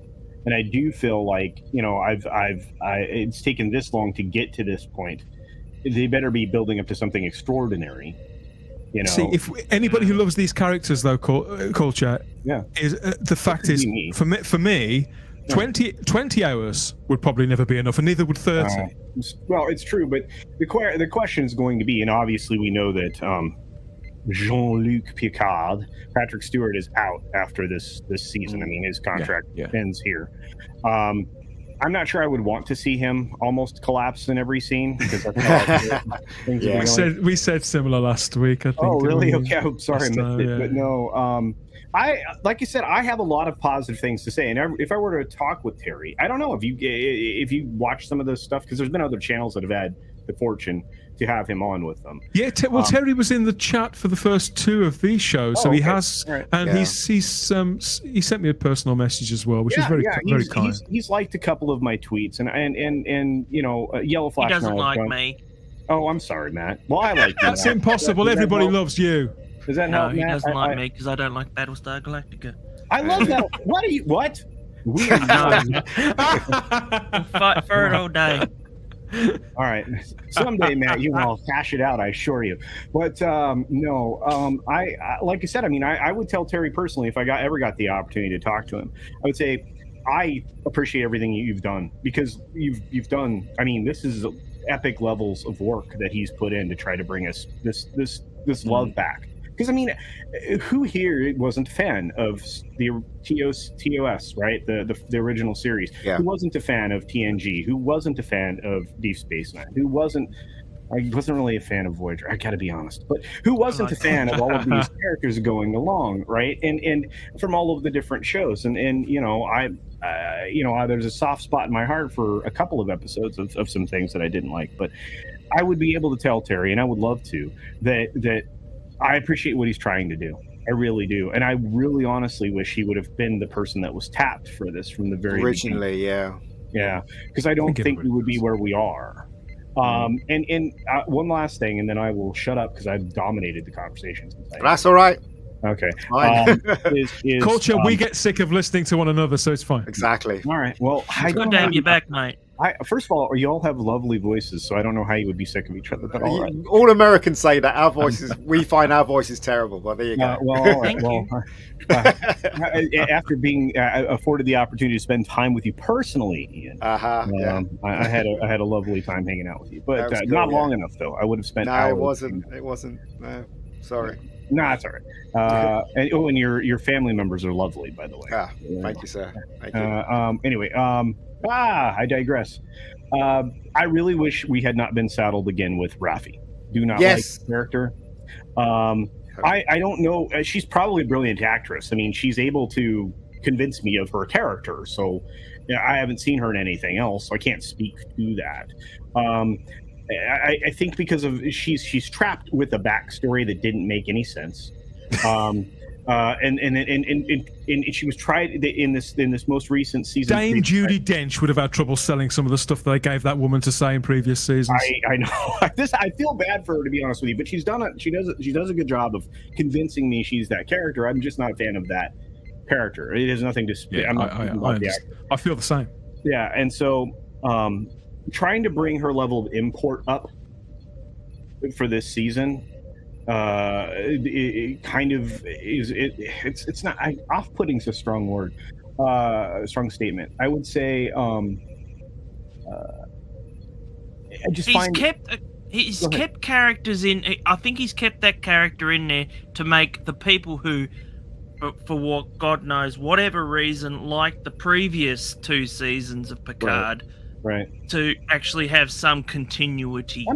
And I do feel like, it's taken this long to get to this point. They better be building up to something extraordinary. See, if anybody who loves these characters, though, culture, is the fact is, for me, 20 hours would probably never be enough, and neither would 30. Well, it's true, but the question is going to be, and obviously we know that Jean-Luc Picard, Patrick Stewart, is out after this season. I mean, his contract ends here. I'm not sure I would want to see him almost collapse in every scene, because we said similar last week, I think. Oh, really? Okay, I'm sorry I missed it. But no, like you said, I have a lot of positive things to say, and if I were to talk with Terry, I don't know if you watch some of this stuff, because there's been other channels that have had the fortune to have him on with them. Yeah, Terry was in the chat for the first 2 of these shows, so he has, right. And he sent me a personal message as well, which is very kind. He's liked a couple of my tweets, and Yellow Flash. He doesn't like me. Oh, I'm sorry, Matt. Well, I like you. That's impossible. Everybody loves you. Does that help, Matt? He doesn't like me because I don't like Battlestar Galactica. I love that. What? We are fight for it all day. All right, someday, Matt, you will cash it out. I assure you. But no, I like I said. I mean, I would tell Terry personally if I ever got the opportunity to talk to him. I would say I appreciate everything you've done because you've done. I mean, this is epic levels of work that he's put in to try to bring us this love back. Because I mean, who here wasn't a fan of the TOS, right? The original series. Yeah. Who wasn't a fan of TNG? Who wasn't a fan of Deep Space Nine? Who wasn't? I wasn't really a fan of Voyager. I got to be honest. But who wasn't a fan of all of these characters going along, right? And from all of the different shows. And you know, there's a soft spot in my heart for a couple of episodes of some things that I didn't like. But I would be able to tell Terry, and I would love to, that I appreciate what he's trying to do. I really do. And I really honestly wish he would have been the person that was tapped for this from the very originally, beginning. Yeah. Because I don't think we would be where we are. And one last thing, and then I will shut up because I've dominated the conversation. That's all right. Okay. Culture, we get sick of listening to one another, so it's fine. Exactly. All right. Well, it's good to have you back, mate. First of all, you all have lovely voices, so I don't know how you would be sick of each other. But all right. All Americans say that our voices, we find our voices terrible. Well, there you go. Well, all right. After being afforded the opportunity to spend time with you personally, Ian, I had a lovely time hanging out with you, but cool, not long enough though. I would have spent. No, it wasn't. It wasn't. No, sorry. No, it's all right. And your family members are lovely, by the way. Thank you, sir. Thank you. Anyway, I digress. I really wish we had not been saddled again with Raffi. Do not like the character. I don't know. She's probably a brilliant actress. I mean, she's able to convince me of her character. So I haven't seen her in anything else, so I can't speak to that. I think because of she's trapped with a backstory that didn't make any sense. And she was tried in this most recent season. Dame Judi Dench would have had trouble selling some of the stuff they gave that woman to say in previous seasons. I know. I feel bad for her, to be honest with you, but she does a good job of convincing me she's that character. I'm just not a fan of that character. It has nothing to. Yeah, I feel the same. Yeah, and so trying to bring her level of import up for this season. It kind of is it's not off-putting is a strong word, strong statement. I would say I just he's kept characters in. I think he's kept that character in there to make the people who, for what God knows, whatever reason, like the previous 2 seasons of Picard, right, to actually have some continuity.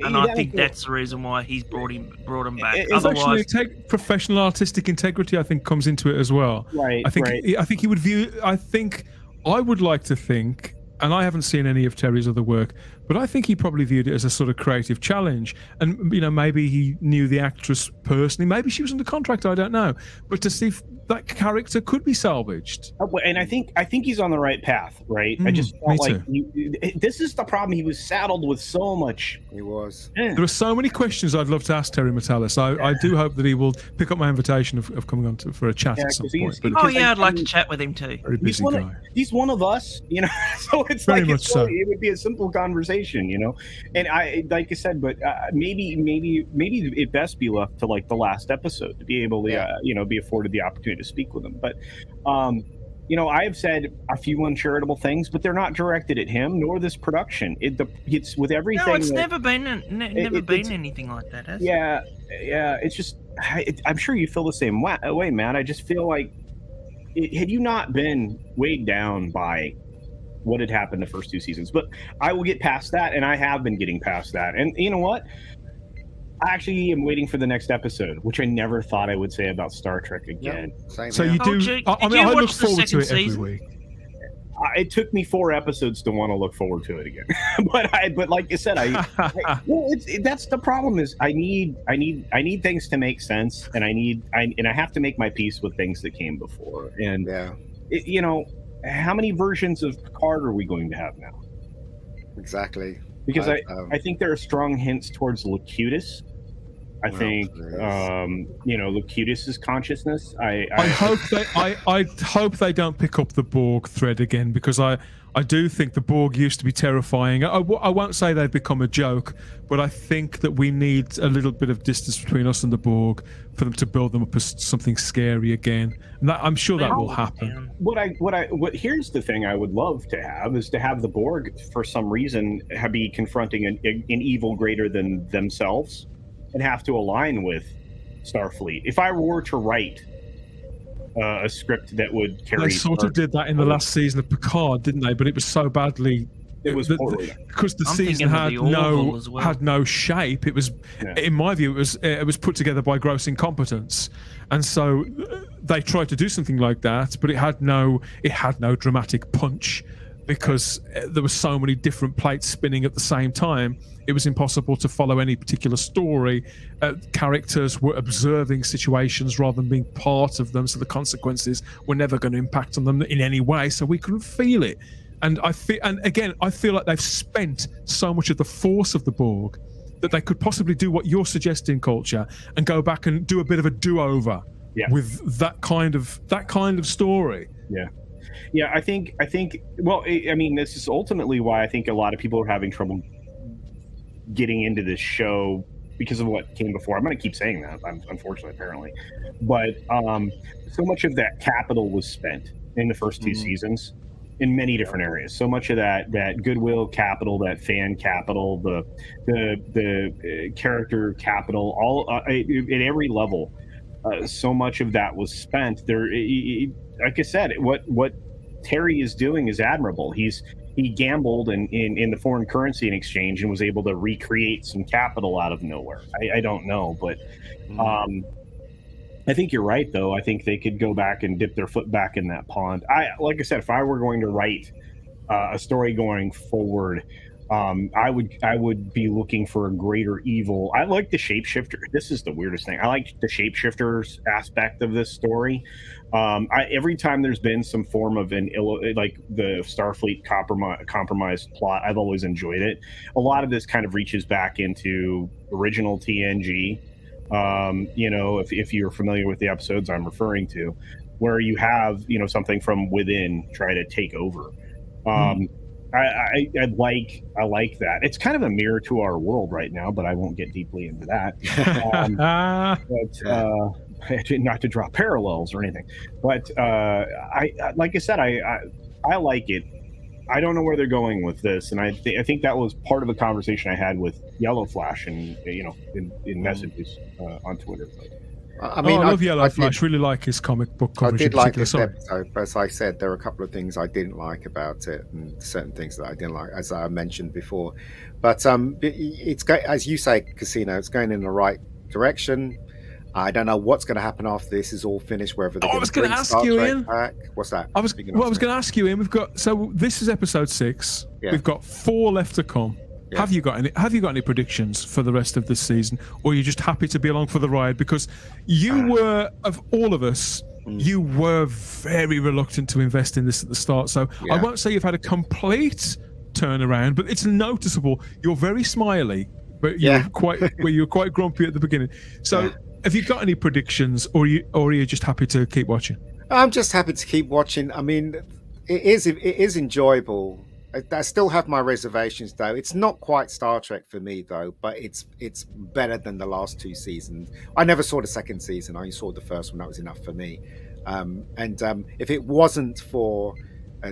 And I think that's the reason why he's brought him back. Otherwise, professional artistic integrity, I think, comes into it as well. Right. I think he would view. I think I would like to think, and I haven't seen any of Terry's other work, but I think he probably viewed it as a sort of creative challenge. And maybe he knew the actress personally. Maybe she was under contract. I don't know. But to see if that character could be salvaged. And I think he's on the right path, right? I just felt like this is the problem. He was saddled with so much. He was. There are so many questions I'd love to ask Terry Matalis. I do hope that he will pick up my invitation of coming on for a chat at some point. I'd like to chat with him too. Very busy guy. He's one of us, so it's very much so. It would be a simple conversation, And I, like I said, but maybe it best be left to like the last episode to be able to, be afforded the opportunity to speak with him. But I have said a few uncharitable things, but they're not directed at him nor this production. It's with everything. No, it's never been anything like that, has it? Yeah. It's just I'm sure you feel the same way, Matt. I just feel like had you not been weighed down by what had happened the first 2 seasons, but I will get past that, and I have been getting past that. And you know what? I actually am waiting for the next episode, which I never thought I would say about Star Trek again. Yep, so you do. I look forward to it every week. It took me 4 episodes to want to look forward to it again, but like you said, that's the problem. Is I need things to make sense, and I have to make my peace with things that came before. And how many versions of Picard are we going to have now? Exactly. Because I think there are strong hints towards Locutus. I think Locutus's consciousness. I hope they don't pick up the Borg thread again, because I I do think the Borg used to be terrifying. I won't say they've become a joke, but I think that we need a little bit of distance between us and the Borg for them to build them up as something scary again. And I'm sure that will happen. Here's the thing I would love to have is to have the Borg, for some reason, be confronting an evil greater than themselves and have to align with Starfleet. If I were to write a script that would carry... They sort of did that in the last season of Picard, didn't they? But it was so badly... It was because the season had no shape. It was, in my view, it was put together by gross incompetence, and so they tried to do something like that, but it had no dramatic punch because there were so many different plates spinning at the same time. It was impossible to follow any particular story. Characters were observing situations rather than being part of them, so the consequences were never going to impact on them in any way. So we couldn't feel it. And I feel like they've spent so much of the force of the Borg that they could possibly do what you're suggesting, Culture, and go back and do a bit of a do-over with that kind of story. Yeah. I think. Well, I mean, this is ultimately why I think a lot of people are having trouble getting into this show because of what came before. I'm going to keep saying that, unfortunately, apparently, but so much of that capital was spent in the first two seasons. In many different areas, so much of that goodwill capital, that fan capital, the character capital, all at every level, so much of that was spent. There, like I said, what Terry is doing is admirable. He gambled in the foreign currency in exchange and was able to recreate some capital out of nowhere. I don't know, but. I think you're right, though. I think they could go back and dip their foot back in that pond. Like I said, if I were going to write a story going forward, I would be looking for a greater evil. I like the shapeshifter. This is the weirdest thing. I like the shapeshifters aspect of this story. Every time there's been some form of like the Starfleet compromised plot, I've always enjoyed it. A lot of this kind of reaches back into original TNG. If you're familiar with the episodes I'm referring to, where you have, something from within try to take over. I like that. It's kind of a mirror to our world right now, but I won't get deeply into that. Not to draw parallels or anything, but like I said, I like it. I don't know where they're going with this, and I think that was part of the conversation I had with Yellow Flash, and in messages on Twitter. I love Yellow Flash. Really like his comic book coverage. I did like this episode, but as I said, there are a couple of things I didn't like about it, and certain things that I didn't like, as I mentioned before. But it's as you say, Casino. It's going in the right direction. I don't know what's going to happen after this is all finished. Whether they're going to ask you, Ian. Back. What's that? I was going to ask you, Ian. This is episode 6. Yeah. We've got 4 left to come. Yeah. Have you got any predictions for the rest of this season, or are you just happy to be along for the ride? Because you were, of all of us, you were very reluctant to invest in this at the start. So I won't say you've had a complete turnaround, but it's noticeable. You're very smiley, but you're quite grumpy at the beginning. So. Have you got any predictions, or are you just happy to keep watching? I'm just happy to keep watching. I mean, it is enjoyable. I still have my reservations, though. It's not quite Star Trek for me, though, but it's better than the last 2 seasons. I never saw the second season. I only saw the first one. That was enough for me. If it wasn't for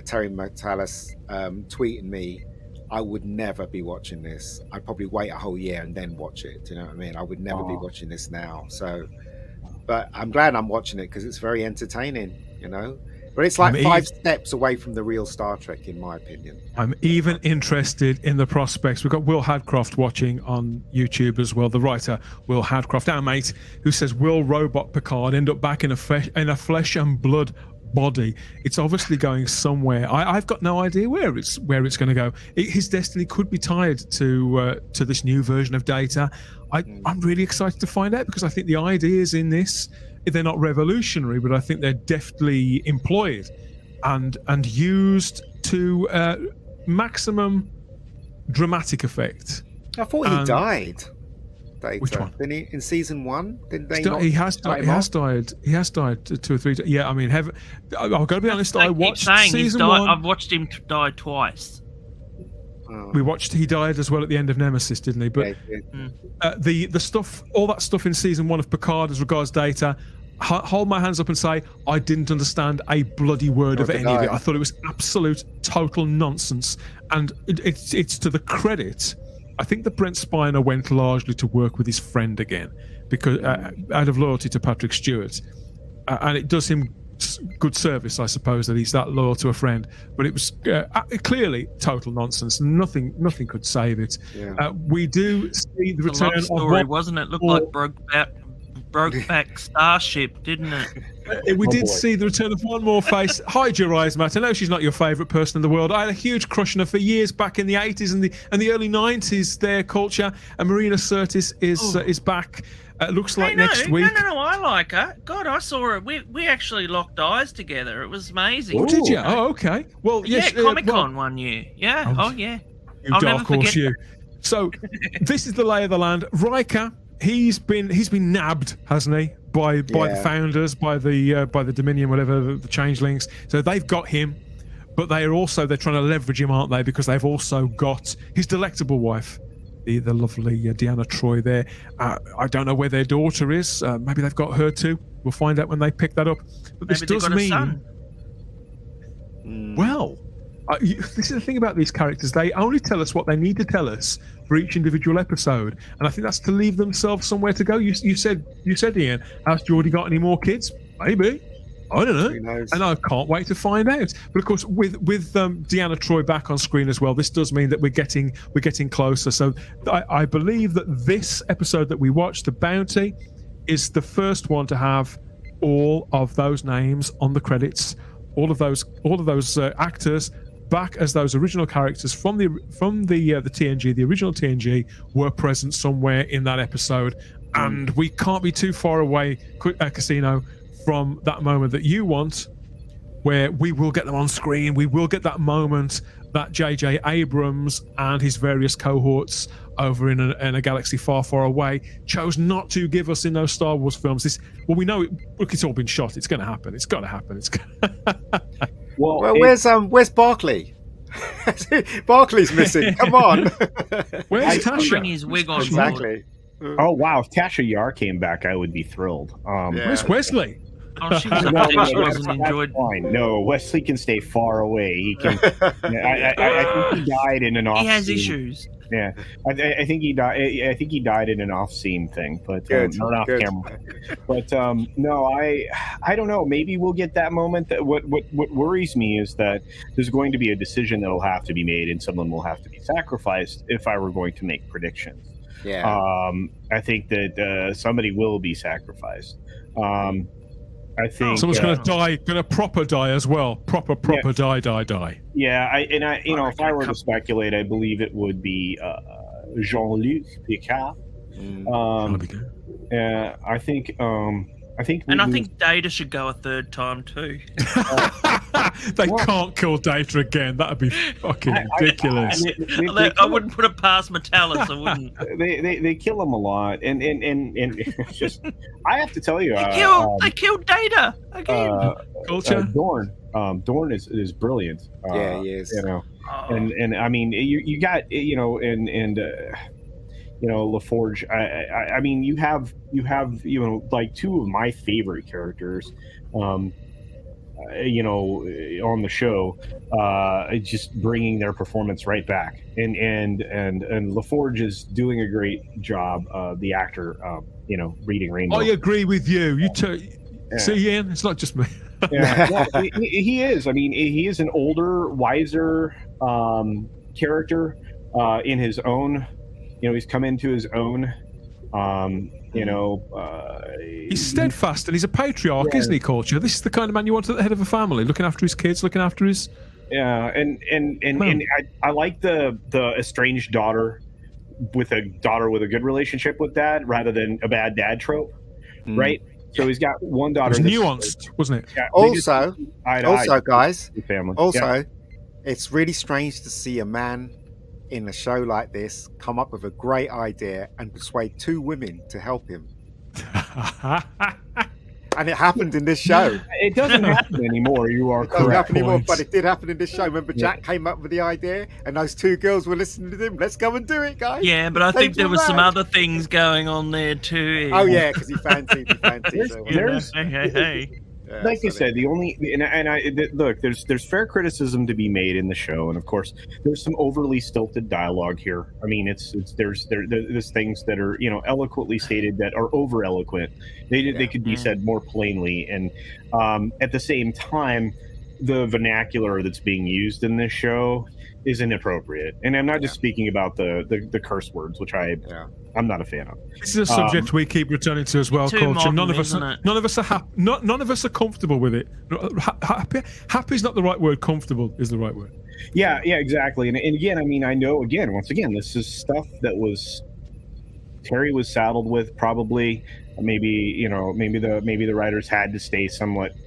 Terry Matalas tweeting me, I would never be watching this. I'd probably wait a whole year and then watch it. Do you know what I mean? I would never be watching this now. So, but I'm glad I'm watching it because it's very entertaining, But it's like 5 steps away from the real Star Trek, in my opinion. I'm even interested in the prospects. We've got Will Hadcroft watching on YouTube as well. The writer, Will Hadcroft, our mate, who says, will Robot Picard end up back in a flesh and blood body? It's obviously going somewhere. I've got no idea where it's going to go. His destiny could be tied to this new version of Data. I'm really excited to find out, because I think the ideas in this, they're not revolutionary, but I think they're deftly employed and used to maximum dramatic effect. I thought he died. Data. Which one? Didn't he, in season 1? Didn't they? He has died. He has died 2 or 3 times. Yeah, I mean, I've got to be honest. I watched season 1. I've watched him die twice. He died as well at the end of Nemesis, didn't he? But the stuff, all that stuff in season 1 of Picard as regards Data, hold my hands up and say I didn't understand a bloody word of any of it. I thought it was absolute total nonsense, and it's to the credit. I think that Brent Spiner went largely to work with his friend again, because out of loyalty to Patrick Stewart, and it does him good service, I suppose, that he's that loyal to a friend. But it was clearly total nonsense. Nothing could save it. We do see the return of story, wasn't it? Looked like Brokeback Starship, didn't it? We did see the return of one more face. Hide your eyes, Matt. I know she's not your favourite person in the world. I had a huge crush on her for years back in the 80s and the early 90s. Their culture, and Marina Sirtis is back. Looks like next week. No, I like her. God, I saw her. We actually locked eyes together. It was amazing. Oh, did you? Oh, okay. Well, yeah, Comic-Con one year. Yeah. Oh, yeah. You dark horse, you. So, this is the lay of the land. Riker. He's been nabbed, hasn't he? By the founders, by the Dominion, whatever, the changelings. So they've got him, but they're trying to leverage him, aren't they? Because they've also got his delectable wife, the lovely Deanna Troi there. I don't know where their daughter is. Maybe they've got her too. We'll find out when they pick that up. But this does mean. A son. Well, this is the thing about these characters. They only tell us what they need to tell us for each individual episode, and I think that's to leave themselves somewhere to go. You said, Ian, has Geordie got any more kids? Maybe. I don't know. Who knows? And I can't wait to find out. But of course, with Deanna Troi back on screen as well, this does mean that we're getting closer. So I believe that this episode that we watched, The Bounty, is the first one to have all of those names on the credits, all of those actors back as those original characters from the TNG, the original TNG, were present somewhere in that episode. And we can't be too far away, Casino, from that moment that you want, where we will get them on screen. We will get that moment that J.J. Abrams and his various cohorts over in a galaxy far, far away chose not to give us in those Star Wars films. We know it's all been shot. It's going to happen. It's got to happen. Well, where's Barclay? Barclay's missing. Come on. Where's Tasha? Bring his wig on. Exactly. Oh wow! If Tasha Yar came back, I would be thrilled. Where's Wesley? Oh, she wasn't enjoyed. Fine. No, Wesley can stay far away. He can. I think he died in an off. He has issues. Yeah, I think he died. I think he died in an off-scene thing, but not off camera. But no, I don't know. Maybe we'll get that moment. That what worries me is that there's going to be a decision that will have to be made, and someone will have to be sacrificed. If I were going to make predictions, I think that somebody will be sacrificed. I think someone's going to die, going to proper die as well. Proper die. Yeah, if I were to speculate, I believe it would be Jean-Luc Picard. I think I think Data should go a third time too. They can't kill Data again. That'd be fucking ridiculous. I wouldn't put it past Metallus. I wouldn't. They kill him a lot, and it's just I have to tell you, they killed Data again. Culture. Dorn is brilliant. Yeah, he is. And I mean, you got LaForge. I mean, you have like two of my favorite characters, on the show, just bringing their performance right back, and LaForge is doing a great job. The actor, reading Rainbow. I agree with you. See, Ian, it's not just me. Yeah, well, he is. I mean, he is an older, wiser character in his own. He's come into his own. He's steadfast and he's a patriarch, isn't he, Culture? This is the kind of man you want at the head of a family, looking after his kids, looking after his. Yeah, and I like the estranged daughter with a daughter with a good relationship with dad, rather than a bad dad trope, right? So he's got one daughter. It was nuanced, wasn't it? Yeah, also, guys. Family. Also, it's really strange to see a man in a show like this come up with a great idea and persuade 2 women to help him. And it happened in this show. It doesn't happen anymore. You are It doesn't correct. happen anymore, but it did happen in this show. Remember, Jack came up with the idea, and those 2 girls were listening to him. Let's go and do it, guys. Yeah, but I think Things there were was some mad. other things going on there too. Oh yeah, because he fancied. There's- Hey. Like I said, the only look, there's fair criticism to be made in the show, and of course, there's some overly stilted dialogue here. I mean, there's things that are eloquently stated that are over eloquent. They could be said more plainly, and at the same time, the vernacular that's being used in this show is inappropriate. And I'm not just speaking about the curse words, which I'm not a fan of. This is a subject we keep returning to as well, Too culture. modern, None of isn't it? us none of us are comfortable with it. Happy is not the right word. Comfortable is the right word. Yeah, exactly. And again, I mean, I know, once again, this is stuff that Terry was saddled with, probably. Maybe the writers had to stay somewhat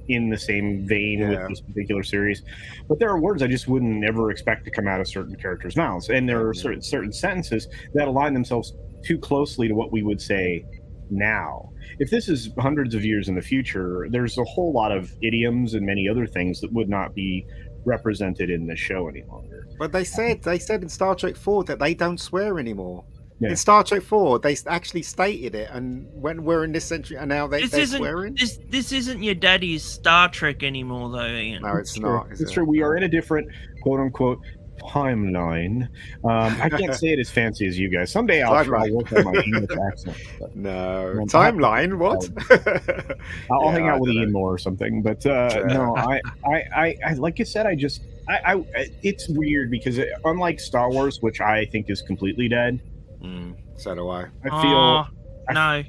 in the same vein with this particular series, but there are words I just wouldn't ever expect to come out of certain characters' mouths, and there are certain sentences that align themselves too closely to what we would say now. If this is hundreds of years in the future, there's a whole lot of idioms and many other things that would not be represented in the show any longer. But they said in Star Trek 4 that they don't swear anymore. Yeah. In Star Trek 4, they actually stated it, and when we're in this century, and now they're swearing. This isn't your daddy's Star Trek anymore, though, Ian. No, it's not. It's true. We are in a different quote unquote timeline. I can't say it as fancy as you guys. Someday I'll work on my English accent. No, timeline. What? I'll hang out with Ian more or something. But no, I like you said, it's weird because unlike Star Wars, which I think is completely dead. So do I. I feel no.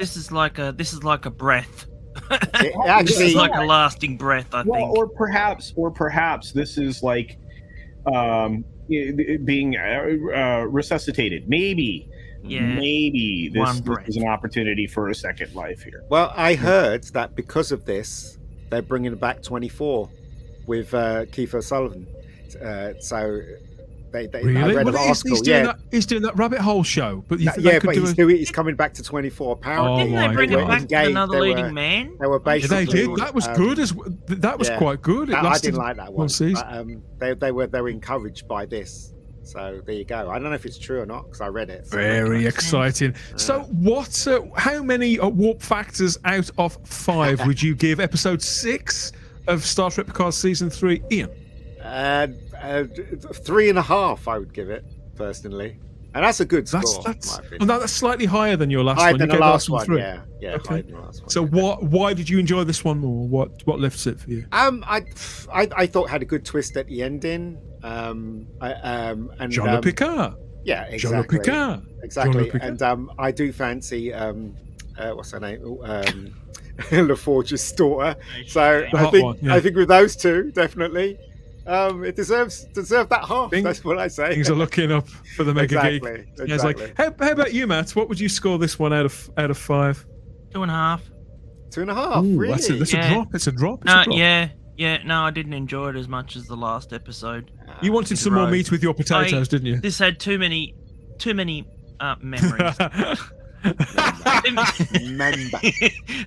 This is like a breath. Actually, this is like a lasting breath, I think. Or perhaps this is like being resuscitated. Maybe this is an opportunity for a second life here. Well, I heard that because of this, they're bringing back 24 with Kiefer Sutherland. So Really? I read an article. He's doing that rabbit hole show, but he's coming back to 24. Apparently, didn't they bring him back to another leading man? They were basically. They did. That was good. That was quite good. I didn't like that one. But, they were encouraged by this. So there you go. I don't know if it's true or not because I read it. So very exciting. So what? How many warp factors out of 5 would you give episode 6 of Star Trek Picard season 3, Ian? 3.5, I would give it personally, and that's a good score. That's slightly higher than your last higher one. Than the last one, 3. yeah. Okay. Higher than the last one. So why did you enjoy this one more? What lifts it for you? I thought it had a good twist at the ending. And Jean-Luc Picard. Yeah, exactly. Jean-Luc Picard. Exactly. And I do fancy what's her name? LaForge's daughter. So I think with those 2, definitely. It deserved that half. That's what I say. Things are looking up for the Mega Geek. Exactly. Yeah, like, how about you, Matt? What would you score this one out of 5? 2.5. 2.5. Really? That's a drop. It's a drop. No, I didn't enjoy it as much as the last episode. You wanted some more meat with your potatoes, didn't you? This had too many memories. Remember.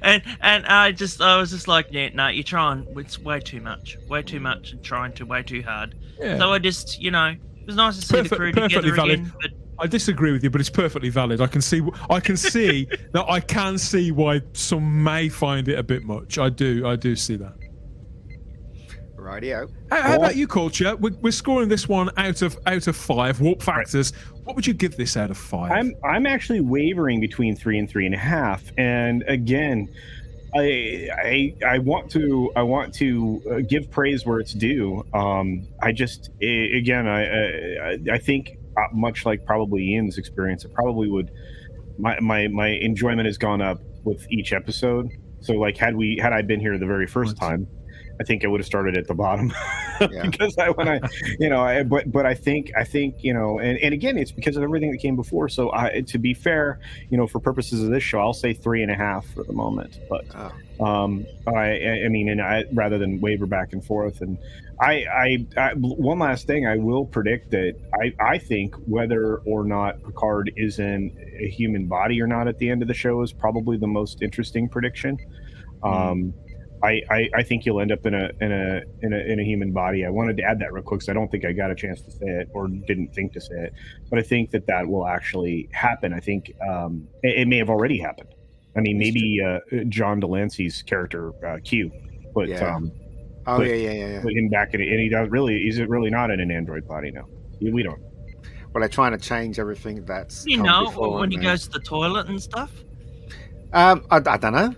and I was just like, you're trying. It's way too much, and trying way too hard. Yeah. So I just, it was nice to see the crew together again. But I disagree with you, but it's perfectly valid. I can see that. I can see why some may find it a bit much. I do see that. Rightio. How about you, Culture? We're scoring this one out of 5 warp factors. What would you give this out of 5? I'm actually wavering between 3 and 3.5. And again, I want to give praise where it's due. I think much like probably Ian's experience, it probably would. My enjoyment has gone up with each episode. So like had I been here the very first time, I think I would have started at the bottom. because but I think and again, it's because of everything that came before. So to be fair, for purposes of this show, I'll say 3.5 for the moment. But I mean, and rather than waver back and forth, and I one last thing, I will predict that I think whether or not Picard is in a human body or not at the end of the show is probably the most interesting prediction. I think you'll end up in a human body. I wanted to add that real quick because I don't think I got a chance to say it or didn't think to say it, but I think that will actually happen. I think it may have already happened. I mean, maybe John Delancey's character Q, but put him back in it, and he's really not in an android body now. We don't. Well, they're trying to change everything that's when he goes to the toilet and stuff. I don't know.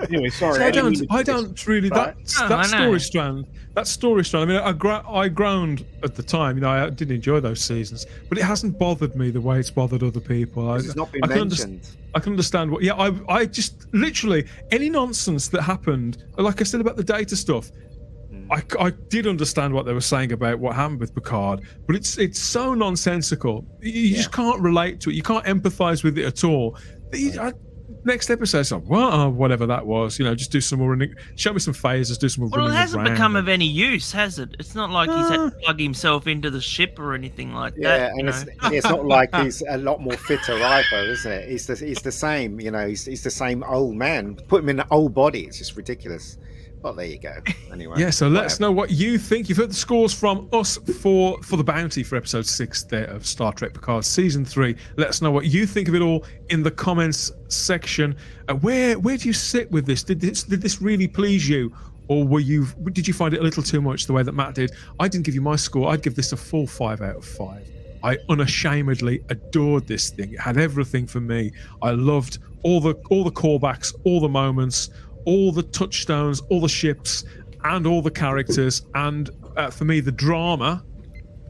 Anyway, sorry. So I don't really that story strand. That story strand. I mean, I groaned at the time. I did enjoy those seasons, but it hasn't bothered me the way it's bothered other people. It's not been mentioned. I can understand what. Yeah, I just literally any nonsense that happened. Like I said about the data stuff. I did understand what they were saying about what happened with Picard, but it's so nonsensical. You just can't relate to it. You can't empathize with it at all. Next episode, whatever that was, just do some more. Show me some phasers, do some more. Well, it hasn't become of any use, has it? It's not like he's had to plug himself into the ship or anything like that. Yeah, and it's not like he's a lot more fitter either, isn't it? He's the same, he's the same old man. Put him in an old body. It's just ridiculous. Well, there you go. Anyway. Yeah, so let us know what you think. You've heard the scores from us for the bounty for episode 6 there of Star Trek Picard season 3. Let us know what you think of it all in the comments section. Where do you sit with this? Did this really please you, or did you find it a little too much the way that Matt did? I didn't give you my score. I'd give this a full 5 out of 5. I unashamedly adored this thing. It had everything for me. I loved all the callbacks, all the moments, all the touchstones, all the ships, and all the characters. And for me, the drama,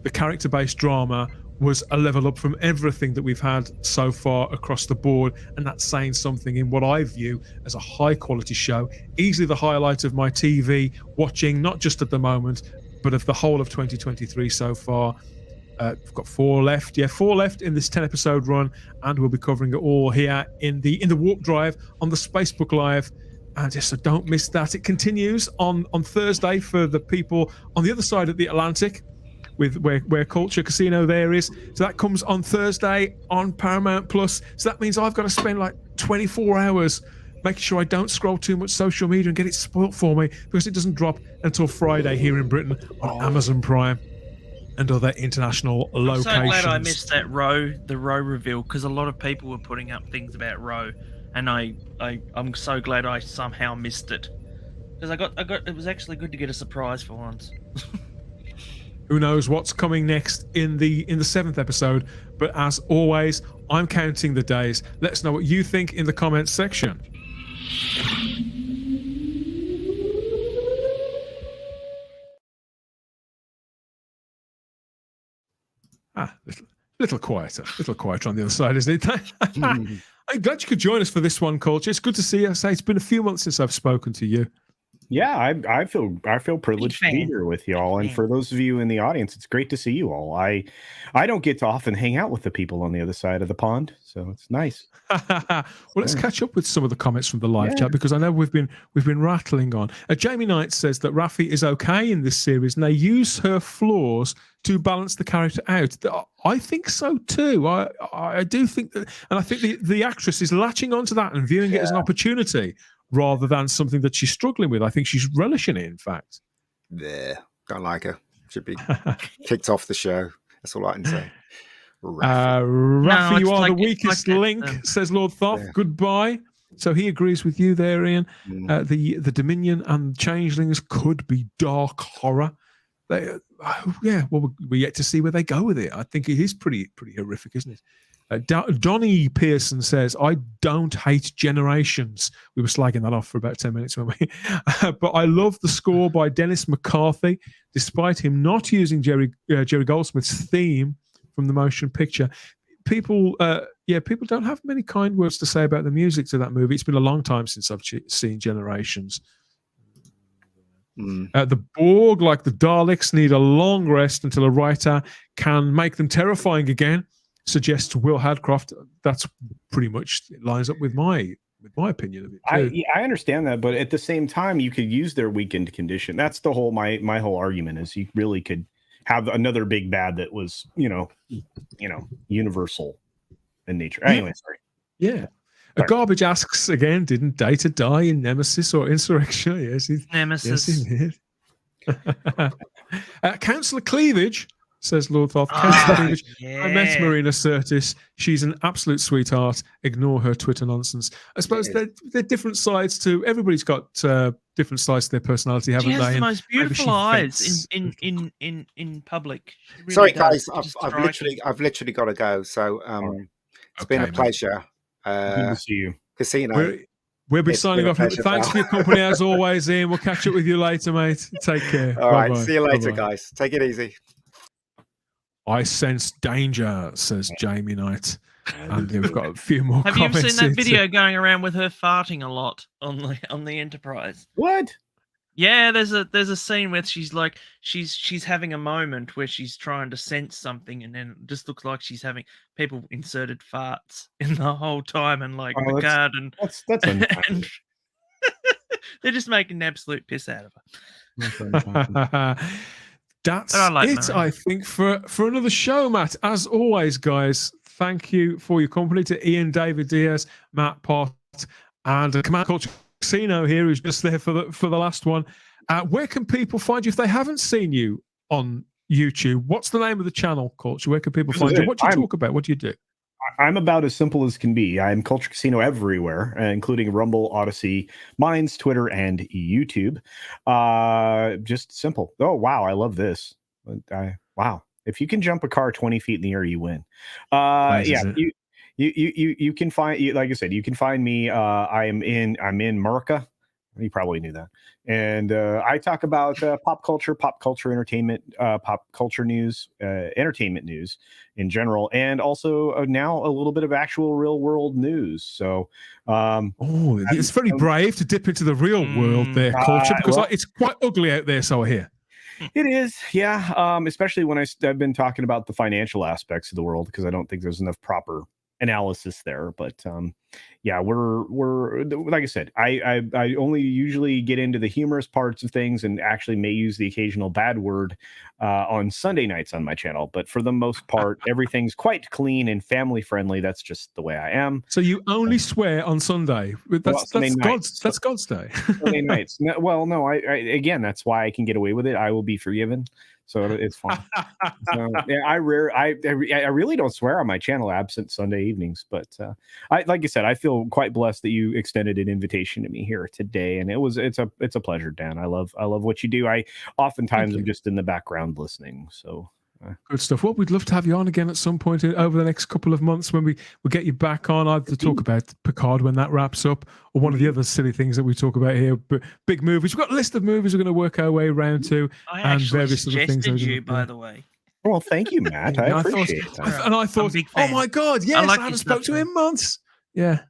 the character-based drama, was a level up from everything that we've had so far across the board. And that's saying something in what I view as a high-quality show. Easily the highlight of my TV watching, not just at the moment, but of the whole of 2023 so far. We've got 4 left. Yeah, 4 left in this 10-episode run, and we'll be covering it all here in the Warp Drive on the Spacebook Live. And just so don't miss that. It continues on Thursday for the people on the other side of the Atlantic, with where Culture Casino there is. So that comes on Thursday on Paramount Plus. So that means I've got to spend like 24 hours making sure I don't scroll too much social media and get it spoilt for me, because it doesn't drop until Friday here in Britain on Amazon Prime and other international locations. I'm so glad I missed the Roe reveal, because a lot of people were putting up things about Roe. And I'm so glad I somehow missed it, because I got it was actually good to get a surprise for once. Who knows what's coming next in the 7th episode? But as always, I'm counting the days. Let us know what you think in the comments section. Little quieter on the other side, isn't it? I'm glad you could join us for this one, Culture. It's good to see you. It's been a few months since I've spoken to you. Yeah, I feel privileged to be here with y'all, and for those of you in the audience, it's great to see you all. I don't get to often hang out with the people on the other side of the pond, so it's nice. Well, let's catch up with some of the comments from the live chat, because I know we've been rattling on. Jamie Knight says that Raffi is okay in this series, and they use her flaws to balance the character out. I think so too. I do think that, and I think the actress is latching onto that and viewing it as an opportunity rather than something that she's struggling with. I think she's relishing it, in fact. Don't like her. Should be kicked off the show. That's all I can say. Raffi, you are the weakest link, says Lord Thoth. Yeah. Goodbye. So he agrees with you there, Ian. The Dominion and Changelings could be dark horror. We're yet to see where they go with it. I think it is pretty horrific, isn't it? Donnie Pearson says, I don't hate Generations. We were slagging that off for about 10 minutes, weren't we? But I love the score by Dennis McCarthy, despite him not using Jerry Goldsmith's theme from the motion picture. People don't have many kind words to say about the music to that movie. It's been a long time since I've seen Generations. The Borg, like the Daleks, need a long rest until a writer can make them terrifying again. Suggests Will Hadcroft. That's pretty much lines up with my opinion of it too. I understand that, but at the same time, you could use their weakened condition. That's the whole my whole argument is you really could have another big bad that was universal in nature. Anyway, sorry. Yeah. Garbage asks again, didn't Data die in Nemesis or Insurrection? Yes, Nemesis. Yes, he did. Councillor Cleavage, says Lord Thoth. Councillor Cleavage. I met Marina Sirtis. She's an absolute sweetheart. Ignore her Twitter nonsense. I suppose they're different sides to everybody's got different sides to their personality, haven't they? She has the most beautiful eyes in public. Really Sorry, does. guys, I've literally got to go. So it's been a pleasure. Good to see you. Casino. We'll be signing off. Thanks for your company as always, Ian. We'll catch up with you later, mate. Take care. All right. Bye-bye. See you later, Bye-bye. guys. Take it easy. I sense danger, says Jamie Knight. And we've got a few more Have you ever comments seen that video going around with her farting a lot on the Enterprise? What? Yeah, there's a scene where she's like she's having a moment where she's trying to sense something, and then it just looks like she's having people inserted farts in the whole time, and like PICARD and and they're just making an absolute piss out of her. That's like it, Mary. I think, for another show, Matt. As always, guys, thank you for your company to Ian, David Diaz, Matt Pott, and Command Culture Casino here, who's just there for the last one. Where can people find you if they haven't seen you on YouTube? What's the name of the channel, Culture? Where can people find you? What do you talk about? What do you do? I'm about as simple as can be. I'm Culture Casino everywhere, including Rumble, Odyssey, Minds, Twitter, and YouTube. Just simple. Oh, wow. I love this. Wow. If you can jump a car 20 feet in the air, you win. You can find, like I said, you can find me. I'm in Merca. You probably knew that. And I talk about pop culture entertainment, pop culture news, entertainment news in general, and also now a little bit of actual real world news. So, it's very brave to dip into the real world there, Culture, because it's quite ugly out there, so I hear. It is, yeah. Especially when I've been talking about the financial aspects of the world, because I don't think there's enough proper analysis there. But yeah, we're like I said, I only usually get into the humorous parts of things, and actually may use the occasional bad word on Sunday nights on my channel. But for the most part, everything's quite clean and family friendly. That's just the way I am. So you only swear on Sunday? That's God's day. Sunday nights. No, I again, that's why I can get away with it. I will be forgiven. So it's fine. So, yeah, I really don't swear on my channel absent Sunday evenings, but like I said, I feel quite blessed that you extended an invitation to me here today, and it's a pleasure, Dan. I love what you do. I oftentimes am just in the background listening. So good stuff. Well, we'd love to have you on again at some point over the next couple of months when we'll get you back on, either to talk about PICARD when that wraps up, or one of the other silly things that we talk about here. But big movies. We've got a list of movies we're going to work our way around to, and various other things. You, by the way. Well, thank you, Matt. I appreciate that. And I thought, oh my God, yes, I haven't spoken to him in months. Yeah.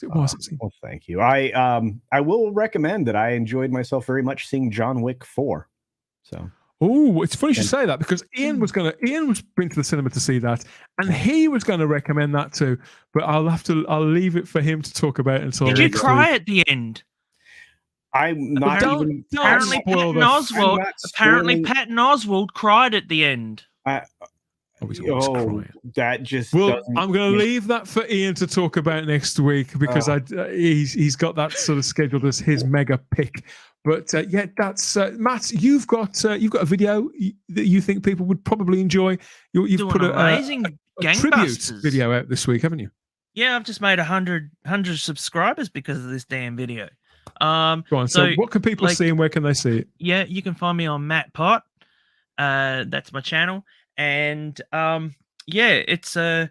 It was. Well, thank you. I will recommend that I enjoyed myself very much seeing John Wick 4. So. Oh, it's funny you say that, because Ian was been to the cinema to see that, and he was going to recommend that too. But I'll leave it for him to talk about until. Did you cry at the end? I'm not even. Apparently, Patton Oswalt cried at the end. That just. Well, I'm going to leave that for Ian to talk about next week, because he's got that sort of scheduled as his mega pick. But yeah, that's Matt. You've got a video that you think people would probably enjoy. You've put a tribute video out this week, haven't you? Yeah, I've just made 100 subscribers because of this damn video. Go on. So what can people see, and where can they see it? Yeah, you can find me on Matt Pott. That's my channel, and yeah, it's a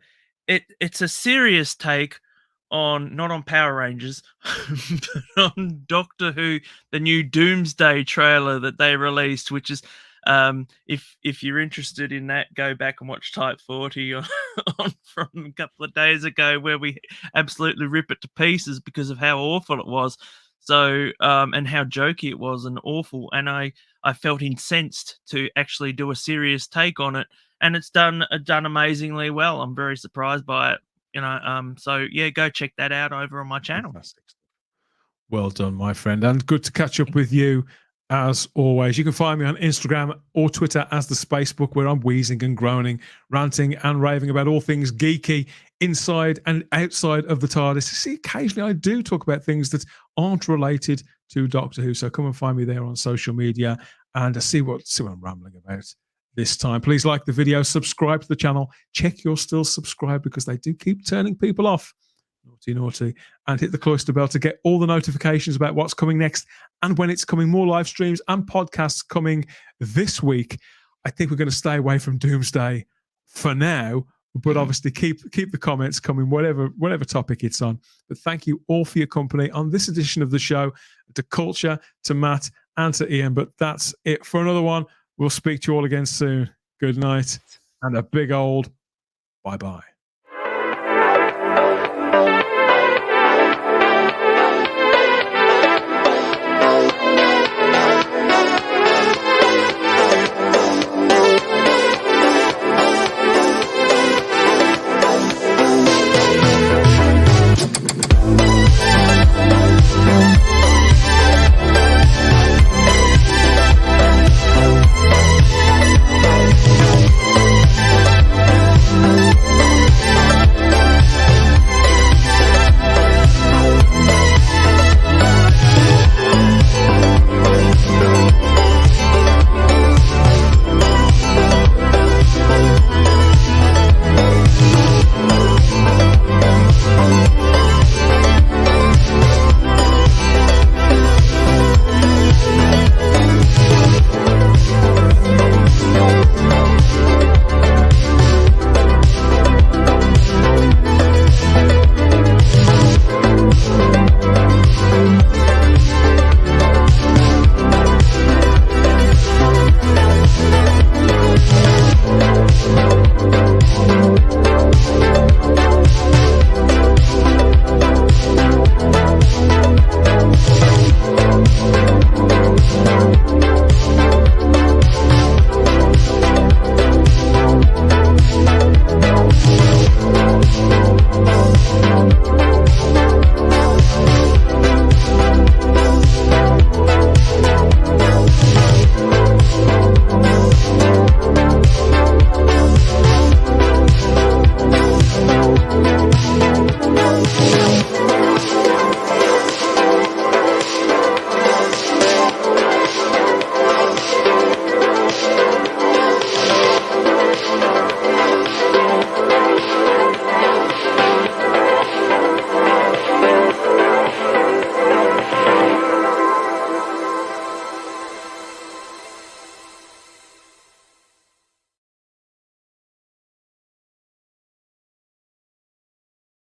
serious take on, not on Power Rangers, but on Doctor Who, the new Doomsday trailer that they released, which is, if you're interested in that, go back and watch Type 40 on from a couple of days ago, where we absolutely rip it to pieces because of how awful it was. So, and how jokey it was and awful. And I felt incensed to actually do a serious take on it. And it's done amazingly well. I'm very surprised by it. So yeah, go check that out over on my channel. Fantastic. Well done, my friend, and good to catch up with you as always. You can find me on Instagram or Twitter as the Spacebook, where I'm wheezing and groaning, ranting and raving about all things geeky inside and outside of the TARDIS. See, occasionally I do talk about things that aren't related to Doctor Who, so come and find me there on social media and see what I'm rambling about this time. Please like the video, subscribe to the channel, check you're still subscribed because they do keep turning people off. Naughty, and hit the cloister bell to get all the notifications about what's coming next and when it's coming. More live streams and podcasts coming this week. I think we're going to stay away from Doomsday for now, but obviously keep the comments coming, whatever topic it's on. But thank you all for your company on this edition of the show, to Culture, to Matt, and to Ian. But that's it for another one. We'll speak to you all again soon. Good night and a big old bye-bye.